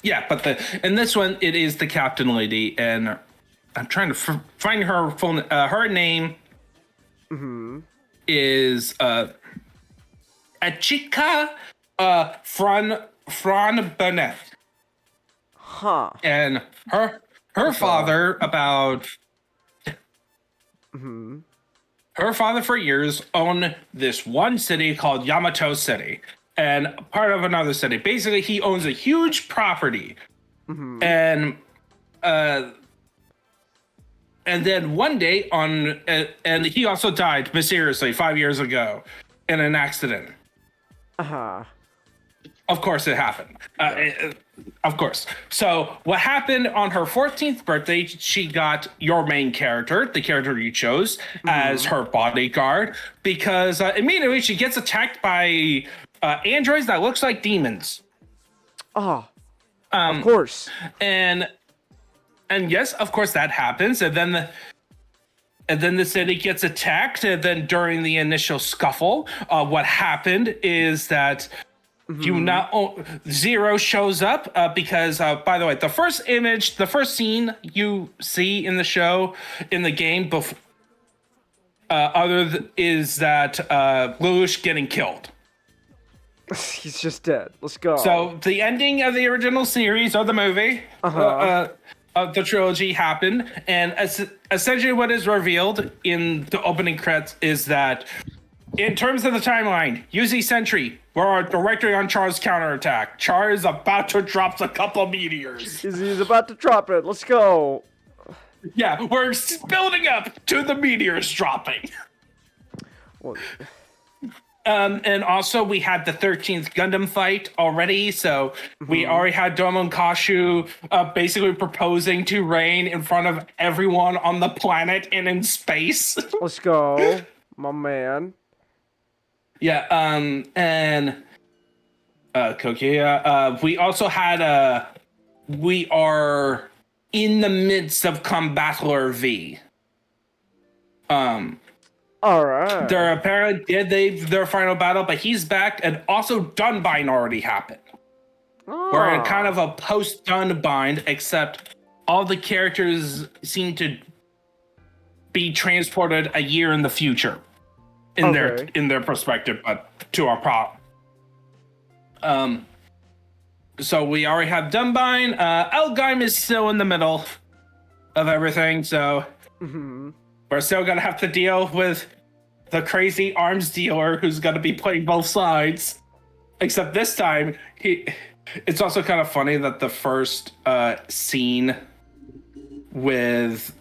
Yeah, but in this one it is the captain lady, and I'm trying to find her phone. Her name is Achika Fran Burnett. And her father her father for years owned this one city called Yamato City, and part of another city. Basically, he owns a huge property. And then one day and he also died mysteriously 5 years ago in an accident. Of course it happened. Of course. So what happened on her 14th birthday, she got your main character, the character you chose, as her bodyguard, because immediately she gets attacked by androids that looks like demons. Of course. And yes, of course that happens. And then the city gets attacked. And then during the initial scuffle, what happened is that Zero shows up because, by the way, the first scene you see in the show, in the game, is that Lelouch getting killed. He's just dead. Let's go. So the ending of the original series or the movie, of the trilogy happened, and essentially what is revealed in the opening credits is that, in terms of the timeline, UZ Sentry, we're directly on Char's counterattack. Char is about to drop a couple of meteors. He's about to drop it. Let's go. Yeah, we're building up to the meteors dropping. And also, we had the 13th Gundam fight already, so we already had Domon Kashu basically proposing to Rain in front of everyone on the planet and in space. Let's go, my man. Yeah, and Kokia, we also had we are in the midst of Combattler V. All right. They're apparently did their final battle, but he's back, and also Dunbind already happened. We're in kind of a post Dunbind, except all the characters seem to be transported a year in the future. In their perspective, but to our prop. So we already have Dunbind. Elgheim is still in the middle of everything, so we're still gonna have to deal with the crazy arms dealer who's gonna be playing both sides. Except this time, it's also kind of funny that the first scene with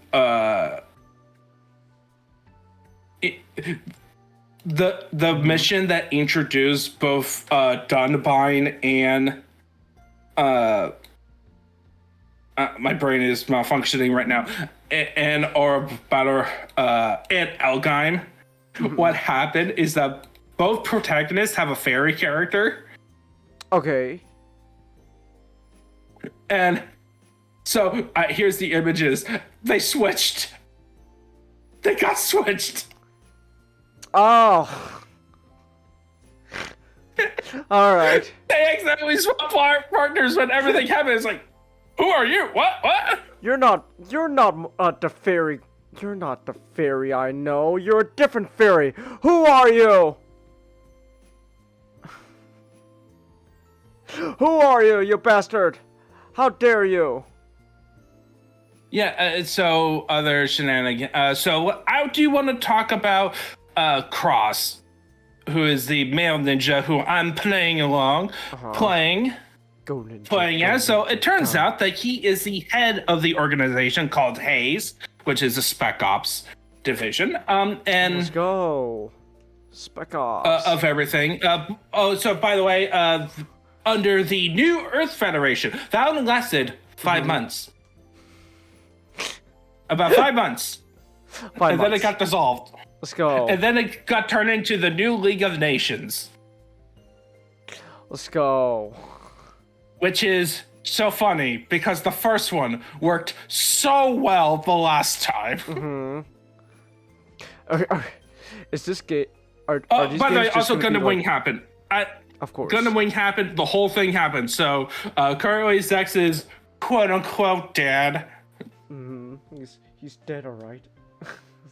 the mission that introduced both Dunbind and my brain is malfunctioning right now. And or about and Elgime. What happened is that both protagonists have a fairy character. Okay. And so here's the images. They switched. They got switched. Oh. All right. They accidentally swapped partners when everything happened. It's like, who are you? What? You're not the fairy. You're not the fairy I know. You're a different fairy. Who are you? Who are you, you bastard? How dare you? Yeah, so other shenanigans. So how do you want to talk about Cross, who is the male ninja who I'm playing playing as? So it turns out that he is the head of the organization called Haze, which is a Spec Ops division. And let's go. Spec Ops. Of everything. So by the way, under the New Earth Federation, that only lasted 5 months. About 5 months. And then it got dissolved. Let's go. And then it got turned into the New League of Nations. Let's go. Which is so funny because the first one worked so well the last time. Is this game? By the way, also Gundam Wing happened. Of course. Gundam Wing happened. The whole thing happened. So currently Zex is quote unquote dead. He's dead, all right.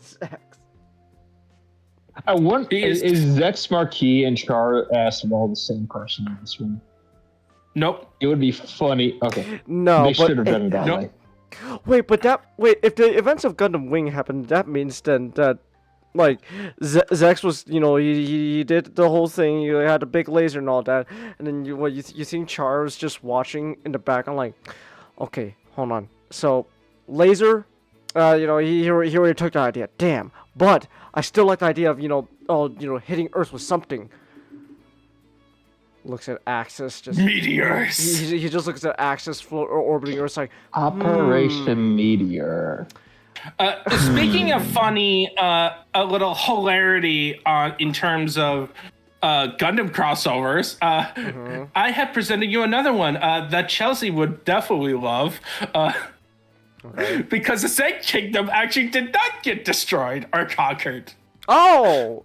Zex. I wonder, is Zex Marquis and Char all the same person in this one? Nope. It would be funny. Okay. No, they should have done it that way. Wait, if the events of Gundam Wing happened, that means then that, like, Zex was, he did the whole thing. You had a big laser and all that, and then you think Char was just watching in the back. I'm like, okay, hold on. So, laser, he already took the idea. Damn, but I still like the idea of hitting Earth with something. Looks at Axis, just meteors. He just looks at Axis orbiting Earth, like Operation Meteor. Speaking of funny, a little hilarity in terms of Gundam crossovers, I have presented you another one that Chelsea would definitely love. Because the Sand Kingdom actually did not get destroyed or conquered. Oh,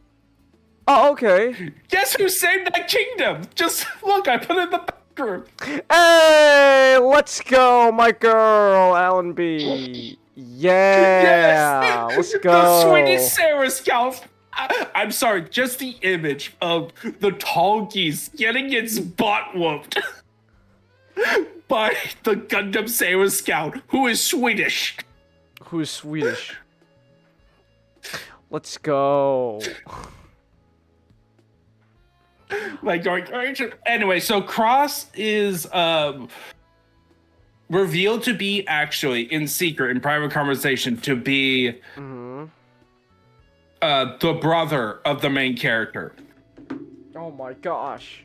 okay. Guess who saved that kingdom? Just look, I put it in the background. Hey, let's go, my girl, Alan B. Yeah, yes! Let's go. The Swedish Sarah Scout. I'm sorry, just the image of the tall geese getting its butt whooped by the Gundam Sarah Scout, who is Swedish. Let's go. Anyway, so Cross is revealed to be actually in secret, in private conversation, to be the brother of the main character. Oh my gosh.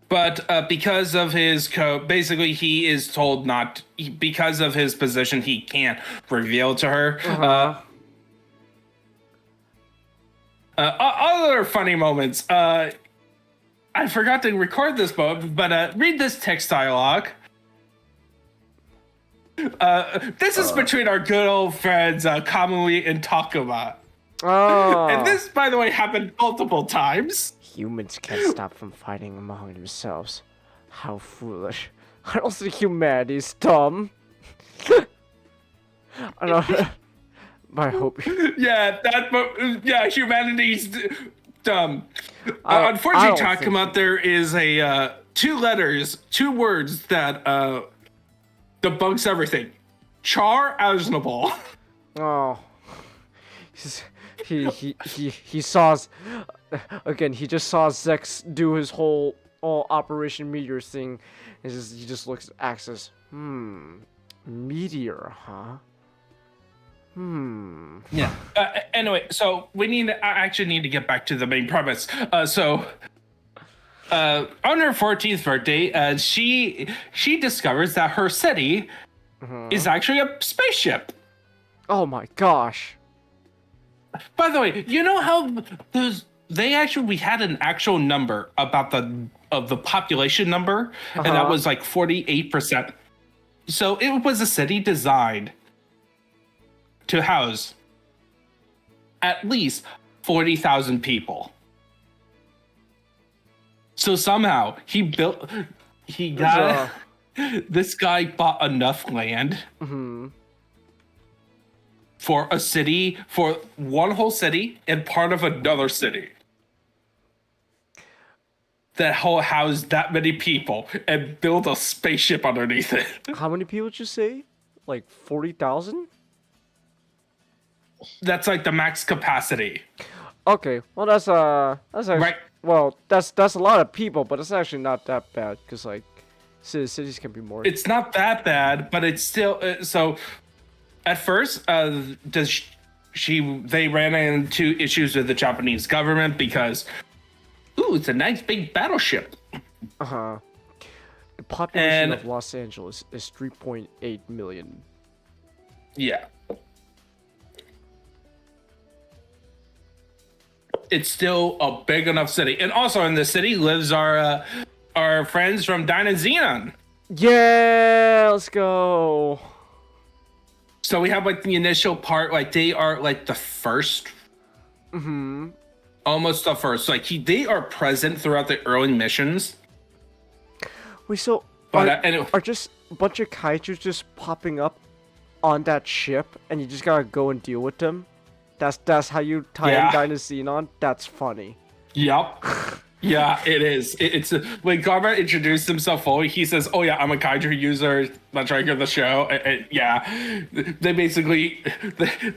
But because of his basically he is told not, because of his position, he can't reveal to her. Other funny moments. I forgot to record this moment, but read this text dialogue. This is between our good old friends Kamui and Takuma. Oh. And this, by the way, happened multiple times. Humans can't stop from fighting among themselves. How foolish. I don't think humanity's dumb. I don't. I hope. Yeah, humanity's dumb. Unfortunately, Takuma, there is a two words that debunks everything. Char Aznable. Oh. He saw again. He just saw Zex do his whole Operation Meteor thing. He just looks at Axis. Meteor, huh? Yeah. Anyway, so I actually need to get back to the main premise. So on her 14th birthday, she discovers that her city is actually a spaceship. Oh my gosh. By the way, you know how we had an actual number about the population number, and that was like 48%. So it was a city designed to house at least 40,000 people. So somehow this guy bought enough land for a city, for one whole city and part of another city that housed that many people and build a spaceship underneath it. How many people did you say? Like 40,000? That's like the max capacity. Okay, well that's actually, right. Well, that's a lot of people, but it's actually not that bad because like cities can be more. It's not that bad, but it's still so. At first, they ran into issues with the Japanese government because, it's a nice big battleship. The population of Los Angeles is 3.8 million. Yeah. It's still a big enough city. And also in the city lives our friends from Dynazenon. Yeah, let's go. So we have like the initial part, like they are like the first. Almost the first. Like they are present throughout the early missions. Wait, so are just a bunch of kaiju just popping up on that ship and you just gotta go and deal with them? That's how you tie in Dynazenon? That's funny. Yep. Yeah, it is. It's when Garma introduced himself fully, he says, "Oh yeah, I'm a kaiju user. Let's regular the show."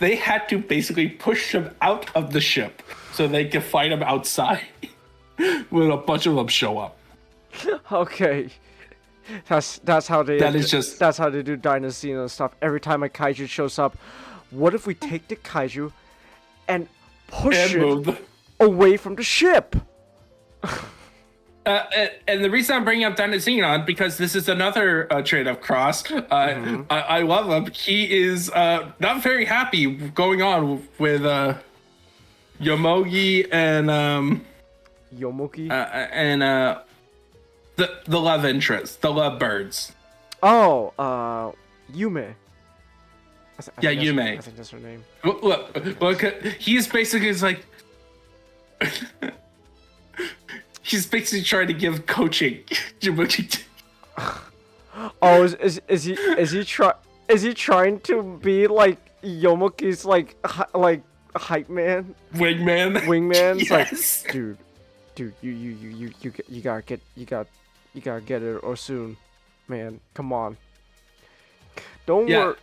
They had to basically push him out of the ship so they could fight him outside when a bunch of them show up. Okay. That's how they that's how they do Dynazenon stuff. Every time a kaiju shows up, what if we take the kaiju and push it away from the ship? And the reason I'm bringing up Dynazenon because this is another trade of Cross. I love him. He is not very happy going on with Yomogi and the love interest, the love birds. Oh, Yume. Yume. I think that's her name. Look, he's basically like. He's basically trying to give coaching. Oh, is he trying to be like Yomoki's like hype man? Wingman? It's yes. Like, dude, you gotta get it or soon, man. Come on. Don't worry,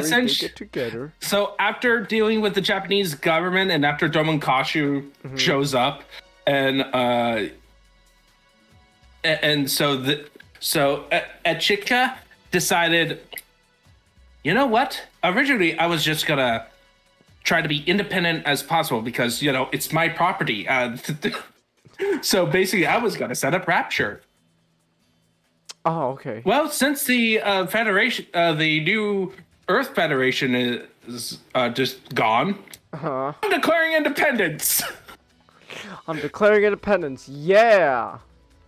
they get together. So after dealing with the Japanese government and after Domonkashu shows up, and so Echika decided, you know what? Originally, I was just gonna try to be independent as possible because it's my property. So basically, I was gonna set up Rapture. Oh, okay. Well, since the Federation, the new Earth Federation is just gone, I'm declaring independence. I'm declaring independence. Yeah,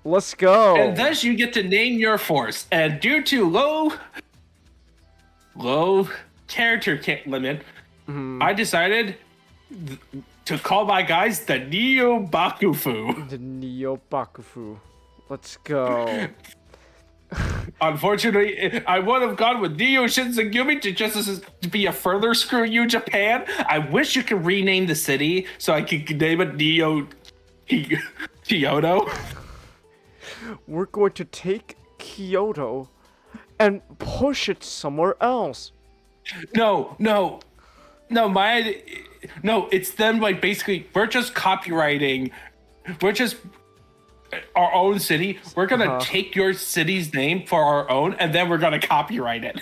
let's go. And thus, you get to name your force. And due to low character limit, I decided to call my guys the Neo Bakufu. The Neo Bakufu. Let's go. Unfortunately, I would have gone with Neo Shinzagumi to be a further screw you, Japan. I wish you could rename the city so I could name it Neo Kyoto. We're going to take Kyoto and push it somewhere else. No, it's them like basically we're just copyrighting. We're just our own city. We're gonna take your city's name for our own, and then we're gonna copyright it.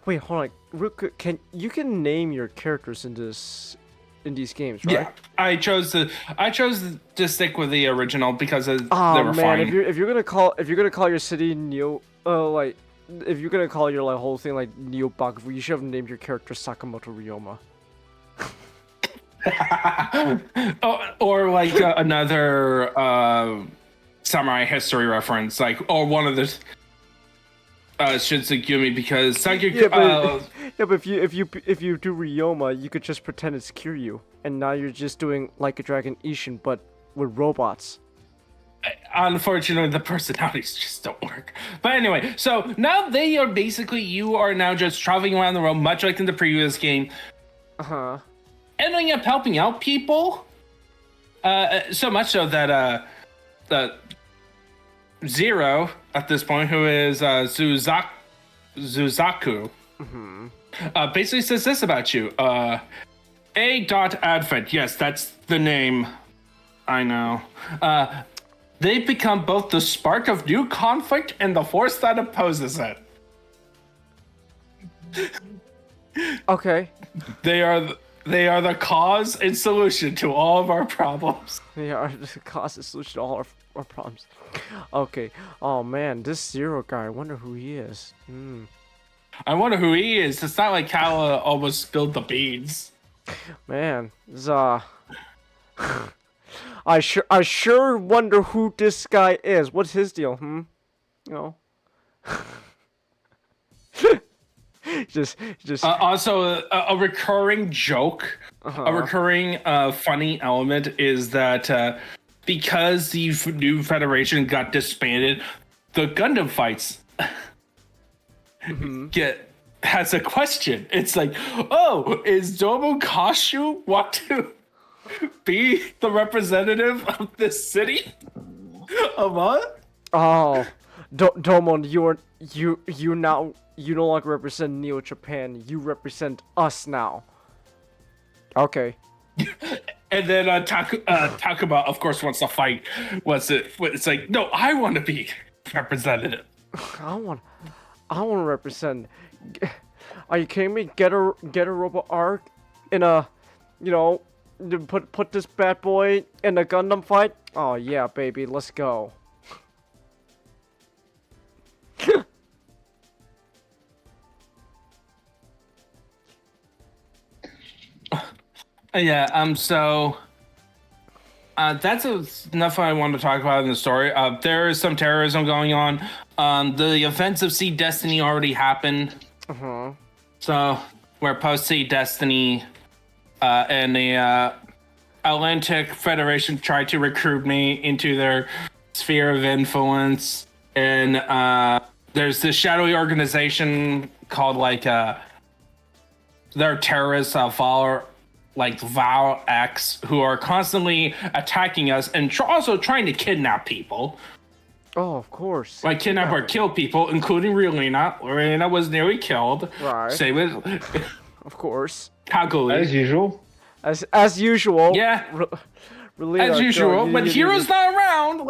Wait, hold on. Real quick, you can name your characters in this in these games, right? Yeah, I chose to stick with the original because they were man, fine. if you're gonna call your city Neo, like if you're gonna call your like whole thing like Neo Bakufu, you should have named your character Sakamoto Ryoma. or like another samurai history reference, like or one of the Shinsengumi, because but if you do Ryoma, you could just pretend it's Kiryu, and now you're just doing Like a Dragon Ishin, but with robots. Unfortunately, the personalities just don't work. But anyway, so now you are now just traveling around the world, much like in the previous game. Ending up helping out people. So much so that Zero, at this point, who is Zuzaku, basically says this about you. A.Advent, yes, that's the name. I know. They've become both the spark of new conflict and the force that opposes it. Okay. They are the cause and solution to all of our problems. They are the cause and solution to all our problems. Okay. Oh man, this Zero guy, I wonder who he is. I wonder who he is. It's not like Kala almost spilled the beans. Man, this, I sure wonder who this guy is. What's his deal? You know. just also a recurring joke, a recurring funny element is that because the new Federation got disbanded, the Gundam fights has a question. It's like, oh, is Domo Kashu want to be the representative of this city? What? Oh, Domon, you no longer represent Neo Japan. You represent us now. Okay. And then Takuma, of course, wants to fight. It's like, no, I want to be representative. I want to represent. Are you kidding me? Get a robot arc in a, put this bad boy in a Gundam fight. Oh yeah, baby, let's go. Yeah, so that's enough I want to talk about in the story. There is some terrorism going on. The events of Sea Destiny already happened. So we're post Sea Destiny, and the Atlantic Federation tried to recruit me into their sphere of influence. And there's this shadowy organization called they're terrorists, Val X, who are constantly attacking us and also trying to kidnap people. Oh, of course. Like kidnap or kill people, including Riolina. Riolina was nearly killed. Right. Same with, of course. Kaguli. As usual. As usual. Yeah. As usual, but Hero's not around.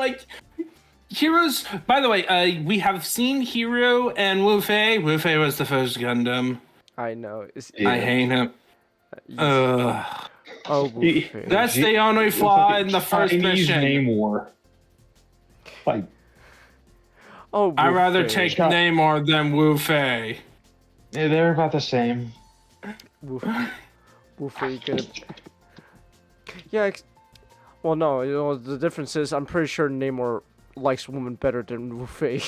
Hero's. By the way, we have seen Hero and Wu Fei. Wu Fei was the first Gundam. I know. I hate him. That's the only flaw in the first mission. Namor. I'd rather take Namor than Wu Fei. Yeah, they're about the same. Wu Fei could. Yeah. Well, no. The difference is, I'm pretty sure Namor likes women better than Wu Fei.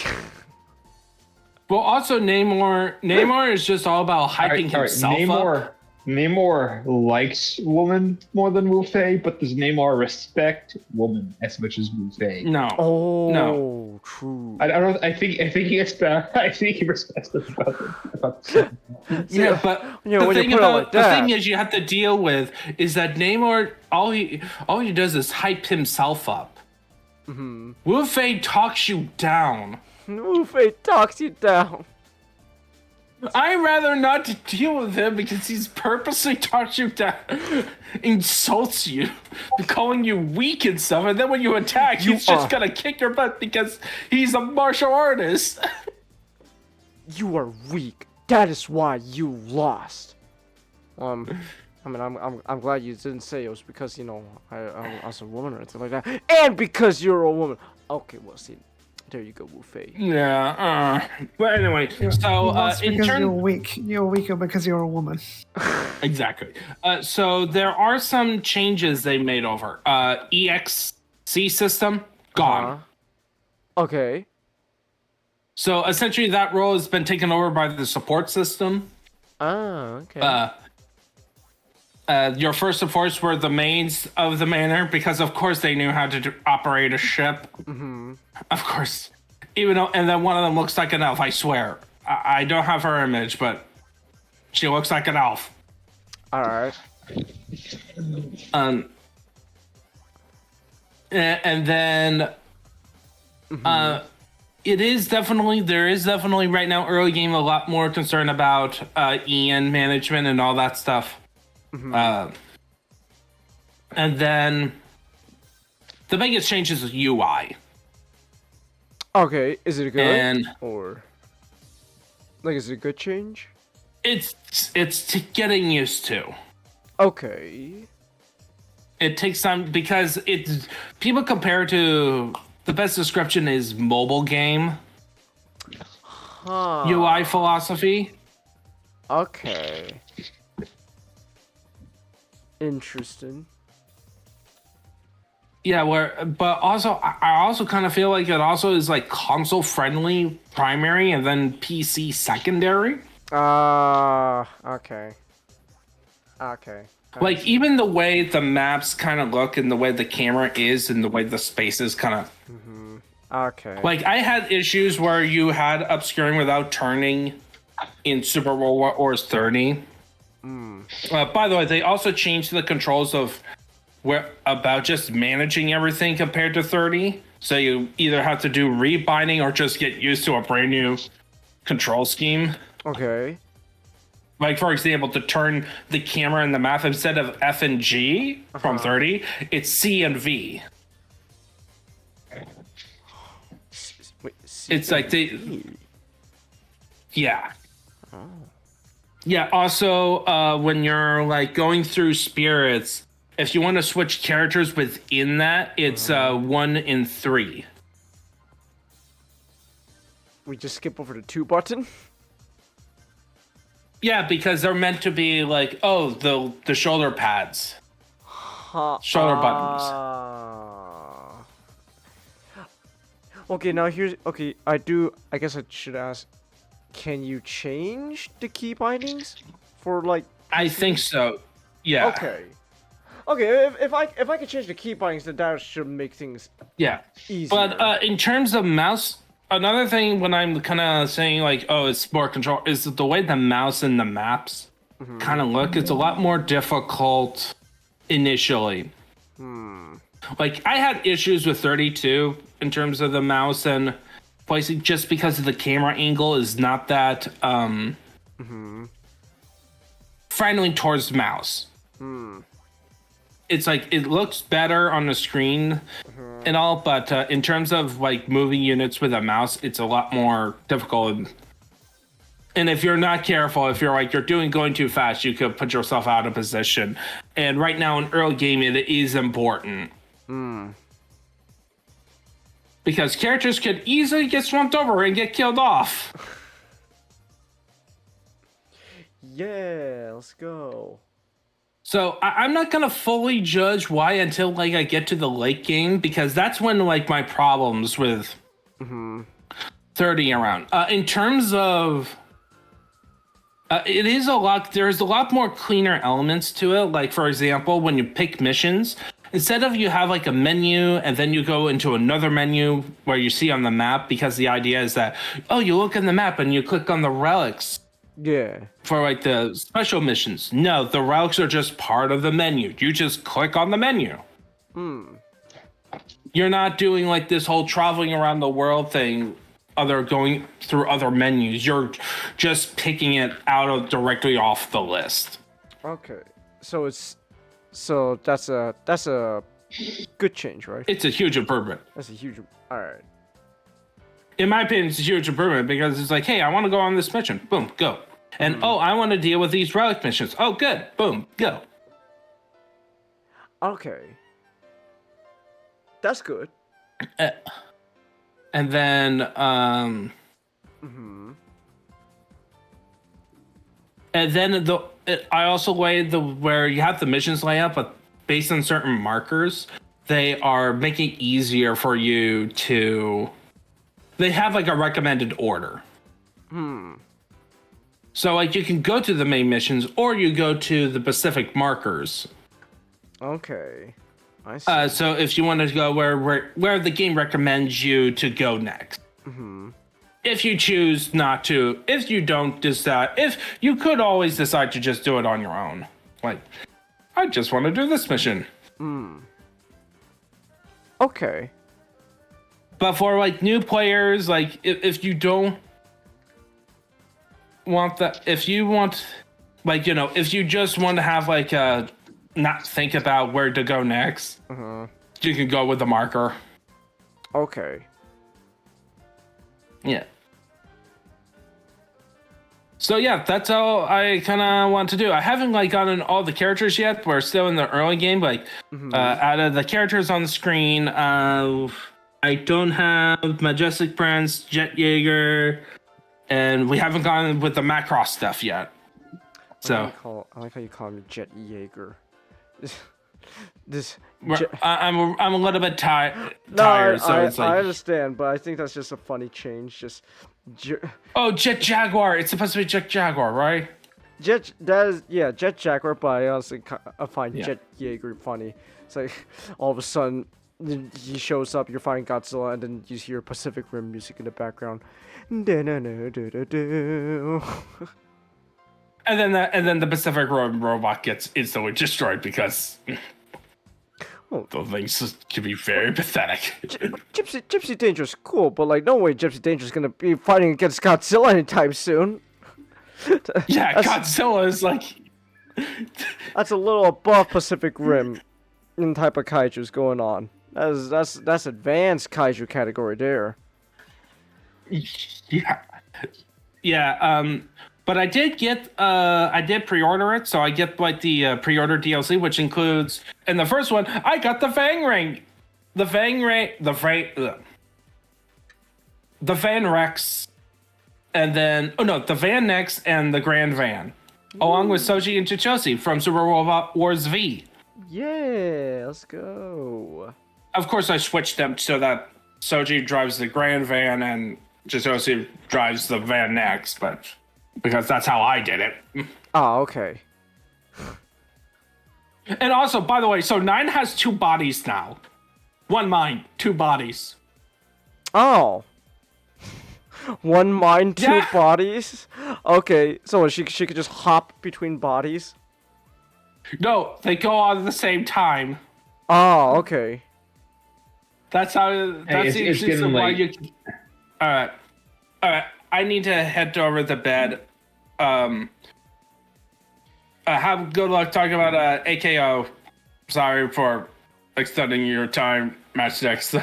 Well, also Namor is just all about hyping himself up. Namor likes woman more than Wu Fei, but does Namor respect woman as much as Wu Fei? No. Oh, no. True. I think he respects them about the same. Yeah, but the thing is, you have to deal with is that Namor all he does is hype himself up. Wu Fei talks you down. Wu Fei talks you down. I'd rather not deal with him because he's purposely talks you down, insults you, calling you weak and stuff, and then when you attack, he's just gonna kick your butt because he's a martial artist. You are weak. That is why you lost. I mean, I'm glad you didn't say it was because, you know, I was a woman or anything like that. And because you're a woman. Okay, well, see, there you go, Wu Fei. Yeah. But anyway, so in because turn, you're weak. You're weaker because you're a woman. Exactly. So there are some changes they made over. EXC system gone. Okay. So essentially, that role has been taken over by the support system. Ah, okay. Your first supports were the maids of the manor because, of course, they knew how to operate a ship. Mm-hmm. Of course. Even though, and then one of them looks like an elf, I swear. I don't have her image, but she looks like an elf. All right. And then, there is definitely right now early game a lot more concern about EN management and all that stuff. And then the biggest change is UI. Okay, is it good or like is it a good change? It's getting used to. Okay. It takes time because people compare to the best description is mobile game UI philosophy. Okay. Interesting. Yeah, but also I also kind of feel like it also is like console friendly primary and then PC secondary. Okay. Like even the way the maps kind of look and the way the camera is and the way the spaces kind of. Okay. Like I had issues where you had obscuring without turning in Super Robot Wars 30. By the way, they also changed the controls of about just managing everything compared to 30. So you either have to do rebinding or just get used to a brand new control scheme. Okay. Like, for example, to turn the camera and the map, instead of F and G from 30, it's C and V. Wait, it's like Yeah. Yeah, also, when you're, like, going through spirits, if you want to switch characters within that, it's 1 in 3. We just skip over the 2 button? Yeah, because they're meant to be like, the shoulder pads. Shoulder buttons. Okay, now I guess I should ask, can you change the key bindings for like? I think so. Yeah. Okay, if I can change the key bindings, then that should make things easier. But in terms of mouse, another thing when I'm kind of saying like, it's more control, is the way the mouse and the maps kind of look. It's a lot more difficult initially. Like I had issues with 32 in terms of the mouse and placing, just because the camera angle is not that friendly towards mouse. It's like it looks better on the screen and all, but in terms of like moving units with a mouse, it's a lot more difficult. And if you're not careful, if you're going too fast, you could put yourself out of position. And right now in early game, it is important. Because characters could easily get swamped over and get killed off. Yeah, let's go. So I'm not gonna fully judge why until like I get to the late game, because that's when like my problems with 30 around. In terms of there's a lot more cleaner elements to it. Like for example, when you pick missions, instead of you have like a menu and then you go into another menu where you see on the map, because the idea is that you look in the map and you click on the relics. Yeah. For like the special missions. No, the relics are just part of the menu. You just click on the menu. You're not doing like this whole traveling around the world thing, going through other menus. You're just picking it directly off the list. Okay. So that's a good change, right? It's a huge improvement. All right. In my opinion, it's a huge improvement because it's like, hey, I want to go on this mission. Boom, go. And I want to deal with these relic missions. Oh, good. Boom, go. Okay. That's good. And then Mm-hmm. and then I also laid where you have the missions layout, but based on certain markers, they are making it easier for you to. They have like a recommended order. So like you can go to the main missions, or you go to the specific markers. Okay, I see. So if you want to go where the game recommends you to go next. If you choose not to, if you don't decide, if you could always decide to just do it on your own. Like, I just want to do this mission. Okay. But for like new players, like if you don't want that, if you want, like, if you just want to have like not think about where to go next, you can go with the marker. Okay. Yeah. So yeah, that's all I kind of want to do. I haven't like gotten all the characters yet. We're still in the early game. Like, out of the characters on the screen, I don't have Majestic Prince, Jet Jaeger, and we haven't gone with the Macross stuff yet. So I like how you call me Jet Jaeger. I'm a little bit tired. I It's like, understand, but I think that's just a funny change. Just. Jet Jaguar. It's supposed to be Jet Jaguar, right? Jet Jaguar, but I also find Jet Jaeger funny. It's like all of a sudden he shows up, you're fighting Godzilla, and then you hear Pacific Rim music in the background. And then the Pacific Rim robot gets instantly destroyed because the things can be very pathetic. Gypsy Danger's cool, but like no way Gypsy Danger's gonna be fighting against Godzilla anytime soon. Yeah, Godzilla is like that's a little above Pacific Rim in type of kaiju's going on. That's advanced kaiju category there. Yeah. But I did get I did pre-order it, so I get like the pre-order DLC, which includes in the first one I got the Fang Ring, the Fang Rex, and then the Van Nex and the Grand Van, along with Soji and Chichosi from Super Robot Wars V. Yeah, let's go. Of course, I switched them so that Soji drives the Grand Van and Chichosi drives the Van Nex, but. Because that's how I did it. Oh, okay. And also, by the way, so 9 has 2 bodies now. 1 mind, 2 bodies. Oh. 1 mind, 2 bodies? Okay, so she could just hop between bodies? No, they go on at the same time. Oh, okay. That's how. That's the reason why you. All right. I need to head over to bed. Have good luck talking about AKO. Sorry for extending your time, Matchdex.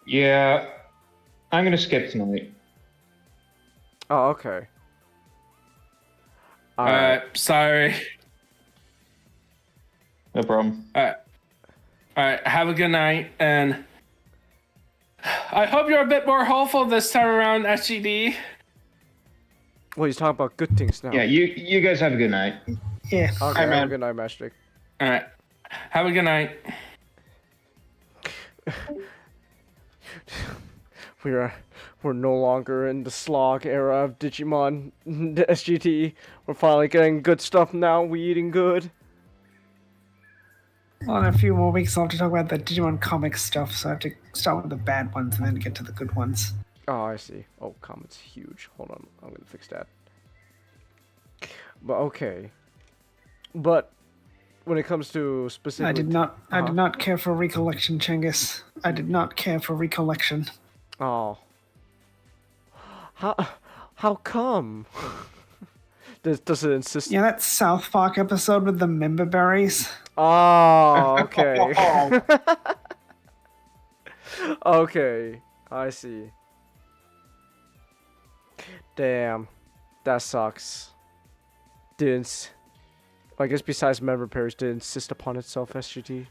Yeah, I'm gonna skip tonight. Oh, okay. All right. Sorry. No problem. All right. Have a good night, and I hope you're a bit more hopeful this time around, SGD. Well, he's talking about good things now. Yeah, you guys have a good night. Yeah. Okay, have a good night, Matchstick. All right. Have a good night. We're no longer in the slog era of Digimon, the SGT. We're finally getting good stuff now. We eating good. Well, in a few more weeks, I'll have to talk about the Digimon comic stuff, so I have to start with the bad ones and then get to the good ones. Oh, I see. Oh, comment's huge. Hold on, I'm gonna fix that. But okay. But when it comes to specific, I did not care for Recollection, Chengis. I did not care for Recollection. Oh. How come? Does it insist? Yeah, that South Park episode with the member berries. Oh, okay. Okay, I see. Damn, that sucks. I guess besides member pairs, did insist upon itself, SGT?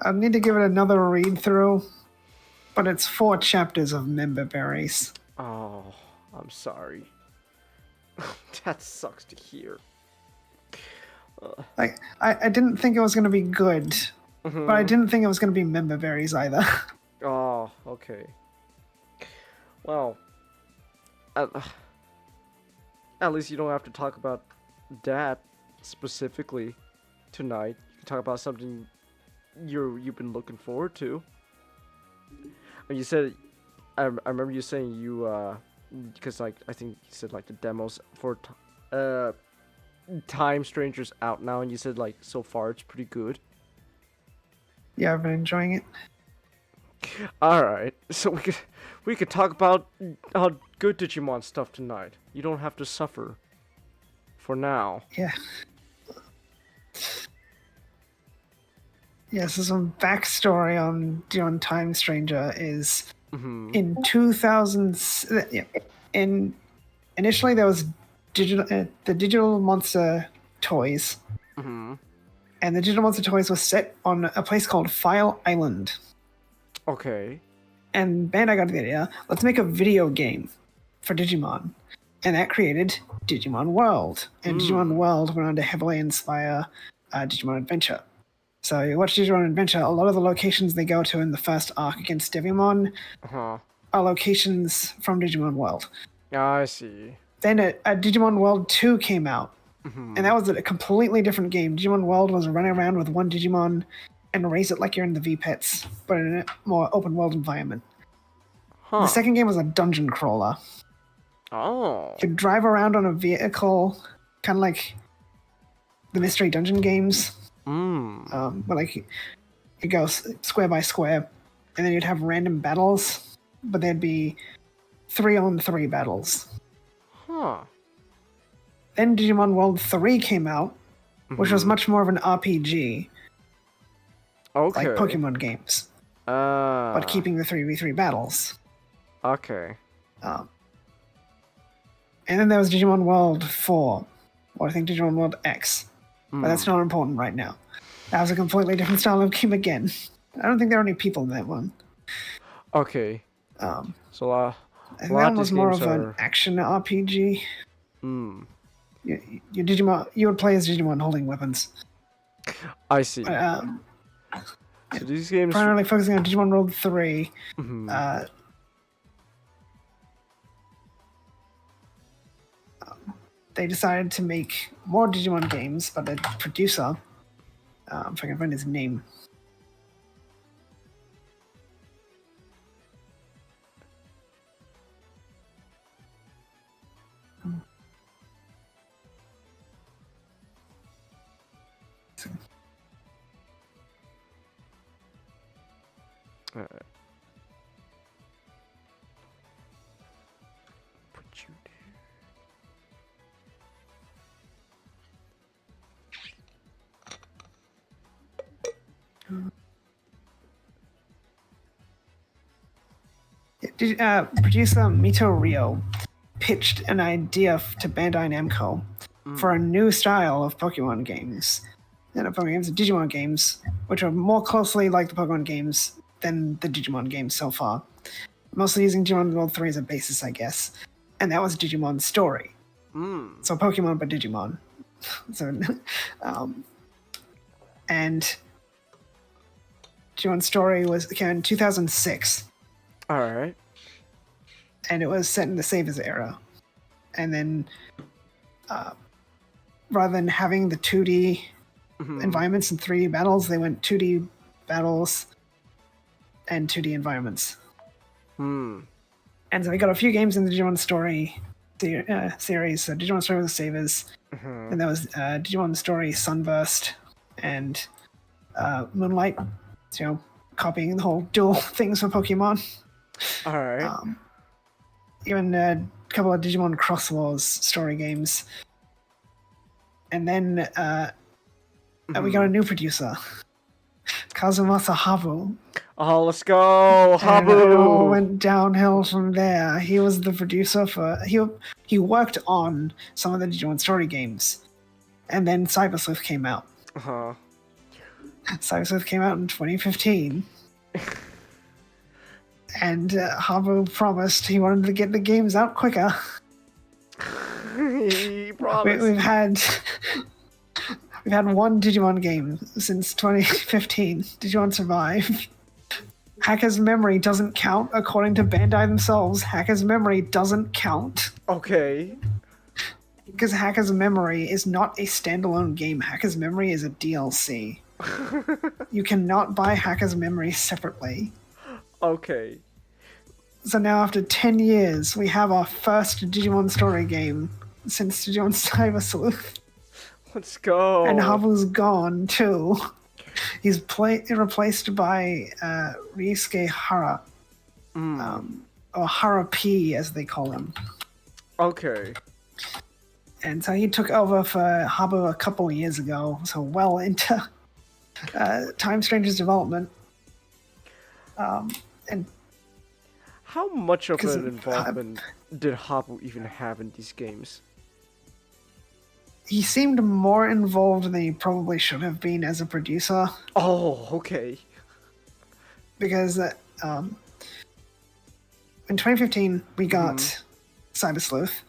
I need to give it another read through, but it's 4 chapters of member berries. Oh, I'm sorry. That sucks to hear. Like, I didn't think it was going to be good, but I didn't think it was going to be member berries either. Oh, okay. Well, at least you don't have to talk about that specifically tonight. You can talk about something you've been looking forward to. And you said, I remember you saying you because like I think you said like the demos for Time Stranger's out now, and you said like so far it's pretty good. Yeah, I've been enjoying it. All right, so we could talk about good Digimon stuff tonight. You don't have to suffer. For now. Yeah. Yeah, so some backstory on Digimon Time Stranger is in 2000. Initially there was the Digital Monster toys, and the Digital Monster toys was set on a place called File Island. Okay. And Bandai got the idea, let's make a video game for Digimon. And that created Digimon World. And Digimon World went on to heavily inspire Digimon Adventure. So you watch Digimon Adventure, a lot of the locations they go to in the first arc against Devimon are locations from Digimon World. I see. Then a Digimon World 2 came out. And that was a completely different game. Digimon World was running around with one Digimon and raise it like you're in the V-Pets, but in a more open world environment. The second game was a dungeon crawler. Oh. You drive around on a vehicle, kind of like the Mystery Dungeon games. But like you go square by square, and then you'd have random battles, but there'd be 3-on-3 battles. Then Digimon World 3 came out, which was much more of an RPG. Okay. Like Pokemon games. But keeping the 3v3 battles. Okay. And then there was Digimon World 4, or I think Digimon World X. But that's not important right now. That was a completely different style of game again. I don't think there are any people in that one. Okay. So I think that one was more of an action RPG. Your Digimon, you would play as Digimon holding weapons. I see. So these games primarily focusing on Digimon World 3. They decided to make more Digimon games, but the producer, if I can find his name. Put you Producer Mito Rio pitched an idea to Bandai Namco for a new style of Pokemon games. Digimon games, which are more closely like the Pokemon games than the Digimon games so far. Mostly using Digimon World 3 as a basis, I guess. And that was Digimon Story. So Pokemon, but Digimon. And Digimon Story came in 2006. Alright. And it was set in the Savers era. And then, rather than having the 2D environments and 3D battles, they went 2D battles and 2D environments. And so we got a few games in the Digimon Story series. So Digimon Story was Savers. And there was Digimon Story Sunburst and Moonlight. So, copying the whole dual things for Pokemon. Alright. Even a couple of Digimon Cross Wars story games. And then we got a new producer, Kazumasa Habu. Oh, let's go, Habu! And it all went downhill from there. He was the producer for... He worked on some of the Digimon story games. And then Cyber Sleuth came out. Cyber Sleuth came out in 2015. And Habu promised he wanted to get the games out quicker. He promised. We've had one Digimon game since 2015. Digimon Survive. Hacker's Memory doesn't count according to Bandai themselves. Hacker's Memory doesn't count. Okay. Because Hacker's Memory is not a standalone game. Hacker's Memory is a DLC. You cannot buy Hacker's Memory separately. Okay. So now after 10 years, we have our first Digimon story game since Digimon Cyber Sleuth. Let's go. And Habu's gone too. He's replaced by Ryusuke Hara. Or Hara P as they call him. Okay. And so he took over for Habu a couple of years ago, so well into Time Stranger's development. And how much of an involvement did Habu even have in these games? He seemed more involved than he probably should have been as a producer. Oh, okay. Because in 2015, we got Cyber Sleuth.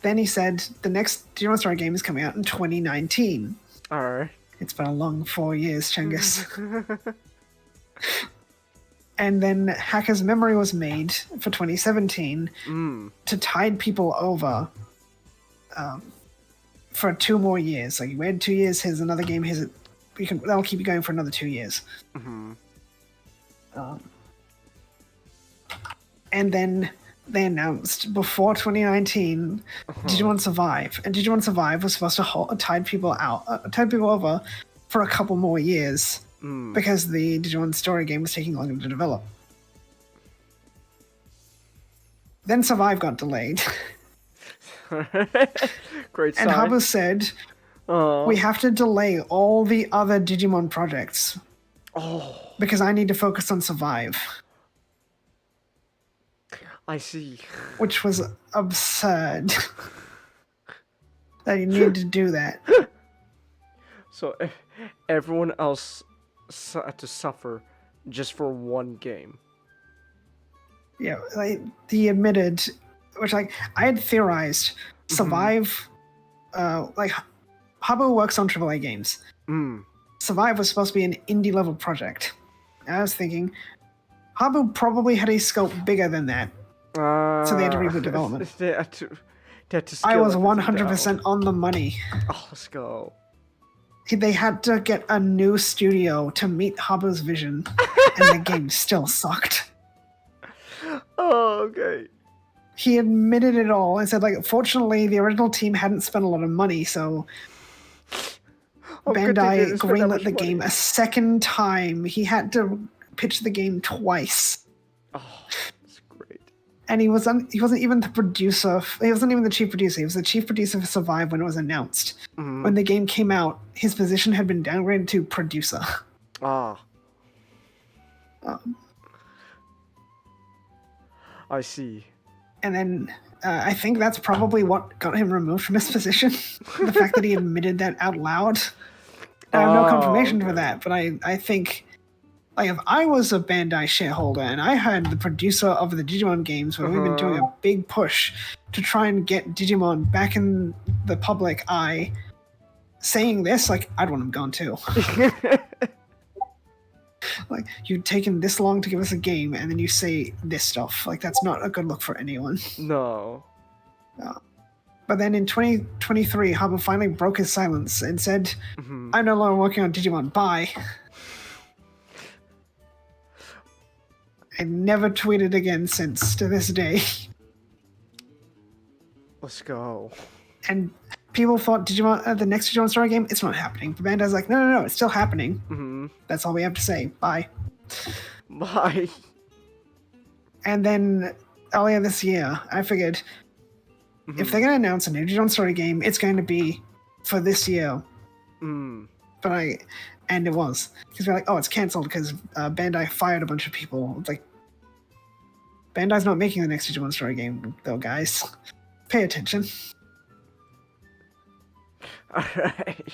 Then he said the next Digimon Story game is coming out in 2019. Alright. It's been a long 4 years, Chungus. And then Hacker's Memory was made for 2017 to tide people over for 2 more years. Like, you wait 2 years, here's another game, that'll keep you going for another 2 years. And then they announced before 2019 Digimon Survive, and Digimon Survive was supposed to tide people over for a couple more years because the Digimon story game was taking longer to develop. Then Survive got delayed. Great sign. And Habu said, we have to delay all the other Digimon projects because I need to focus on Survive. I see. Which was absurd. That you need to do that. So everyone else had to suffer just for one game. Yeah, like, he admitted, which, like, I had theorized, Survive, like, Habu works on AAA games. Survive was supposed to be an indie level project. And I was thinking, Habu probably had a scope bigger than that. So they had to reboot development. They had to I was scale 100% on the money. Oh, let's go. They had to get a new studio to meet Habu's vision, and the game still sucked. Oh, okay. He admitted it all and said, like, fortunately, the original team hadn't spent a lot of money, so Bandai greenlit the game a second time. He had to pitch the game twice. Oh, that's great. And he wasn't even the producer. He wasn't even the chief producer. He was the chief producer for Survive when it was announced. When the game came out, his position had been downgraded to producer. I see. And then I think that's probably what got him removed from his position. The fact that he admitted that out loud. I have no confirmation for that, but I think, like, if I was a Bandai shareholder and I had the producer of the Digimon games where we've been doing a big push to try and get Digimon back in the public eye, saying this, like, I'd want him gone too. Like, you've taken this long to give us a game, and then you say this stuff. Like, that's not a good look for anyone. No. But then in 2023, Habu finally broke his silence and said, I'm no longer working on Digimon, bye. I never tweeted again since, to this day. Let's go. And people thought Digimon, the next Digimon story game, it's not happening. But Bandai's like, no, it's still happening. That's all we have to say. Bye. Bye. And then earlier this year, I figured, if they're going to announce a new Digimon story game, it's going to be for this year. And it was. Because we're like, oh, it's cancelled because Bandai fired a bunch of people. It's like, Bandai's not making the next Digimon story game, though, guys. Pay attention. Alright.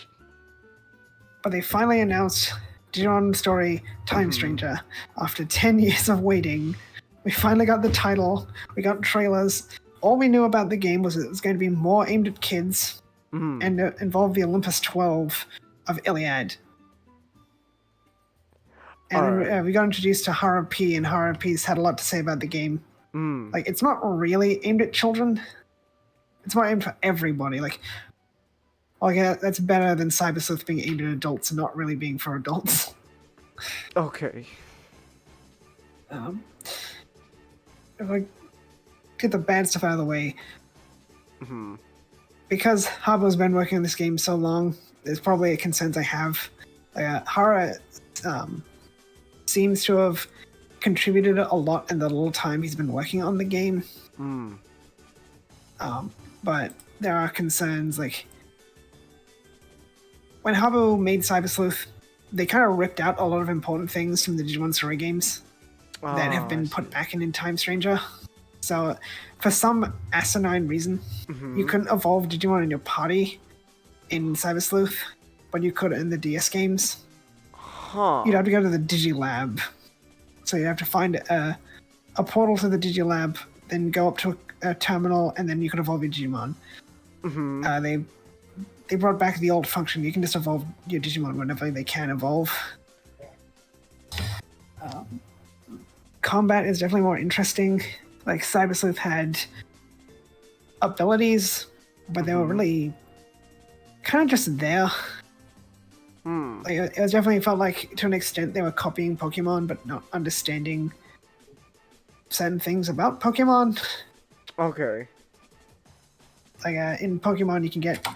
but they finally announced Digimon Story Time Stranger. After 10 years of waiting, we finally got the title, we got trailers. All we knew about the game was it was going to be more aimed at kids and involve the Olympus 12 of Iliad. And then we got introduced to Hara P, and Hara P's had a lot to say about the game. Like, it's not really aimed at children. It's more aimed for everybody. Like, okay, that's better than Cyber Sleuth being aimed at adults and not really being for adults. Okay. If I get the bad stuff out of the way, because Habo's been working on this game so long, there's probably a consensus I have. Hara seems to have contributed a lot in the little time he's been working on the game. But there are concerns, like, when Habo made Cyber Sleuth, they kind of ripped out a lot of important things from the Digimon story games that have been put back in Time Stranger. So, for some asinine reason, you couldn't evolve Digimon in your party in Cyber Sleuth, but you could in the DS games. You'd have to go to the Digilab. So you have to find a portal to the Digilab, then go up to a terminal, and then you can evolve your Digimon. They brought back the old function. You can just evolve your Digimon whenever they can evolve. Combat is definitely more interesting. Like, Cyber Sleuth had abilities, but they were really kind of just there. Like, it definitely felt like, to an extent, they were copying Pokemon, but not understanding certain things about Pokemon. Okay. Like, in Pokemon, you can get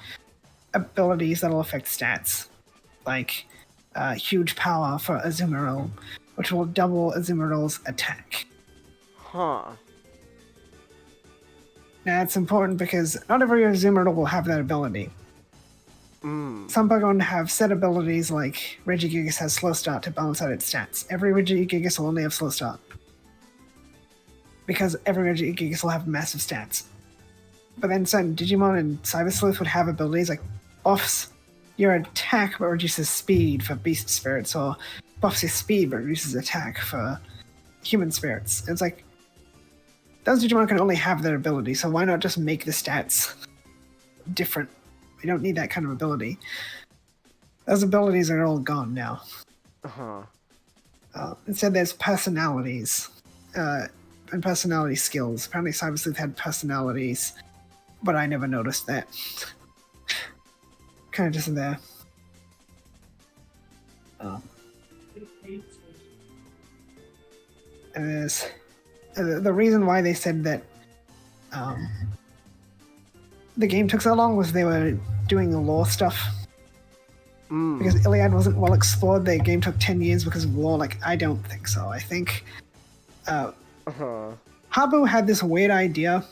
abilities that'll affect stats. Like, huge power for Azumarill, which will double Azumarill's attack. Now, it's important because not every Azumarill will have that ability. Some Pokemon have set abilities, like Regigigas has Slow Start to balance out its stats. Every Regigigas will only have Slow Start, because every Regigigas will have massive stats. But then certain Digimon and Cyber Sleuth would have abilities like buffs your attack but reduces speed for beast spirits, or buffs your speed but reduces attack for human spirits. And it's like, those Digimon can only have their ability, so why not just make the stats different? We don't need that kind of ability. Those abilities are all gone now. Instead, there's personalities and personality skills. Apparently, Cyber Sleuth had personalities, but I never noticed that. Kind of just there. And there's the reason why they said that the game took so long was they were doing the lore stuff. Because Iliad wasn't well explored, the game took 10 years because of lore. Like, I don't think so. I think Habu had this weird idea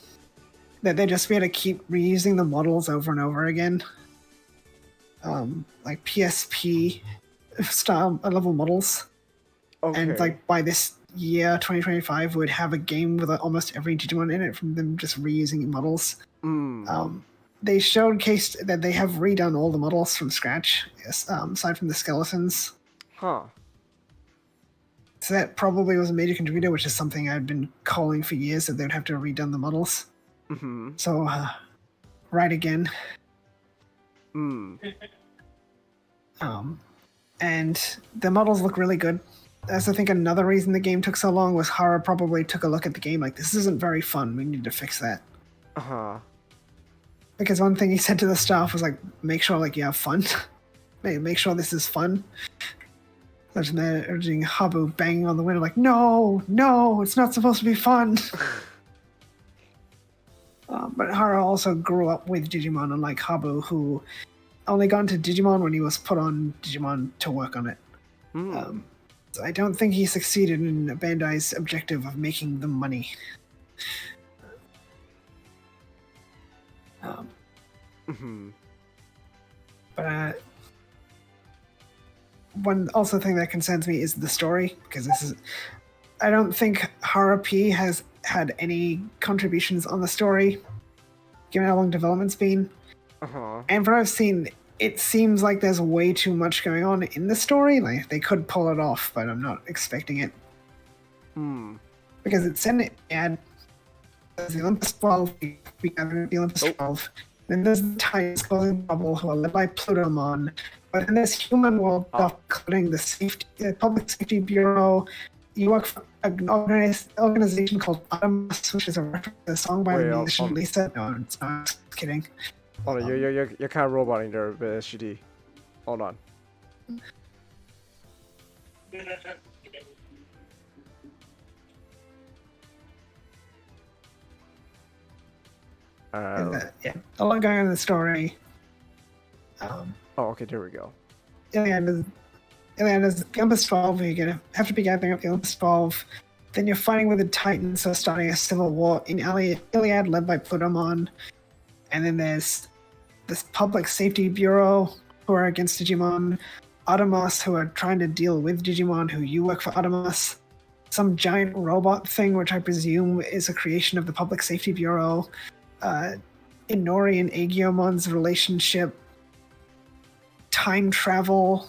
that they'd just be able to keep reusing the models over and over again. Like PSP style level models. And like by this year, 2025, we'd have a game with almost every Digimon in it from them just reusing models. They showcased that they have redone all the models from scratch, aside from the skeletons. So that probably was a major contributor, which is something I've been calling for years, that they would have to have redone the models. So, right again. And the models look really good. That's, I think, another reason the game took so long was Hara probably took a look at the game like, this isn't very fun, we need to fix that. Because one thing he said to the staff was like, make sure like you have fun. Make sure this is fun. There's they're urging Habu banging on the window like, no, it's not supposed to be fun. But Hara also grew up with Digimon, unlike Habu, who only got into Digimon when he was put on Digimon to work on it. So I don't think he succeeded in Bandai's objective of making the money. But one also thing that concerns me is the story, because I don't think Hara P has had any contributions on the story, given how long development's been. And from what I've seen, it seems like there's way too much going on in the story. Like they could pull it off, but I'm not expecting it. Because it's in it, and there's the Olympus 12, we have the Olympus 12. Then there's the Titans causing trouble, who are led by Plutomon. But then there's human world stuff, including the Public Safety Bureau. You work for an organization called Adamas, which is a reference to a song by the musician Lisa. No, it's not. Just kidding. Hold on, you're kind of roboting there a bit, SGD. Hold on. Yeah, a lot going on in the story. Okay, there we go. Iliad is the Olympus 12. You're gonna have to be gathering up the Olympus 12. Then you're fighting with the Titans, so starting a civil war in Iliad, led by Plutomon. And then there's this Public Safety Bureau, who are against Digimon. Adamas, who are trying to deal with Digimon, who you work for Adamas. Some giant robot thing, which I presume is a creation of the Public Safety Bureau. Inori and Agyomon's relationship. Time travel.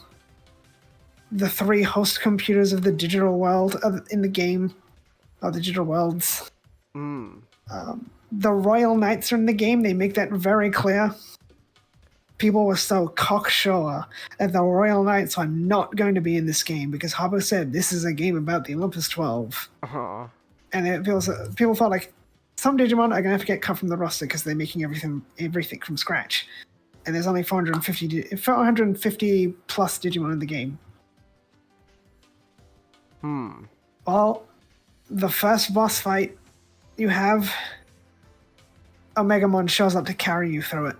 The 3 host computers of the digital world in the game, of the digital worlds. The Royal Knights are in the game. They make that very clear. People were so cocksure that the Royal Knights are not going to be in this game because Harbo said this is a game about the Olympus 12. And people thought like some Digimon are going to have to get cut from the roster because they're making everything from scratch. And there's only 450 plus Digimon in the game. Well, the first boss fight you have, Omegamon shows up to carry you through it.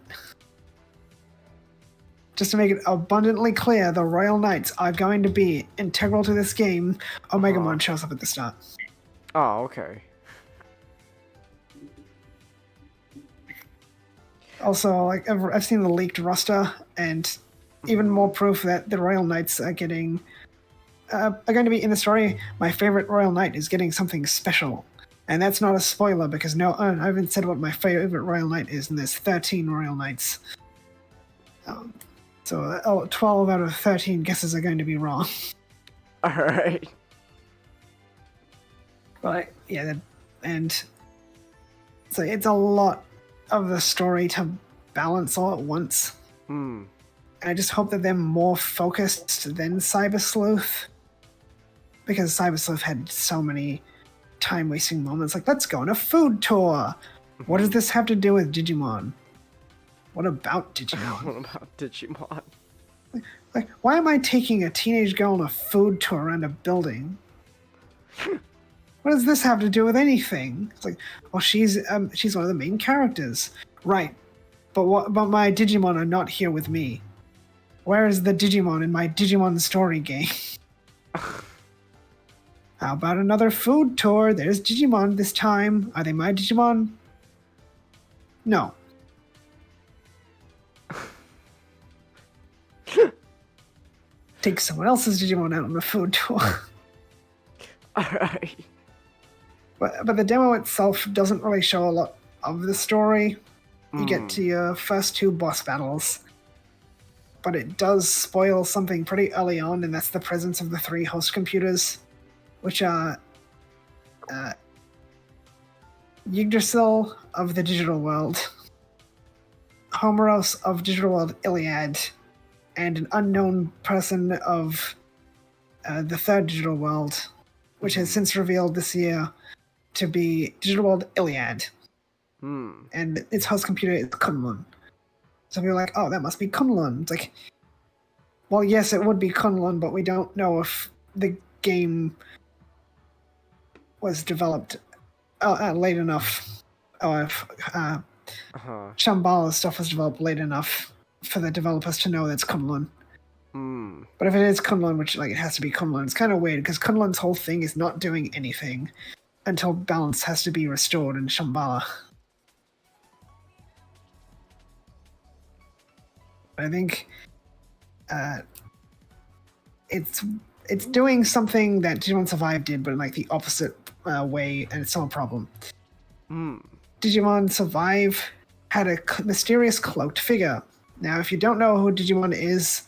Just to make it abundantly clear, the Royal Knights are going to be integral to this game. Omegamon shows up at the start. Oh, okay. Also, like I've seen the leaked roster, and even more proof that the Royal Knights are going to be in the story. My favorite Royal Knight is getting something special, and that's not a spoiler because I haven't said what my favorite Royal Knight is, and there's 13 Royal Knights. So 12 out of 13 guesses are going to be wrong. All right. But yeah, and so it's a lot of the story to balance all at once. And I just hope that they're more focused than Cyber Sleuth, because Cyber Sleuth had so many time-wasting moments. Like, let's go on a food tour. What does this have to do with Digimon? What about Digimon? What about Digimon? Like, why am I taking a teenage girl on a food tour around a building? What does this have to do with anything? It's like, well, she's one of the main characters, right? But my Digimon are not here with me. Where is the Digimon in my Digimon story game? How about another food tour? There's Digimon this time. Are they my Digimon? No. Take someone else's Digimon out on the food tour. Alright. But the demo itself doesn't really show a lot of the story. You get to your first 2 boss battles. But it does spoil something pretty early on, and that's the presence of the 3 host computers, which are Yggdrasil of the digital world, Homeros of digital world Iliad, and an unknown person of the 3rd digital world, which has since revealed this year to be digital world Iliad. And its host computer is Kunlun. So people are like, oh, that must be Kunlun. It's like, well, yes, it would be Kunlun, but we don't know if the game was developed late enough, or if Shambhala's stuff was developed late enough for the developers to know that's Kunlun. But if it is Kunlun, which like it has to be Kunlun, it's kind of weird because Kunlun's whole thing is not doing anything until balance has to be restored in Shambhala. I think it's doing something that Digimon Survive did, but in like the opposite way, and it's still a problem. Digimon Survive had a mysterious cloaked figure Now, if you don't know who Digimon is,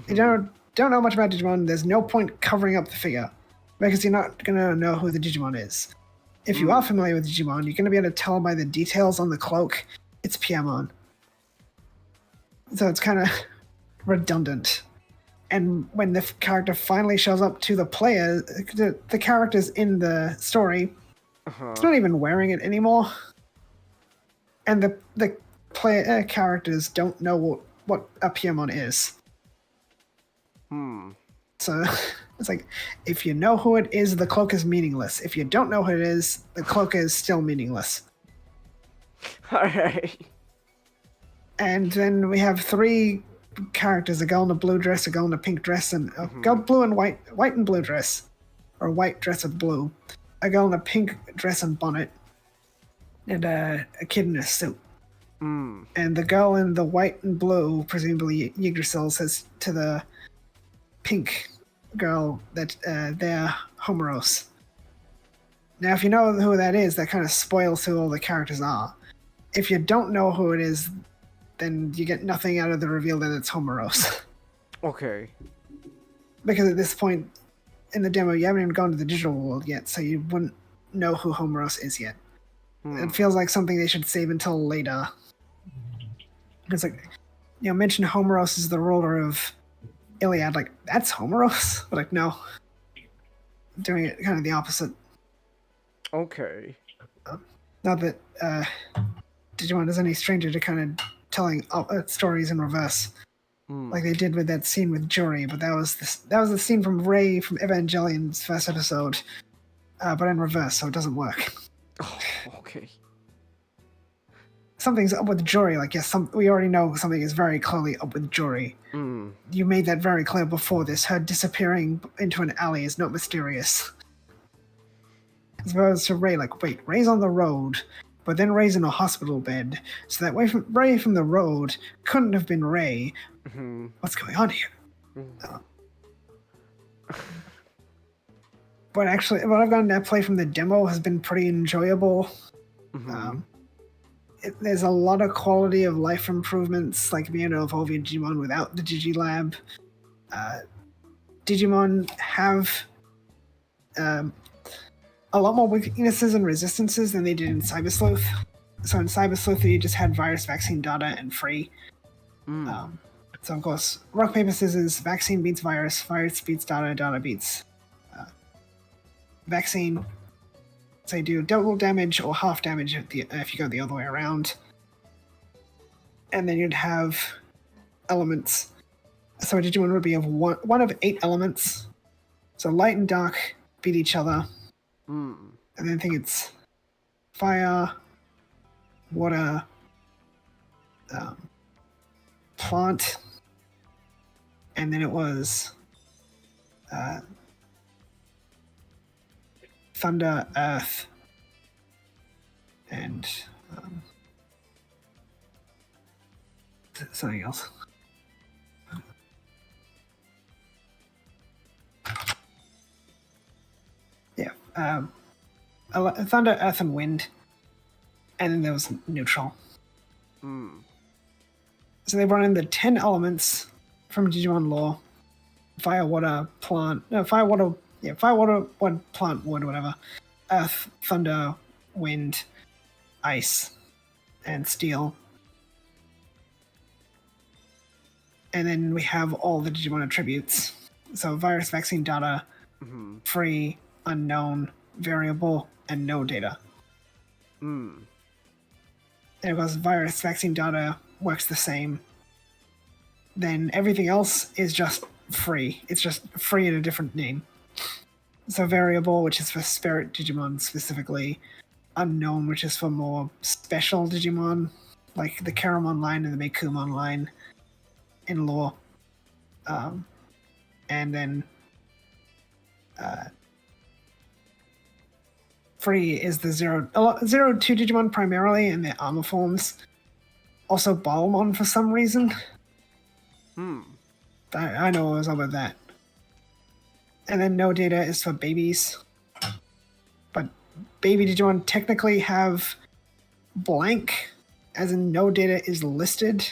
you don't know much about Digimon, there's no point covering up the figure, because you're not going to know who the Digimon is. If you are familiar with Digimon, you're going to be able to tell by the details on the cloak, it's Piamon. So it's kind of redundant. And when the character finally shows up to the player, the characters in the story, it's not even wearing it anymore. And the player characters don't know what a Piamon is. So it's like, if you know who it is, the cloak is meaningless. If you don't know who it is, the cloak is still meaningless. Alright. And then we have 3 characters, a girl in a blue dress, a girl in a pink dress, and a girl blue and white and blue dress, or white dress with blue, a girl in a pink dress and bonnet, and a kid in a suit. And the girl in the white and blue, presumably Yggdrasil, says to the pink girl that they're Homeros. Now, if you know who that is, that kind of spoils who all the characters are. If you don't know who it is, then you get nothing out of the reveal that it's Homeros. Okay. Because at this point in the demo, you haven't even gone to the digital world yet, so you wouldn't know who Homeros is yet. It feels like something they should save until later. It's like, mention Homeros is the ruler of Iliad, like, that's Homeros? But like, no. Doing it kind of the opposite. Okay. Not that Digimon is any stranger to kind of telling stories in reverse, like they did with that scene with Juri. But that was the scene from Rei from Evangelion's first episode, but in reverse, so it doesn't work. Oh, okay. Something's up with Juri. Like, yes, we already know something is very clearly up with Juri. You made that very clear before this. Her disappearing into an alley is not mysterious. As opposed to Rei, like, wait, Rei's on the road, but then Rei's in a hospital bed, so that Rei from the road couldn't have been Rei. What's going on here? But actually, what I've gotten to play from the demo has been pretty enjoyable. There's a lot of quality of life improvements, like being able to evolve your Digimon without the Digilab. Digimon have a lot more weaknesses and resistances than they did in Cyber Sleuth. So in Cyber Sleuth, you just had virus, vaccine, data, and free. So of course, rock, paper, scissors, vaccine beats virus, virus beats data, data beats vaccine. So you do double damage or half damage if you go the other way around. And then you'd have elements. So a Digimon would be of one of 8 elements. So light and dark beat each other. And then I think it's fire, water, plant, and then it was thunder, earth, and something else. Yeah, thunder, earth, and wind, and then there was neutral. So they brought in the 10 elements from Digimon lore: fire, water, plant, fire, water, wood, plant, wood, whatever, earth, thunder, wind, ice, and steel. And then we have all the Digimon attributes. So virus, vaccine, data, free, unknown, variable, and no data. And of course, virus, vaccine, data works the same. Then everything else is just free. It's just free in a different name. So variable, which is for spirit Digimon specifically. Unknown, which is for more special Digimon, like the Karamon line and the Meikumon line in lore. And then free is the 0-2 Digimon primarily in their armor forms. Also Balmon for some reason. I know what was up with that. And then no data is for babies. But baby Digimon technically have blank, as in no data is listed.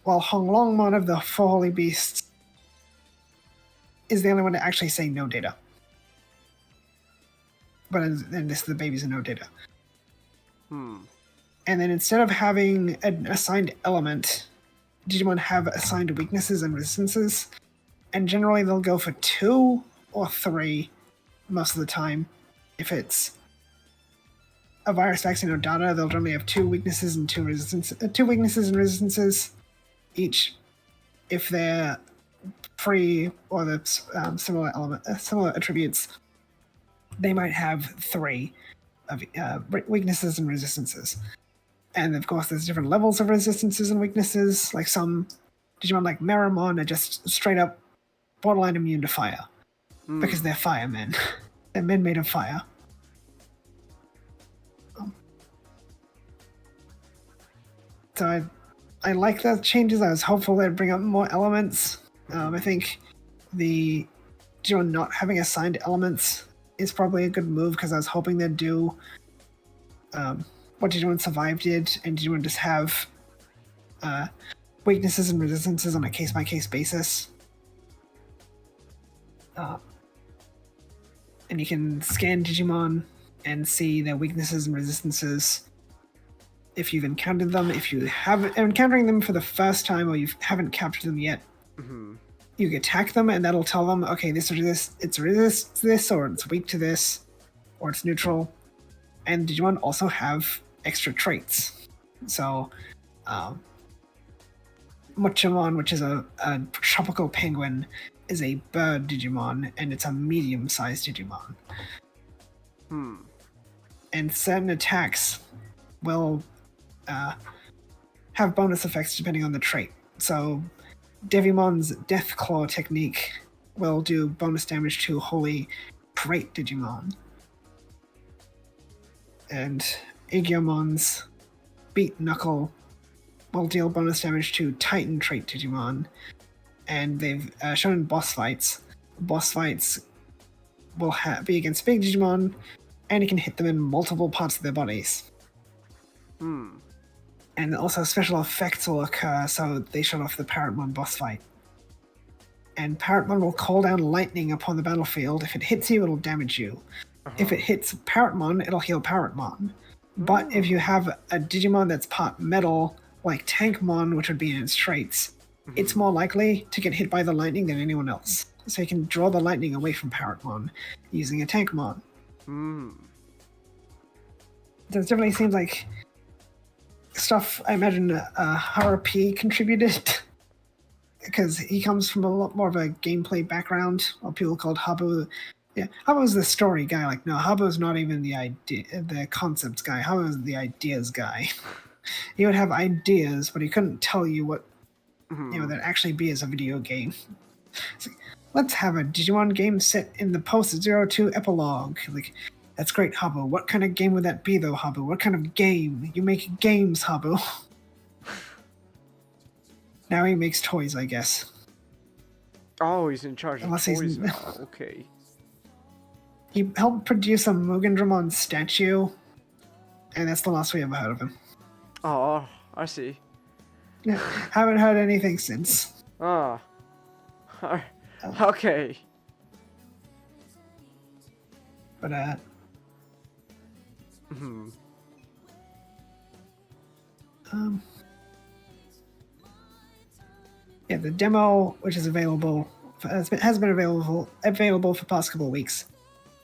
while Honglongmon of the Four Holy Beasts is the only one to actually say no data. But in this, the babies are no data. And then instead of having an assigned element, Digimon have assigned weaknesses and resistances, and generally they'll go for 2 or 3 most of the time. If it's a virus, vaccine, or data, they'll generally have 2 weaknesses and 2 resistances each. If they're free or the similar attributes, they might have 3 of weaknesses and resistances. And of course, there's different levels of resistances and weaknesses. Like some Digimon, like Meramon, are just straight up borderline immune to fire because they're firemen. They're men made of fire. So I like the changes. I was hopeful they'd bring up more elements. I think the Digimon not having assigned elements is probably a good move because I was hoping they'd do what Digimon Survive did, and Digimon just have weaknesses and resistances on a case-by-case basis. And you can scan Digimon and see their weaknesses and resistances if you've encountered them. If you have encountering them for the first time or you haven't captured them yet, you attack them and that'll tell them, okay, this or this, it's resists this, or it's weak to this, or it's neutral. And Digimon also have extra traits. So, Muchamon, which is a tropical penguin, is a bird Digimon, and it's a medium-sized Digimon. And certain attacks will have bonus effects depending on the trait. So, Devimon's Death Claw technique will do bonus damage to Holy Trait Digimon. And Agyomon's Beat Knuckle will deal bonus damage to Titan Trait Digimon. And they've shown in boss fights. Boss fights will be against big Digimon, and you can hit them in multiple parts of their bodies. And also special effects will occur, so they shut off the Parrotmon boss fight. And Parrotmon will call down lightning upon the battlefield. If it hits you, it'll damage you. If it hits Parrotmon, it'll heal Parrotmon. But if you have a Digimon that's part metal, like Tankmon, which would be in its traits, it's more likely to get hit by the lightning than anyone else. So you can draw the lightning away from Parrotmon using a Tankmon. So it definitely seems like stuff I imagine Harupi contributed because he comes from a lot more of a gameplay background, while people called Habu. Yeah, Habu's the story guy. Like, no, Habu's not even the concepts guy. Habu's the ideas guy. He would have ideas, but he couldn't tell you what that actually be as a video game. It's like, let's have a Digimon game set in the post-02 epilogue. Like, that's great, Habu. What kind of game would that be, though, Habu? What kind of game? You make games, Habu. Now he makes toys, I guess. Oh, he's in charge of toys now. Okay. He helped produce a Mugandramon statue, and that's the last we ever heard of him. Oh, I see. Yeah, haven't heard anything since. Ah. Okay. But, yeah, the demo, which is available, has been available for the past couple of weeks.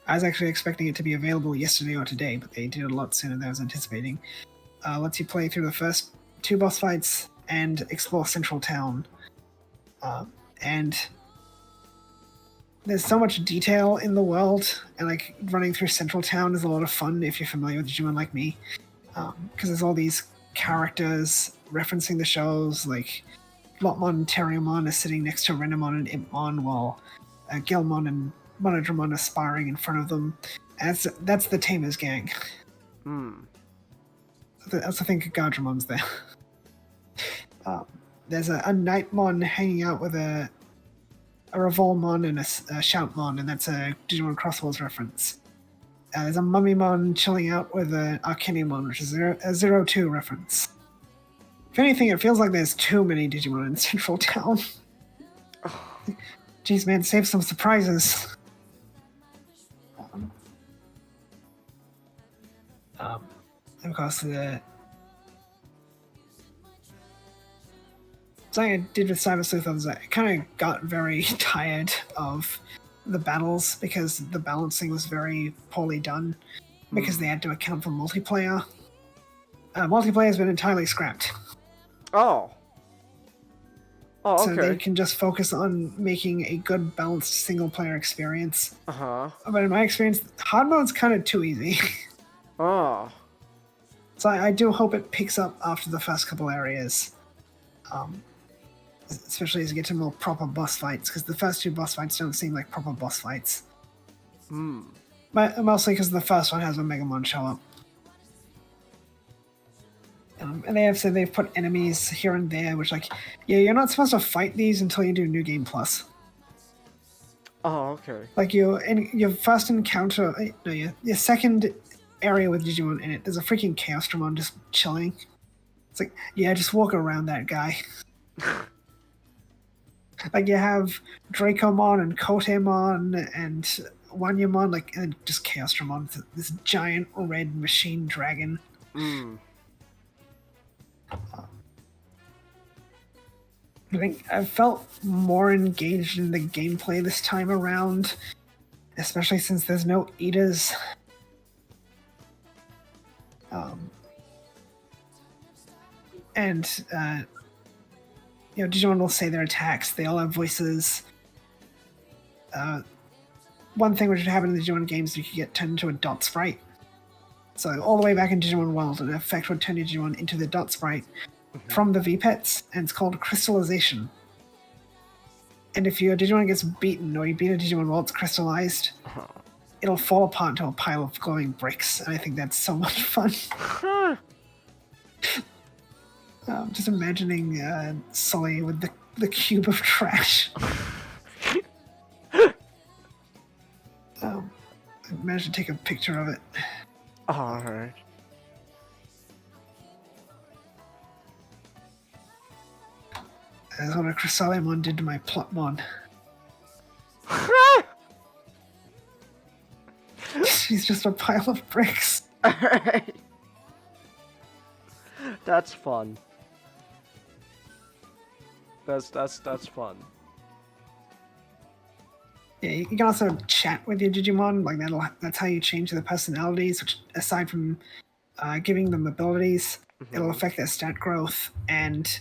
I was actually expecting it to be available yesterday or today, but they did it a lot sooner than I was anticipating. Lets you play through the first 2 boss fights and explore Central Town. And there's so much detail in the world, and like running through Central Town is a lot of fun if you're familiar with Digimon like me, because there's all these characters referencing the shows. Like Lotmon and Terriermon are sitting next to Renamon and Impmon, while Gilmon and Monodramon are sparring in front of them. And that's the Tamers gang. I think Gardramon's there. There's a Nightmon hanging out with a Revolmon and a Shoutmon, and that's a Digimon Crossworlds reference. There's a Mummymon chilling out with an Arcanimon, which is a 02 reference. If anything, it feels like there's too many Digimon in Central Town. Jeez, man, save some surprises. Of course, something I did with Cyber Sleuth was I kind of got very tired of the battles because the balancing was very poorly done because they had to account for multiplayer. Multiplayer has been entirely scrapped. Oh. Oh, okay. So they can just focus on making a good balanced single player experience. Uh-huh. But in my experience, hard mode's kind of too easy. Oh. So I do hope it picks up after the first couple areas. Especially as you get to more proper boss fights, because the first 2 boss fights don't seem like proper boss fights. Mostly because the first one has a Megamon show up. And they have said they've put enemies here and there, which, like, yeah, you're not supposed to fight these until you do New Game Plus. Oh, okay. Like, your first encounter, no, your second area with Digimon in it, there's a freaking Chaosdramon just chilling. It's like, yeah, just walk around that guy. Like, you have Dracomon and Kotemon and Wanyamon, like, and just Chaosdramon, this giant red machine dragon. I think I felt more engaged in the gameplay this time around, especially since there's no Eaters. Digimon will say their attacks. They all have voices. One thing which would happen in the Digimon games, you could get turned into a dot sprite. So all the way back in Digimon World, an effect would turn your Digimon into the dot sprite from the VPETs, and it's called crystallization. And if your Digimon gets beaten, or you beat a Digimon while it's crystallized, it'll fall apart into a pile of glowing bricks, and I think that's so much fun. Just imagining Sully with the cube of trash. I managed to take a picture of it. Alright. That's what a Chrysalimon did to my Plotmon. She's just a pile of bricks. Alright. That's fun. That's fun. Yeah, you can also chat with your Digimon. Like that's how you change their personalities. Which, aside from giving them abilities, it'll affect their stat growth and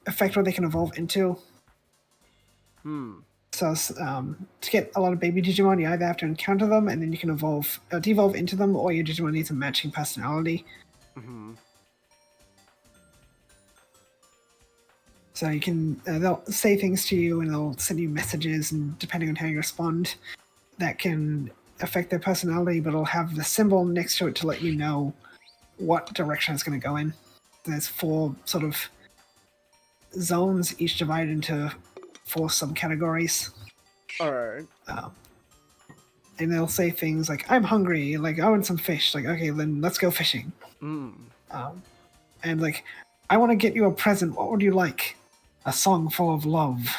affect what they can evolve into. So to get a lot of baby Digimon, you either have to encounter them and then you can devolve into them, or your Digimon needs a matching personality. So you can they'll say things to you and they'll send you messages, and depending on how you respond, that can affect their personality, but it'll have the symbol next to it to let you know what direction it's going to go in. There's 4 sort of zones, each divided into 4 subcategories. Alright. And they'll say things like, I'm hungry, like, I want some fish. Like, okay, then let's go fishing. And like, I want to get you a present. What would you like? A song full of love.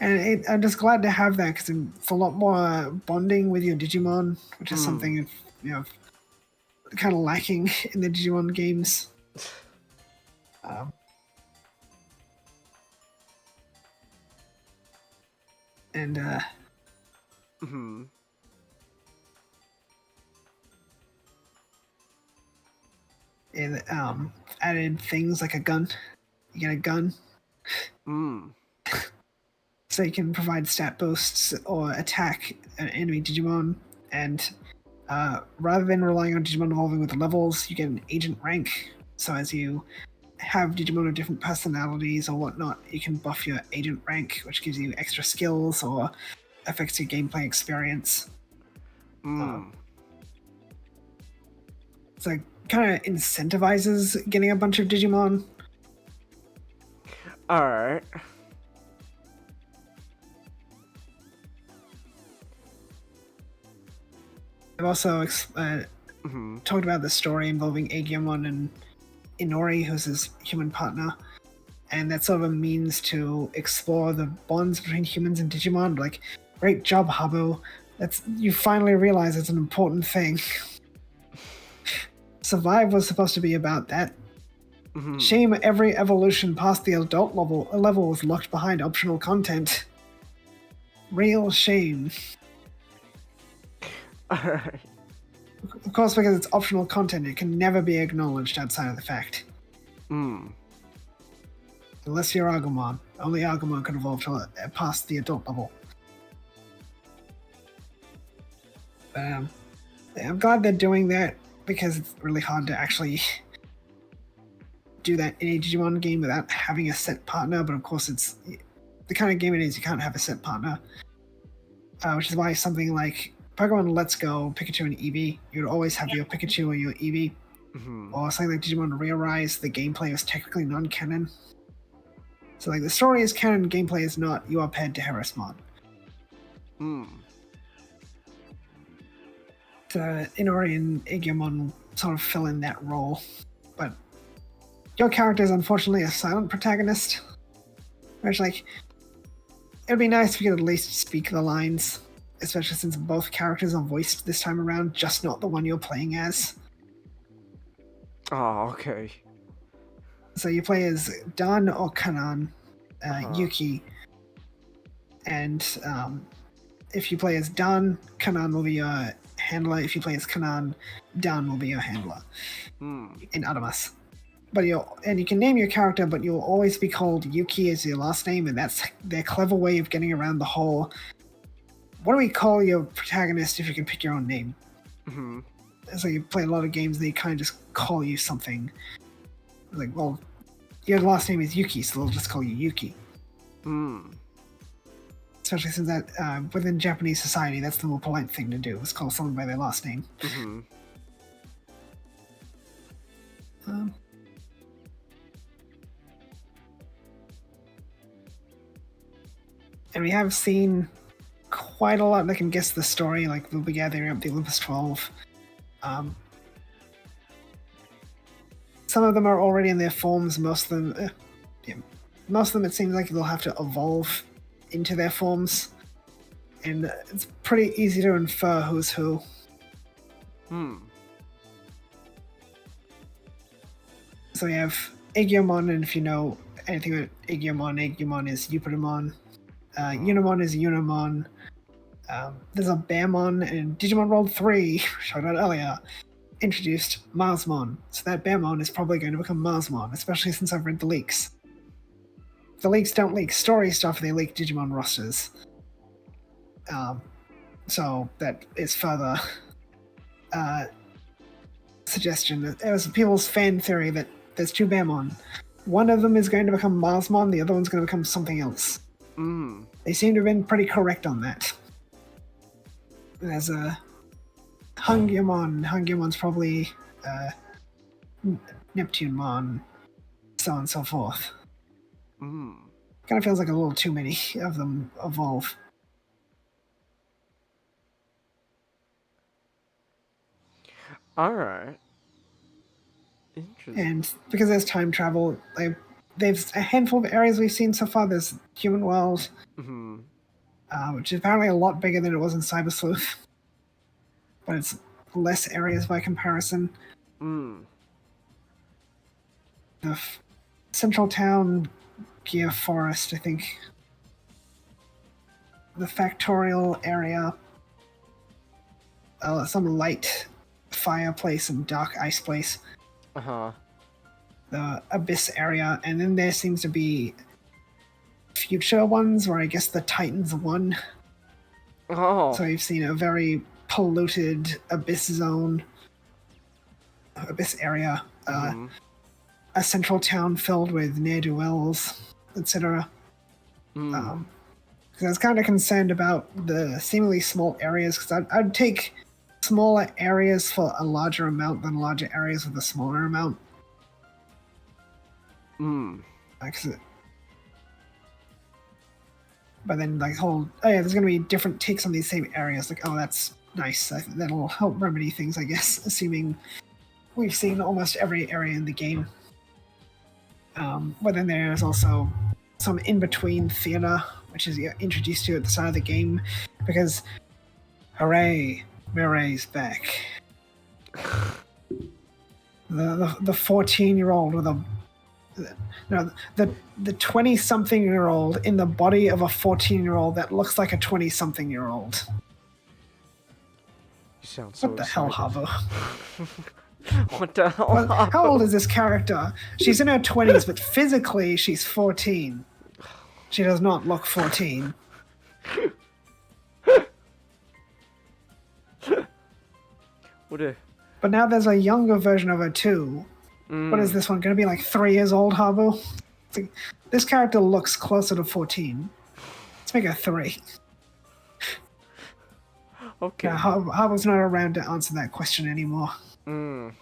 And I'm just glad to have that, because it's a lot more bonding with your Digimon, which is something, kind of lacking in the Digimon games. And added things like a gun. You get a gun. So you can provide stat boosts or attack an enemy Digimon, and rather than relying on Digimon evolving with levels, you get an agent rank. So as you have Digimon of different personalities or whatnot, you can buff your agent rank, which gives you extra skills or affects your gameplay experience. So it kind of incentivizes getting a bunch of Digimon. Alright. I've also talked about the story involving Agumon and Inori, who's his human partner, and that's sort of a means to explore the bonds between humans and Digimon. Like, great job, Habu. You finally realize it's an important thing. Survive was supposed to be about that. Shame every evolution past the adult level was locked behind optional content. Real shame. Alright. Of course, because it's optional content, it can never be acknowledged outside of the fact. Unless you're Agumon. Only Agumon can evolve past the adult level. But, I'm glad they're doing that, because it's really hard to actually do that in a Digimon game without having a set partner, but of course it's the kind of game it is, you can't have a set partner. Which is why something like Pokemon Let's Go, Pikachu and Eevee, you'd always have your Pikachu or your Eevee. Or something like Digimon Re-Arise, the gameplay is technically non-canon. So like the story is canon, gameplay is not, you are paired to Harrismon. Inori and Agumon sort of fill in that role. But your character is unfortunately a silent protagonist. Which, like, it'd be nice if you could at least speak the lines, especially since both characters are voiced this time around, just not the one you're playing as. Oh, okay. So you play as Dan or Kanan, Yuki, and if you play as Dan, Kanan will be your handler. If you play as Kanan, Dan will be your handler in Adamas. But you can name your character, but you'll always be called Yuki as your last name, and that's their clever way of getting around the whole, what do we call your protagonist if you can pick your own name? So you play a lot of games, they kind of just call you something. Like, well, your last name is Yuki, so they'll just call you Yuki. Especially since that, within Japanese society, that's the more polite thing to do, is call someone by their last name. And we have seen quite a lot that can guess the story, like we'll be gathering up the Olympus 12. Some of them are already in their forms, most of them it seems like they'll have to evolve into their forms. And it's pretty easy to infer who's who. So we have Agumon, and if you know anything about Agumon is Eupidomon. Unimon is Unimon. There's a Bearmon, and Digimon World 3, showed out earlier, introduced Marsmon. So that Bearmon is probably going to become Marsmon, especially since I've read the leaks. The leaks don't leak story stuff, they leak Digimon rosters. So that is further suggestion. It was people's fan theory that there's two Bearmon. One of them is going to become Marsmon, the other one's going to become something else. They seem to have been pretty correct on that. There's a Hungumon. Hungumon's probably Neptunemon, so on and so forth. Kind of feels like a little too many of them evolve. Alright. Interesting. And because there's time travel, there's a handful of areas we've seen so far. There's Human World, which is apparently a lot bigger than it was in Cyber Sleuth. But it's less areas by comparison. The Central Town, Gear Forest, I think. The Factorial area. Some light fireplace and dark ice place. The Abyss area, and then there seems to be future ones where I guess the Titans won. So you've seen a very polluted Abyss zone, Abyss area, a central town filled with ne'er-do-wells, etc. Because I was kind of concerned about the seemingly small areas, because I'd take smaller areas for a larger amount than larger areas with a smaller amount. But then, like, there's going to be different takes on these same areas. Like, oh, that's nice. I think that'll help remedy things, I guess, assuming we've seen almost every area in the game. But then there's also some in-between theater, which is introduced to you at the start of the game, because hooray, Mirai's back. The 14-year-old with a no, the 20-something-year-old in the body of a 14-year-old that looks like a 20-something-year-old. You sound so What the hell, excited. Habo? What the hell? Well, how old is this character? She's in her 20s, but physically she's 14. She does not look 14. What a... But now there's a younger version of her too. What is this one going to be, like 3 years old, Habo? Like, this character looks closer to 14. Let's make her 3. Okay. Now, Habo's not around to answer that question anymore. That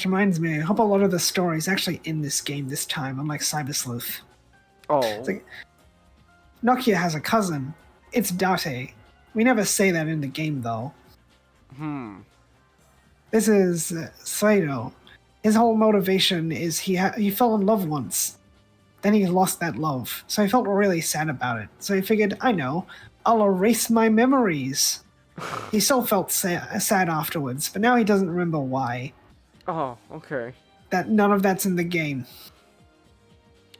reminds me, I hope a lot of the story is actually in this game this time, unlike Cyber Sleuth. Oh. It's like, Nokia has a cousin. It's Date. We never say that in the game, though. This is Saito. His whole motivation is he fell in love once. Then he lost that love. So he felt really sad about it. So he figured, I know, I'll erase my memories. He still felt sad afterwards, but now he doesn't remember why. Oh, okay. That none of that's in the game.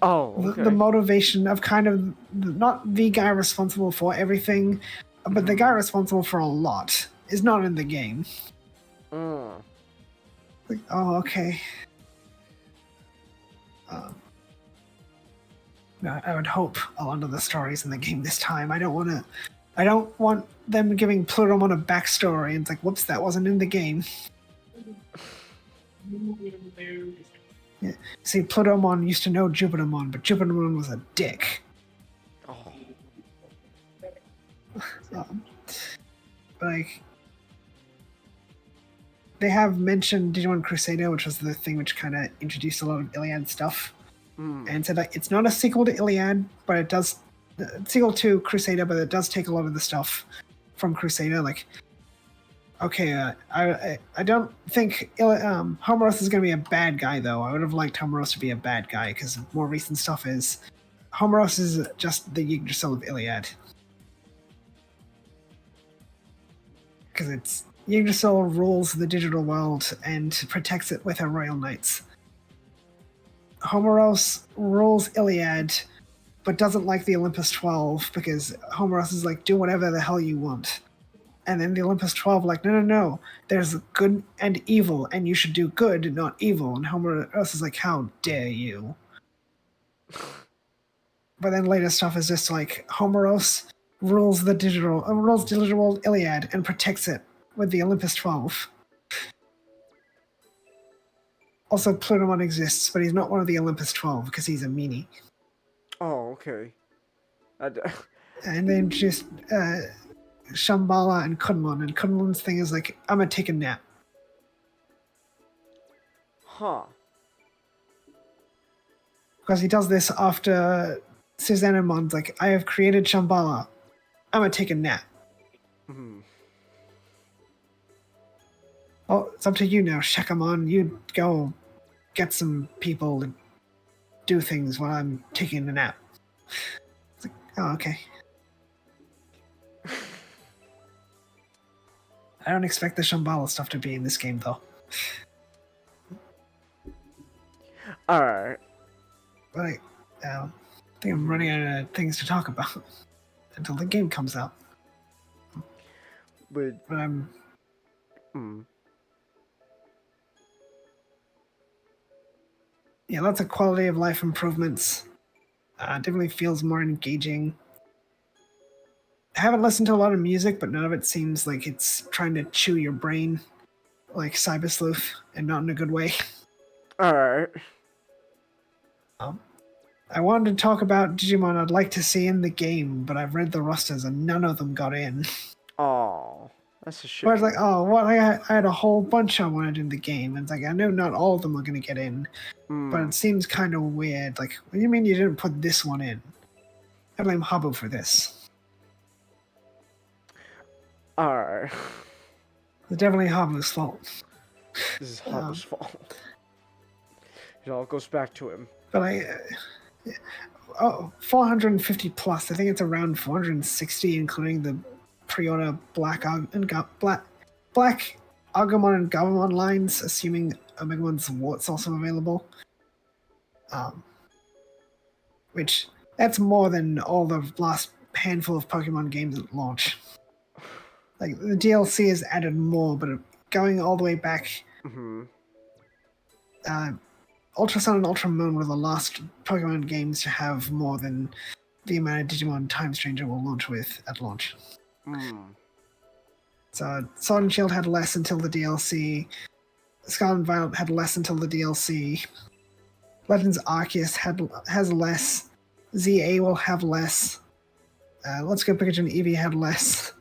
Oh, okay. The motivation of kind of not the guy responsible for everything, but the guy responsible for a lot is not in the game. Like, oh, okay. I would hope a lot of the stories in the game this time. I don't want them giving Plutomon a backstory and it's like, whoops, that wasn't in the game. Yeah. See, Plutomon used to know Jupitermon, but Jupitermon was a dick. Oh. Like, they have mentioned Digimon Crusader, which was the thing which kind of introduced a lot of Iliad stuff, and said that it's not a sequel to Iliad, but it does sequel to Crusader, but it does take a lot of the stuff from Crusader. Like, okay, I don't think Homeros is going to be a bad guy, though. I would have liked Homeros to be a bad guy, because more recent stuff is Homeros is just the Yggdrasil of Iliad. Because it's Yggdrasil rules the digital world and protects it with her royal knights. Homeros rules Iliad, but doesn't like the Olympus 12 because Homeros is like, do whatever the hell you want. And then the Olympus 12 like, no, there's good and evil, and you should do good, not evil. And Homeros is like, how dare you? But then later stuff is just like, Homeros rules digital world Iliad and protects it with the Olympus 12. Also, Plutomon exists, but he's not one of the Olympus 12 because he's a meanie. Oh, okay. And then just Shambhala and Kunlun, and Kunlun's thing is like, I'm gonna take a nap. Huh. Because he does this after Susannamon's like, I have created Shambhala. I'm gonna take a nap. Oh, it's up to you now, Shakamon. You go get some people to do things while I'm taking a nap. It's like, oh, okay. I don't expect the Shambhala stuff to be in this game, though. Alright. But I think I'm running out of things to talk about until the game comes out. But I'm... Yeah, lots of quality of life improvements. Definitely feels more engaging. I haven't listened to a lot of music, but none of it seems like it's trying to chew your brain like Cyber Sleuth, and not in a good way. Alright. I wanted to talk about Digimon I'd like to see in the game, but I've read the rosters and none of them got in. Oh, that's a shame. Where it's like, oh, what? I had a whole bunch I wanted in the game. And it's like, I know not all of them are going to get in, but it seems kind of weird. Like, what do you mean you didn't put this one in? I blame Habu for this. Alright. It's definitely Habu's fault. This is Habu's fault. It all goes back to him. But 450 plus. I think it's around 460, including the pre-order Black Agumon and Gabumon lines, assuming Omegamon's Wart's also available. Which that's more than all the last handful of Pokemon games at launch. Like the DLC has added more, but going all the way back. Ultra Sun and Ultra Moon were the last Pokemon games to have more than the amount of Digimon Time Stranger will launch with at launch. So Sword and Shield had less until the DLC. Scarlet and Violet had less until the DLC. Legends Arceus has less. ZA will have less. Let's Go Pikachu and Eevee had less.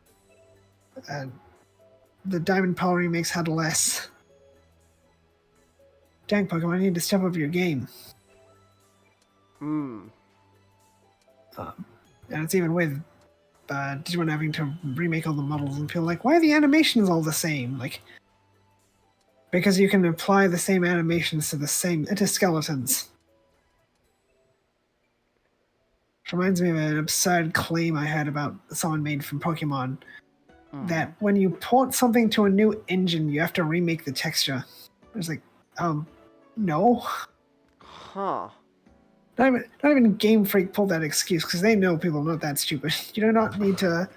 The Diamond Pearl remakes had less. Dang, Pokemon, you need to step up your game. And it's even with Digimon having to remake all the models, and people are like, why are the animations all the same? Like, because you can apply the same animations to skeletons. Which reminds me of an absurd claim I had about someone made from Pokemon, that when you port something to a new engine, you have to remake the texture. I was like, no. Huh. Not even Game Freak pulled that excuse, because they know people are not that stupid. You do not need to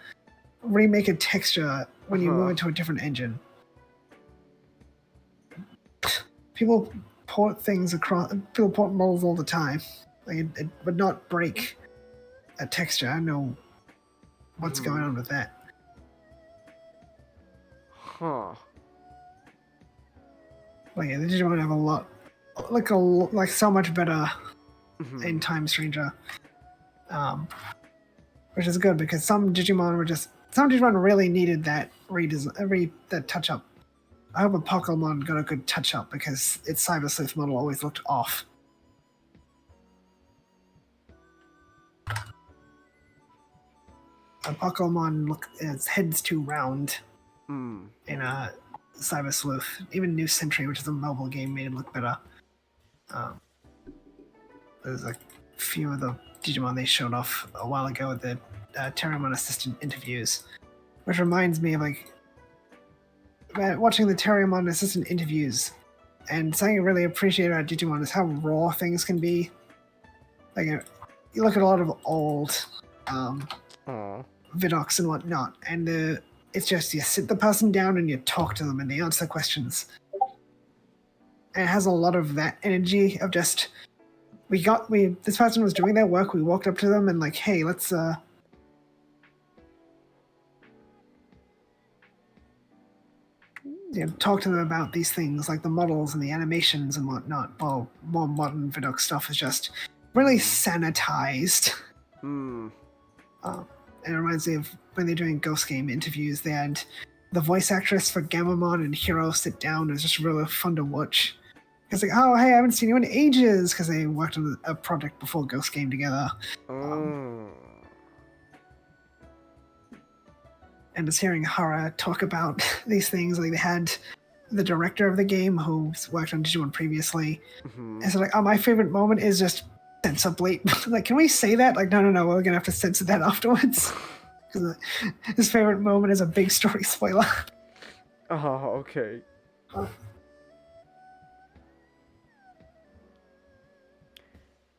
remake a texture when you move into a different engine. People port things across. People port models all the time. Like it would not break a texture. I know what's going on with that. Huh. Like, yeah, the Digimon have a lot, like so much better in Time Stranger, which is good because some Digimon really needed that that touch up. I hope a Pokemon got a good touch up because its Cyber Sleuth model always looked off. A Pokemon its head's too round in a Cyber Sleuth. Even New Century, which is a mobile game, made it look better. There's a few of the Digimon they showed off a while ago at the Terramon Assistant interviews, which reminds me of watching the Terramon Assistant interviews, and something I really appreciate about Digimon is how raw things can be. Like, you look at a lot of old Vidocs and whatnot, and it's just you sit the person down and you talk to them and they answer questions. And it has a lot of that energy of just this person was doing their work, we walked up to them and like, hey, let's talk to them about these things, like the models and the animations and whatnot. While more modern Vidoc stuff is just really sanitized. It reminds me of when they're doing Ghost Game interviews, they had the voice actress for Gamamon and Hero sit down. It was just really fun to watch. It's like, oh, hey, I haven't seen you in ages, because they worked on a project before Ghost Game together. And just hearing Hara talk about these things, like they had the director of the game who's worked on Digimon previously. And so like, oh, my favorite moment is just censor bleep. Like, can we say that? Like, no, we're gonna have to censor that afterwards. Because his favorite moment is a big story spoiler. Oh, okay.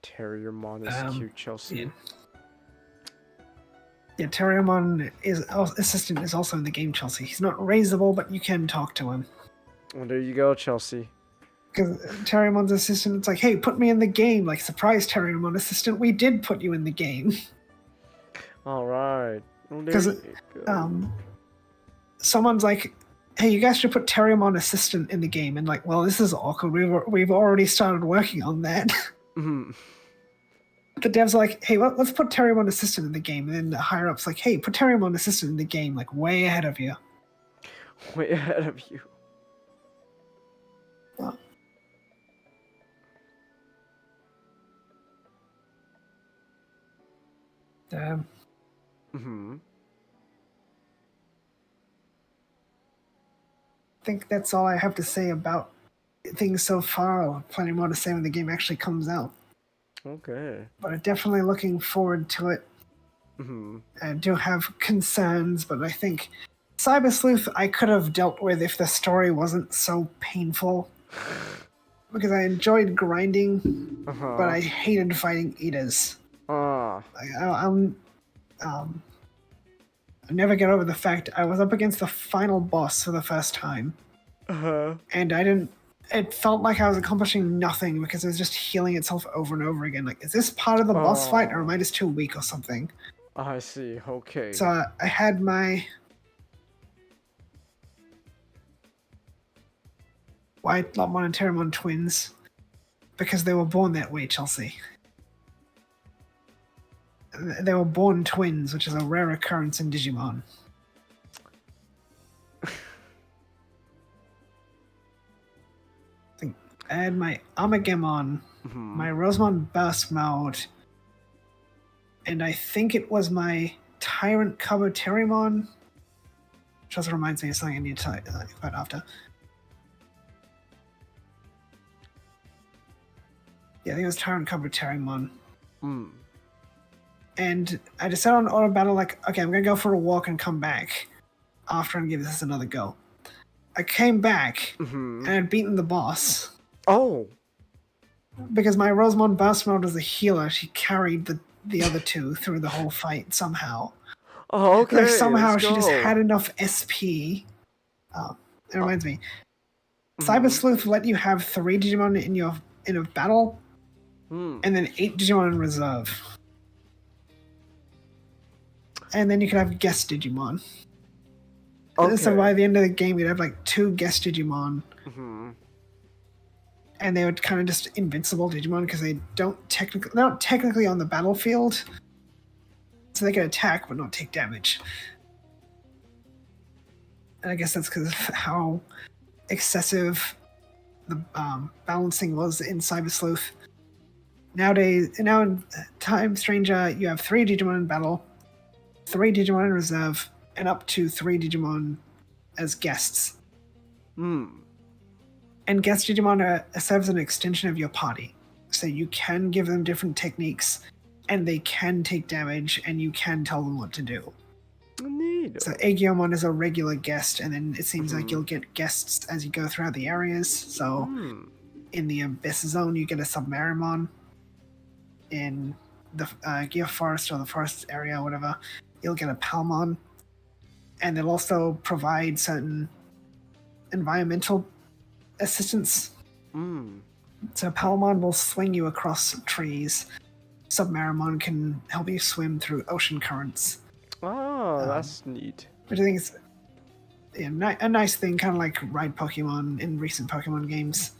Terriermon is cute, Chelsea. Yeah, Terriermon assistant is also in the game, Chelsea. He's not raisable, but you can talk to him. Well, there you go, Chelsea. Because Terriermon's assistant, it's like, hey, put me in the game. Like, surprise, Terriermon assistant, we did put you in the game. All right. Because someone's like, hey, you guys should put Terriermon assistant in the game. And like, well, this is awkward. We've already started working on that. The devs are like, hey, well, let's put Terriermon assistant in the game. And then the higher ups like, hey, put Terriermon assistant in the game. Like, way ahead of you. Way ahead of you. Damn. think that's all I have to say about things so far. I'll have plenty more to say when the game actually comes out. Okay. But I'm definitely looking forward to it. I do have concerns, but I think Cyber Sleuth I could have dealt with if the story wasn't so painful. Because I enjoyed grinding, but I hated fighting Eaters. I'll never get over the fact I was up against the final boss for the first time. And I didn't... It felt like I was accomplishing nothing because it was just healing itself over and over again. Like, is this part of the boss fight, or am I just too weak or something? I see, okay. So I had my... White Lopmon and Terramon twins because they were born that way, Chelsea. They were born twins, which is a rare occurrence in Digimon. I had my Amagemon, my Rosemon Burst Mode, and I think it was my Tyrant Kabuterimon, which also reminds me of something I need to tell you about after. Yeah, I think it was Tyrant Kabuterimon. And I decided on auto battle, like, okay, I'm gonna go for a walk and come back after and give this another go. I came back and I'd beaten the boss. Oh. Because my Rosemon Burst Mode was a healer, she carried the other two through the whole fight somehow. Oh, okay. Like somehow she just had enough SP. It reminds me. Cyber Sleuth let you have 3 Digimon in a battle, and then 8 Digimon in reserve. And then you could have guest Digimon. Okay. So by the end of the game, you'd have like 2 guest Digimon. And they were kind of just invincible Digimon because they're not technically on the battlefield. So they can attack but not take damage. And I guess that's because of how excessive the balancing was in Cyber Sleuth. Now in Time Stranger, you have 3 Digimon in battle, 3 Digimon in reserve, and up to 3 Digimon as guests. And guest Digimon serve as an extension of your party. So you can give them different techniques, and they can take damage, and you can tell them what to do. Neat. So Aegiomon is a regular guest, and then it seems like you'll get guests as you go throughout the areas. So in the Abyss Zone, you get a Submarimon. In the Gear Forest or the forest area or whatever, you'll get a Palmon. And they'll also provide certain environmental assistance. So Palmon will swing you across trees. Submarimon can help you swim through ocean currents. Oh, that's neat. Which I think is a nice thing, kind of like ride Pokemon in recent Pokemon games.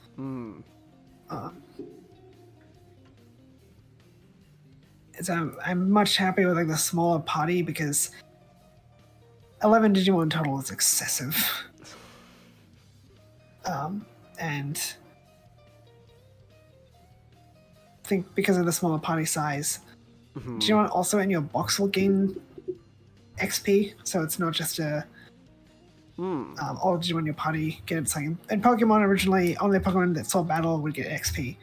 I'm much happier with like the smaller party because 11 Digimon total is excessive. And I think because of the smaller party size, Digimon also in your box will gain XP, so it's not just all Digimon in your party get it. In Pokemon originally, only Pokemon that saw battle would get XP.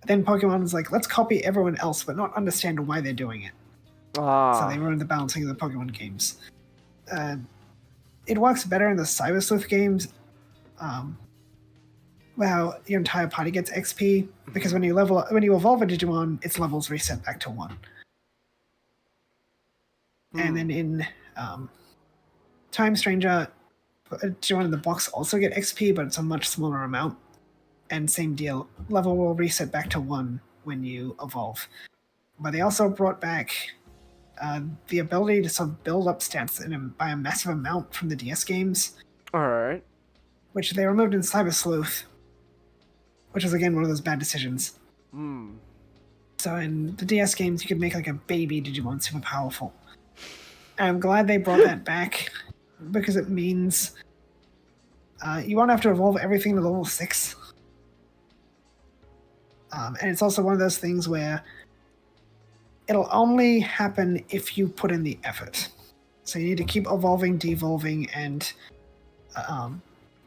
Then Pokemon was like, let's copy everyone else, but not understand why they're doing it. So they ruined the balancing of the Pokemon games. It works better in the Cyber Sleuth games, where your entire party gets XP, because when you evolve a Digimon, its levels reset back to 1. And then in Time Stranger, Digimon in the box also get XP, but it's a much smaller amount. And same deal, level will reset back to 1 when you evolve. But they also brought back the ability to sort of build up stats by a massive amount from the DS games. Alright. Which they removed in Cyber Sleuth, which was again one of those bad decisions. So in the DS games, you could make like a baby Digimon super powerful. And I'm glad they brought that back, because it means you won't have to evolve everything to level 6. And it's also one of those things where it'll only happen if you put in the effort. So you need to keep evolving, devolving, and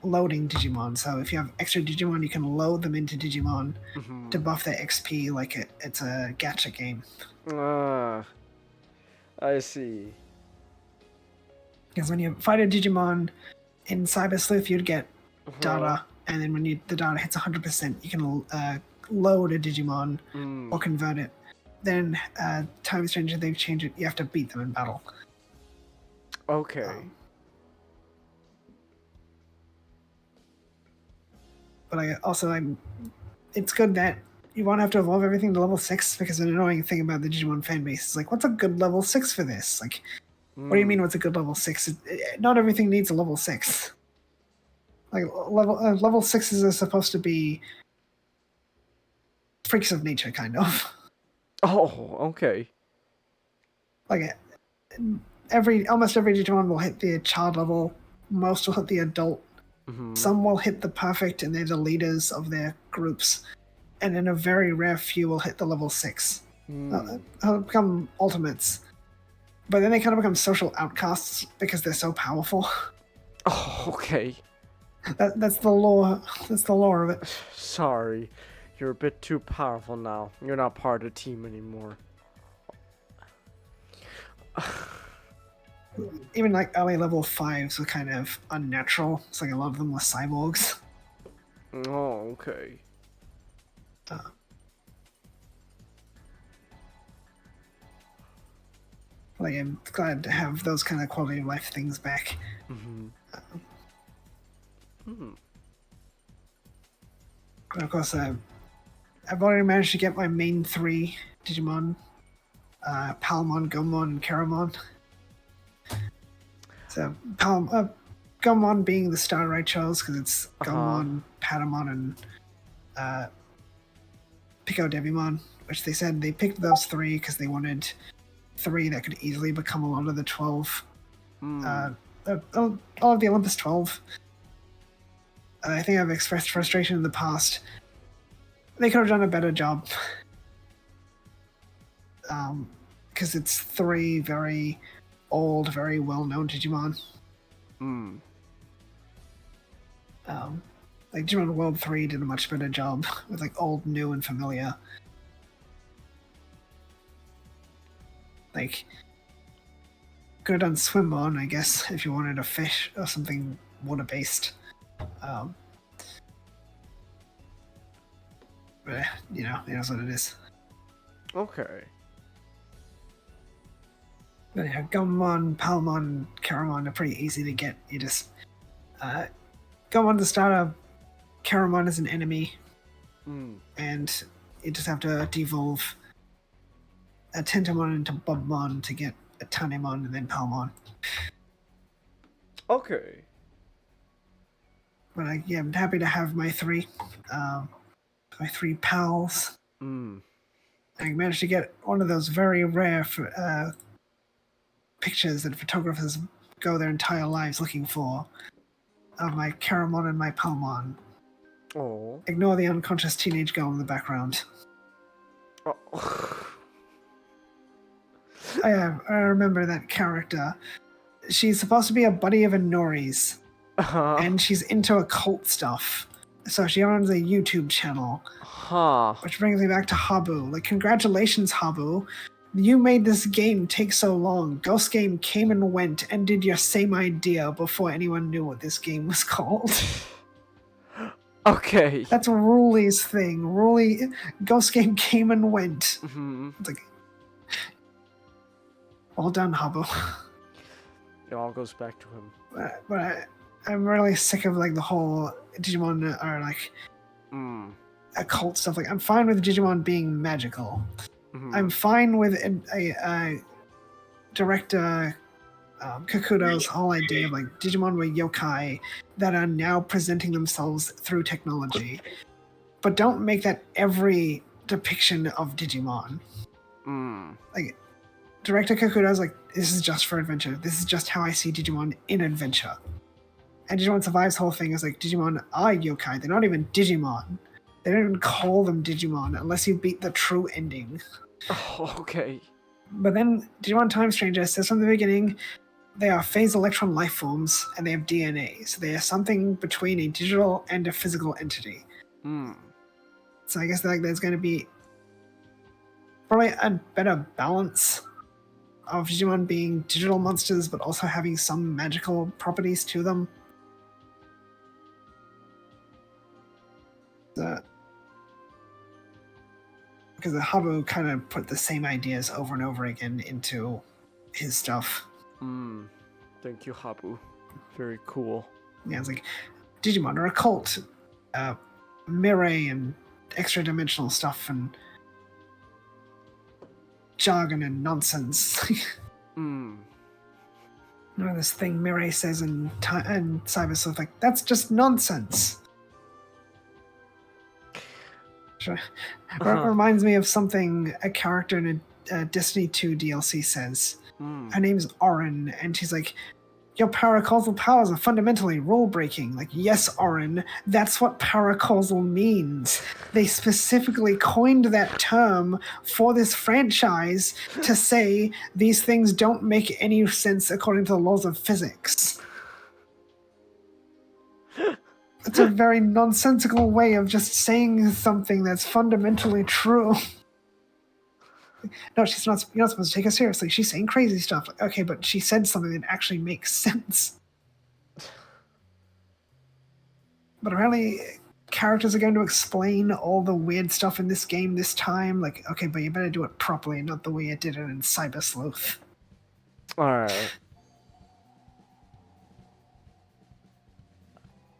loading Digimon. So if you have extra Digimon, you can load them into Digimon Mm-hmm. to buff their XP like it's a gacha game. I see. Because when you fight a Digimon in Cyber Sleuth, you'd get data, and then when the data hits 100%, you can load a Digimon or convert it. Then Time Stranger, they've changed it. You have to beat them in battle. Okay. But it's good that you won't have to evolve everything to level 6, because an annoying thing about the Digimon fan base is like, what's a good level 6 for this? Like, what do you mean what's a good level 6? Not everything needs a level 6. Like, level 6s are supposed to be freaks of nature, kind of. Oh, okay. Like, almost every Digimon will hit the child level. Most will hit the adult. Some will hit the perfect, and they're the leaders of their groups. And then a very rare few will hit the level 6. They'll become ultimates. But then they kind of become social outcasts because they're so powerful. Oh, okay. That's the lore. That's the lore of it. Sorry. You're a bit too powerful now. You're not part of the team anymore. Even like early level 5s were kind of unnatural. It's like a lot of them were cyborgs. Oh, okay. Like, I'm glad to have those kind of quality of life things back. But of course, I've already managed to get my main 3 Digimon. Palmon, Gomon, and Keramon. So, Gomon being the starter I chose, because it's Gomon, Patamon, and Pico Devimon, which they said they picked those 3 because they wanted 3 that could easily become a lot of the 12. All of the Olympus 12. I think I've expressed frustration in the past. They could have done a better job. Because it's 3 very old, very well-known Digimon. Like Digimon World 3 did a much better job with like old, new, and familiar. Like, could have done Swimmon, I guess, if you wanted a fish or something water-based. But, you know, it is what it is. Okay. But yeah, Gomon, Palmon, Keramon are pretty easy to get. You just Gomon to start a Keramon as an enemy, and you just have to devolve a Tentomon into Bubmon to get a Tanemon and then Palmon. Okay. But I'm happy to have my 3 pals. I managed to get one of those very rare pictures that photographers go their entire lives looking for of my Keramon and my Palmon. Oh. Ignore the unconscious teenage girl in the background. Oh. I remember that character. She's supposed to be a buddy of Inori's, and she's into occult stuff. So she runs a YouTube channel. Which brings me back to Habu. Like, congratulations, Habu. You made this game take so long. Ghost Game came and went and did your same idea before anyone knew what this game was called. Okay. That's Ruli's thing. Ghost Game came and went. It's like, well done, Habu. It all goes back to him. But I'm really sick of like the whole Digimon are like occult stuff. Like, I'm fine with Digimon being magical. I'm fine with a director Kakudo's whole idea of like Digimon were yokai that are now presenting themselves through technology. But don't make that every depiction of Digimon. Like, director Kakudo's like, this is just for adventure. This is just how I see Digimon in adventure. And Digimon Survive's whole thing is like, Digimon are yokai. They're not even Digimon. They don't even call them Digimon unless you beat the true ending. Oh, okay. But then Digimon Time Stranger says from the beginning, they are phase electron life forms, and they have DNA. So they are something between a digital and a physical entity. So I guess there's going to be probably a better balance of Digimon being digital monsters, but also having some magical properties to them. Because the Habu kind of put the same ideas over and over again into his stuff. Thank you, Habu. Very cool. Yeah, it's like Digimon are occult, Mirai and extra dimensional stuff and jargon and nonsense. This thing Mirai says in Cyber Sleuth, like, that's just nonsense. Sure. It reminds me of something a character in a Destiny 2 DLC says. Her name's Orin, and she's like, your paracausal powers are fundamentally rule-breaking. Like, yes, Orin, that's what paracausal means. They specifically coined that term for this franchise to say these things don't make any sense according to the laws of physics. It's a very nonsensical way of just saying something that's fundamentally true. No, you're not supposed to take her seriously. She's saying crazy stuff. Like, okay, but she said something that actually makes sense. But apparently, characters are going to explain all the weird stuff in this game this time. Like, okay, but you better do it properly, not the way you did it in Cyber Sleuth. Alright.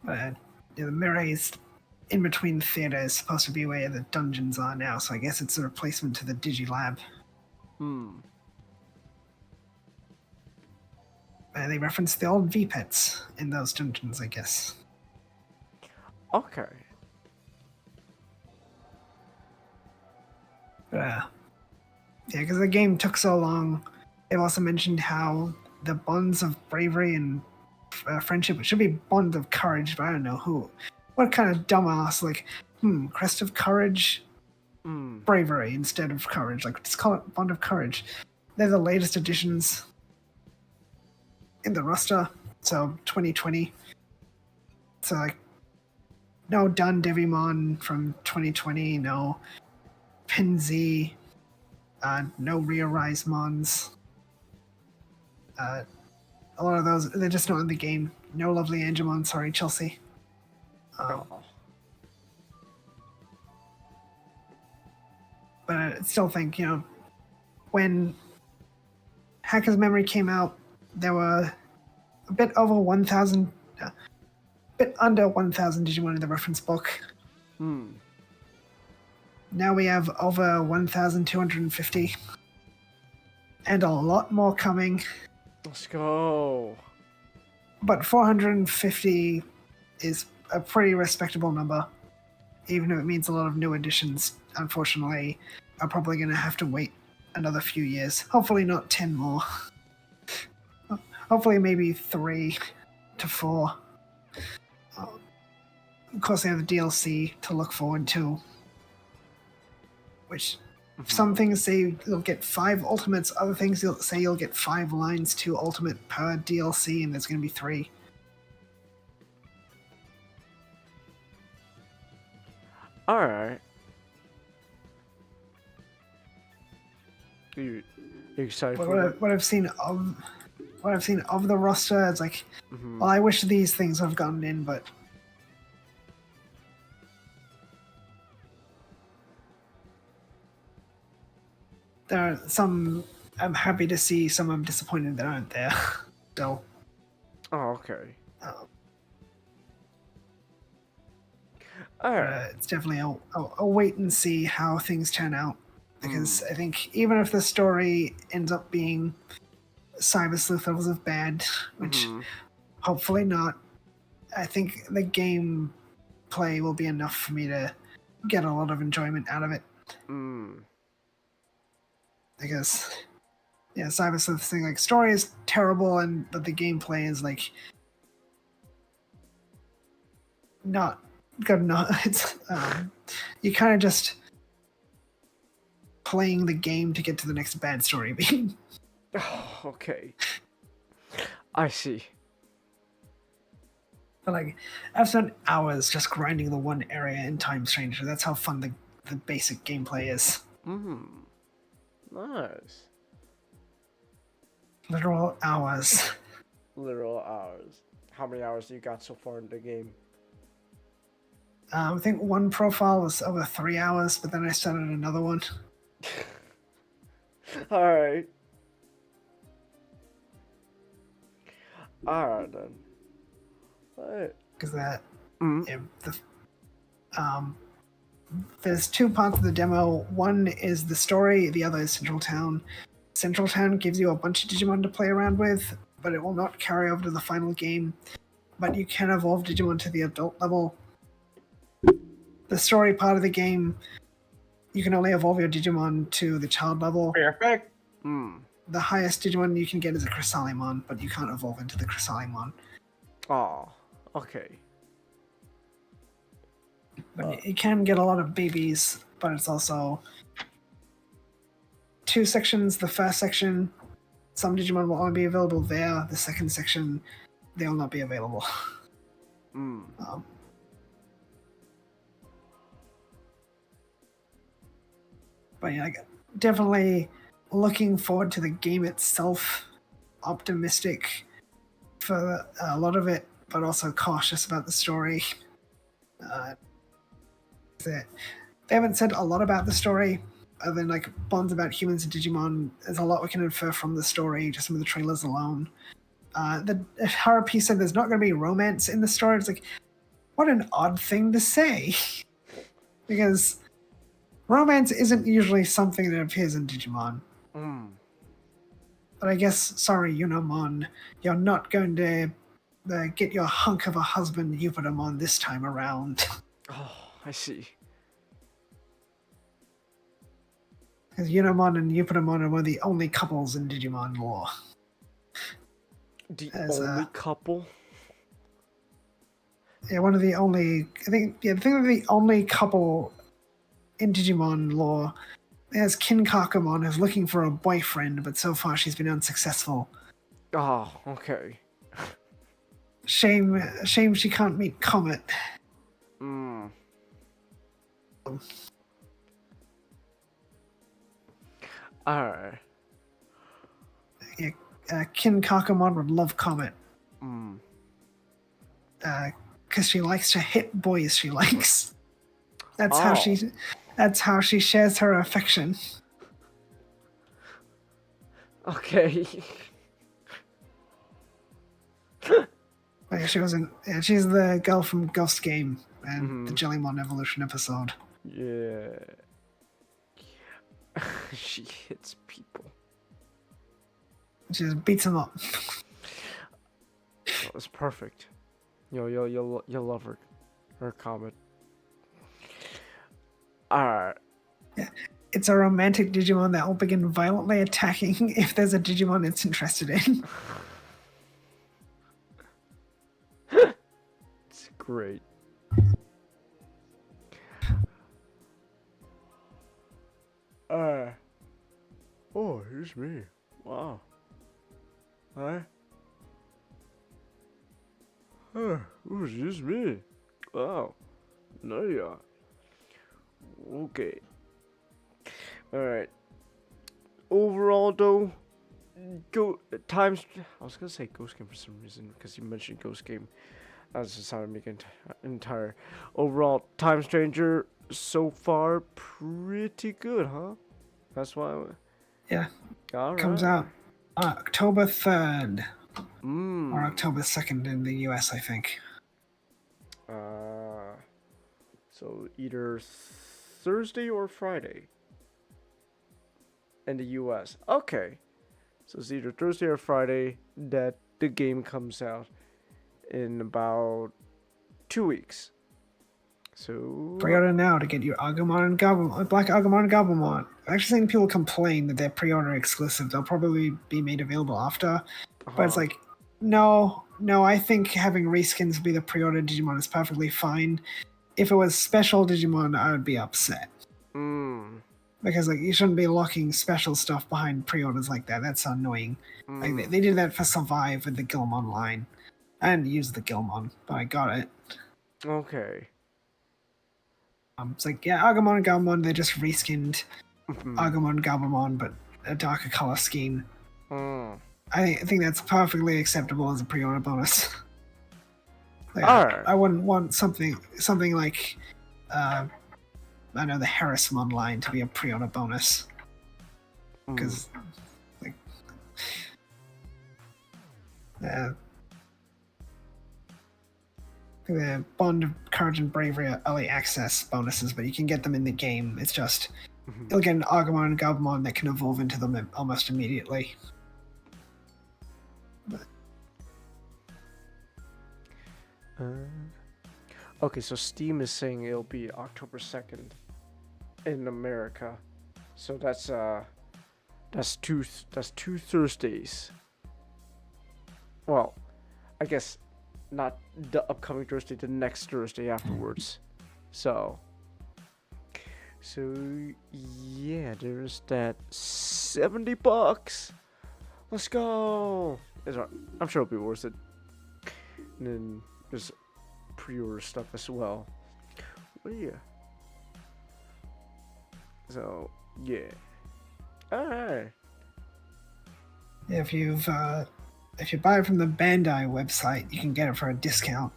But the Mirai's in between theater is supposed to be where the dungeons are now, so I guess it's a replacement to the Digilab. They reference the old V-Pets in those dungeons, I guess. Okay. Yeah, because the game took so long. They've also mentioned how the bonds of bravery and friendship, it should be bond of courage, but I don't know what kind of dumbass, like, crest of courage, bravery instead of courage. Like, just call it bond of courage. They're the latest additions in the roster, so 2020. So, like, no Dun Devimon from 2020, no Penzi, no Rearise Mons. A lot of those, they're just not in the game. No Lovely Angemon, sorry, Chelsea. But I still think, when Hacker's Memory came out, there were a bit over 1,000, a bit under 1,000 Digimon in the reference book. Now we have over 1,250. And a lot more coming. Let's go. But 450 is a pretty respectable number. Even if it means a lot of new additions, unfortunately, are probably going to have to wait another few years. Hopefully not 10 more. Hopefully maybe 3 to 4. Of course, they have the DLC to look forward to. Which, some things say you'll get 5 ultimates, other things say you'll get 5 lines to ultimate per DLC, and there's going to be 3. Alright. Are you excited for what I've seen of the roster, it's like, well, I wish these things have gotten in, but there are some I'm happy to see, some I'm disappointed that aren't there. So. Oh, okay. Alright. It's definitely a wait and see how things turn out. Because I think even if the story ends up being Cyber Sleuth levels of bad, which hopefully not, I think the game play will be enough for me to get a lot of enjoyment out of it. Because, yeah, Cyber Sleuth's thing, like, story is terrible, but the gameplay is, like, not good enough. It's, you kind of just playing the game to get to the next bad story beat. Oh, okay. I see. But like, I've spent hours just grinding the one area in Time Stranger. That's how fun the basic gameplay is. Nice. Literal hours. Literal hours. How many hours do you got so far in the game? I think one profile was over 3 hours, but then I started another one. Alright. Alright then. Alright. Because there's 2 parts of the demo. One is the story, the other is Central Town. Central Town gives you a bunch of Digimon to play around with, but it will not carry over to the final game. But you can evolve Digimon to the adult level. The story part of the game, you can only evolve your Digimon to the child level. Perfect. The highest Digimon you can get is a Chrysalimon, but you can't evolve into the Chrysalimon. Oh, okay. But you can get a lot of babies, but it's also 2 sections. The first section, some Digimon will only be available there. The second section, they will not be available. But yeah, definitely looking forward to the game itself. Optimistic for a lot of it, but also cautious about the story. They haven't said a lot about the story, other than like bonds about humans and Digimon. There's a lot we can infer from the story, just from the trailers alone. The Harupi said there's not going to be romance in the story. It's like, what an odd thing to say. Because romance isn't usually something that appears in Digimon. But I guess, sorry, Unamon, you're not going to get your hunk of a husband Yupitamon this time around. Oh, I see. Because Unamon and Yupitamon are one of the only couples in Digimon lore. The only couple? Yeah, one of the only... I think they're the only couple in Digimon lore. There's Kinkakumon, who's looking for a boyfriend, but so far she's been unsuccessful. Oh, okay. Shame she can't meet Comet. Alright. Yeah, Kinkakumon would love Comet. Because she likes to hit boys she likes. That's how she shares her affection. Okay. She's the girl from Ghost Game and the Jellymon Evolution episode. Yeah. She hits people. She just beats them up. That was perfect. You'll love her comment. Alright. Yeah. It's a romantic Digimon that will begin violently attacking if there's a Digimon it's interested in. It's great. Oh, here's me. Wow. Hi. Oh, it's just me. Wow. No, yeah. Okay. Alright. Overall, though, I was gonna say Ghost Game for some reason, because you mentioned Ghost Game. That's just how I make it entire. Overall, Time Stranger so far pretty good, huh? That's why. Yeah. All right. Comes out October 3rd. Or October 2nd in the US, I think. So either Thursday or Friday in the US. Okay. So it's either Thursday or Friday that the game comes out in about 2 weeks. So Pre-order now to get your Agumon and Gabumon, Black Agumon and Gabumon. I've actually seen people complain that they're pre-order exclusive. They'll probably be made available after. But it's like, no, I think having reskins be the pre-order Digimon is perfectly fine. If it was special Digimon, I would be upset. because like you shouldn't be locking special stuff behind pre-orders like that. That's annoying. Like they did that for Survive with the Gilmon line. I didn't use the Gilmon, but I got it. Okay. It's like, yeah, Agumon and Gabumon, they just reskinned Agumon and Gabumon, but a darker color scheme. I think that's perfectly acceptable as a pre-order bonus. Like, Alright. I wouldn't want something like, I know, the Harrismon line to be a pre-order bonus. Because, like, the Bond of Courage and Bravery are early access bonuses, but you can get them in the game. It's just you'll get an Agumon and Gabumon that can evolve into them almost immediately. Okay, so Steam is saying it'll be October 2nd in America. So that's two Thursdays. Well, I guess not the upcoming Thursday, the next Thursday afterwards. So yeah, there's that $70. Let's go. I'm sure it'll be worth it. And then there's pre-order stuff as well. What yeah. So yeah. Alright. If you buy it from the Bandai website, you can get it for a discount.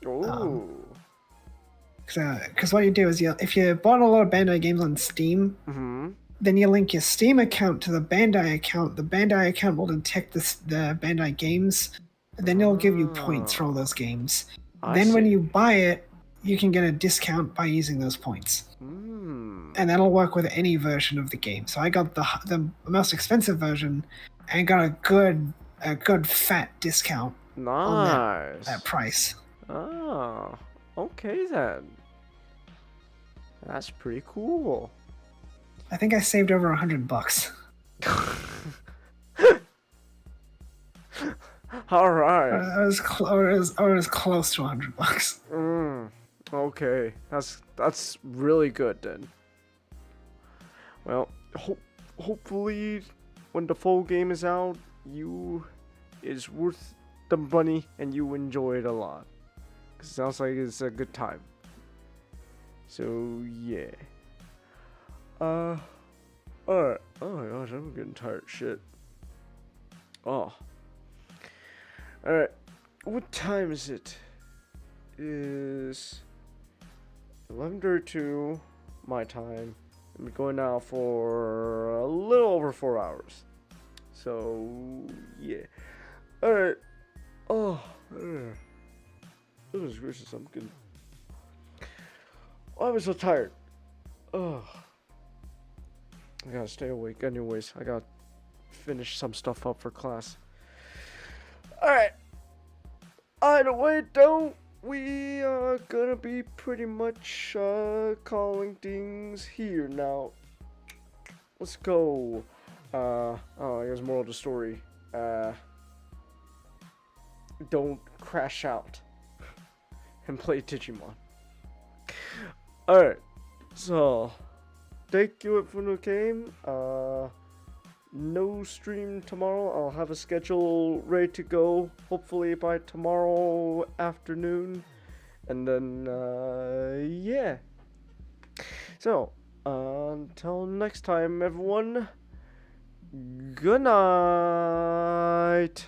Oh. Because what you do is if you bought a lot of Bandai games on Steam, then you link your Steam account to the Bandai account. The Bandai account will detect the Bandai games, and then it'll give you points for all those games. Then when you buy it, you can get a discount by using those points. And that'll work with any version of the game. So I got the most expensive version and got a good fat discount on that price. Oh, okay then. That's pretty cool. I think I saved over $100. All right. I was close to $100. Okay, that's really good then. Well, hopefully, when the full game is out, it's worth the money and you enjoy it a lot. 'Cause it sounds like it's a good time. So yeah. Alright. Oh my gosh, I'm getting tired. Shit. Oh. Alright. What time is it? It is 11:32 my time. I'm going now for a little over 4 hours. So yeah. Alright. Oh. Goodness gracious, I'm good. Why am I so tired? Oh. I gotta stay awake anyways. I gotta finish some stuff up for class. Alright. Either way, though, we are gonna be pretty much calling things here now. Let's go. Here's moral of the story. Don't crash out and play Digimon. Alright, so thank you for the game. No stream tomorrow. I'll have a schedule ready to go, hopefully by tomorrow afternoon. And then, yeah. So, until next time, everyone, good night.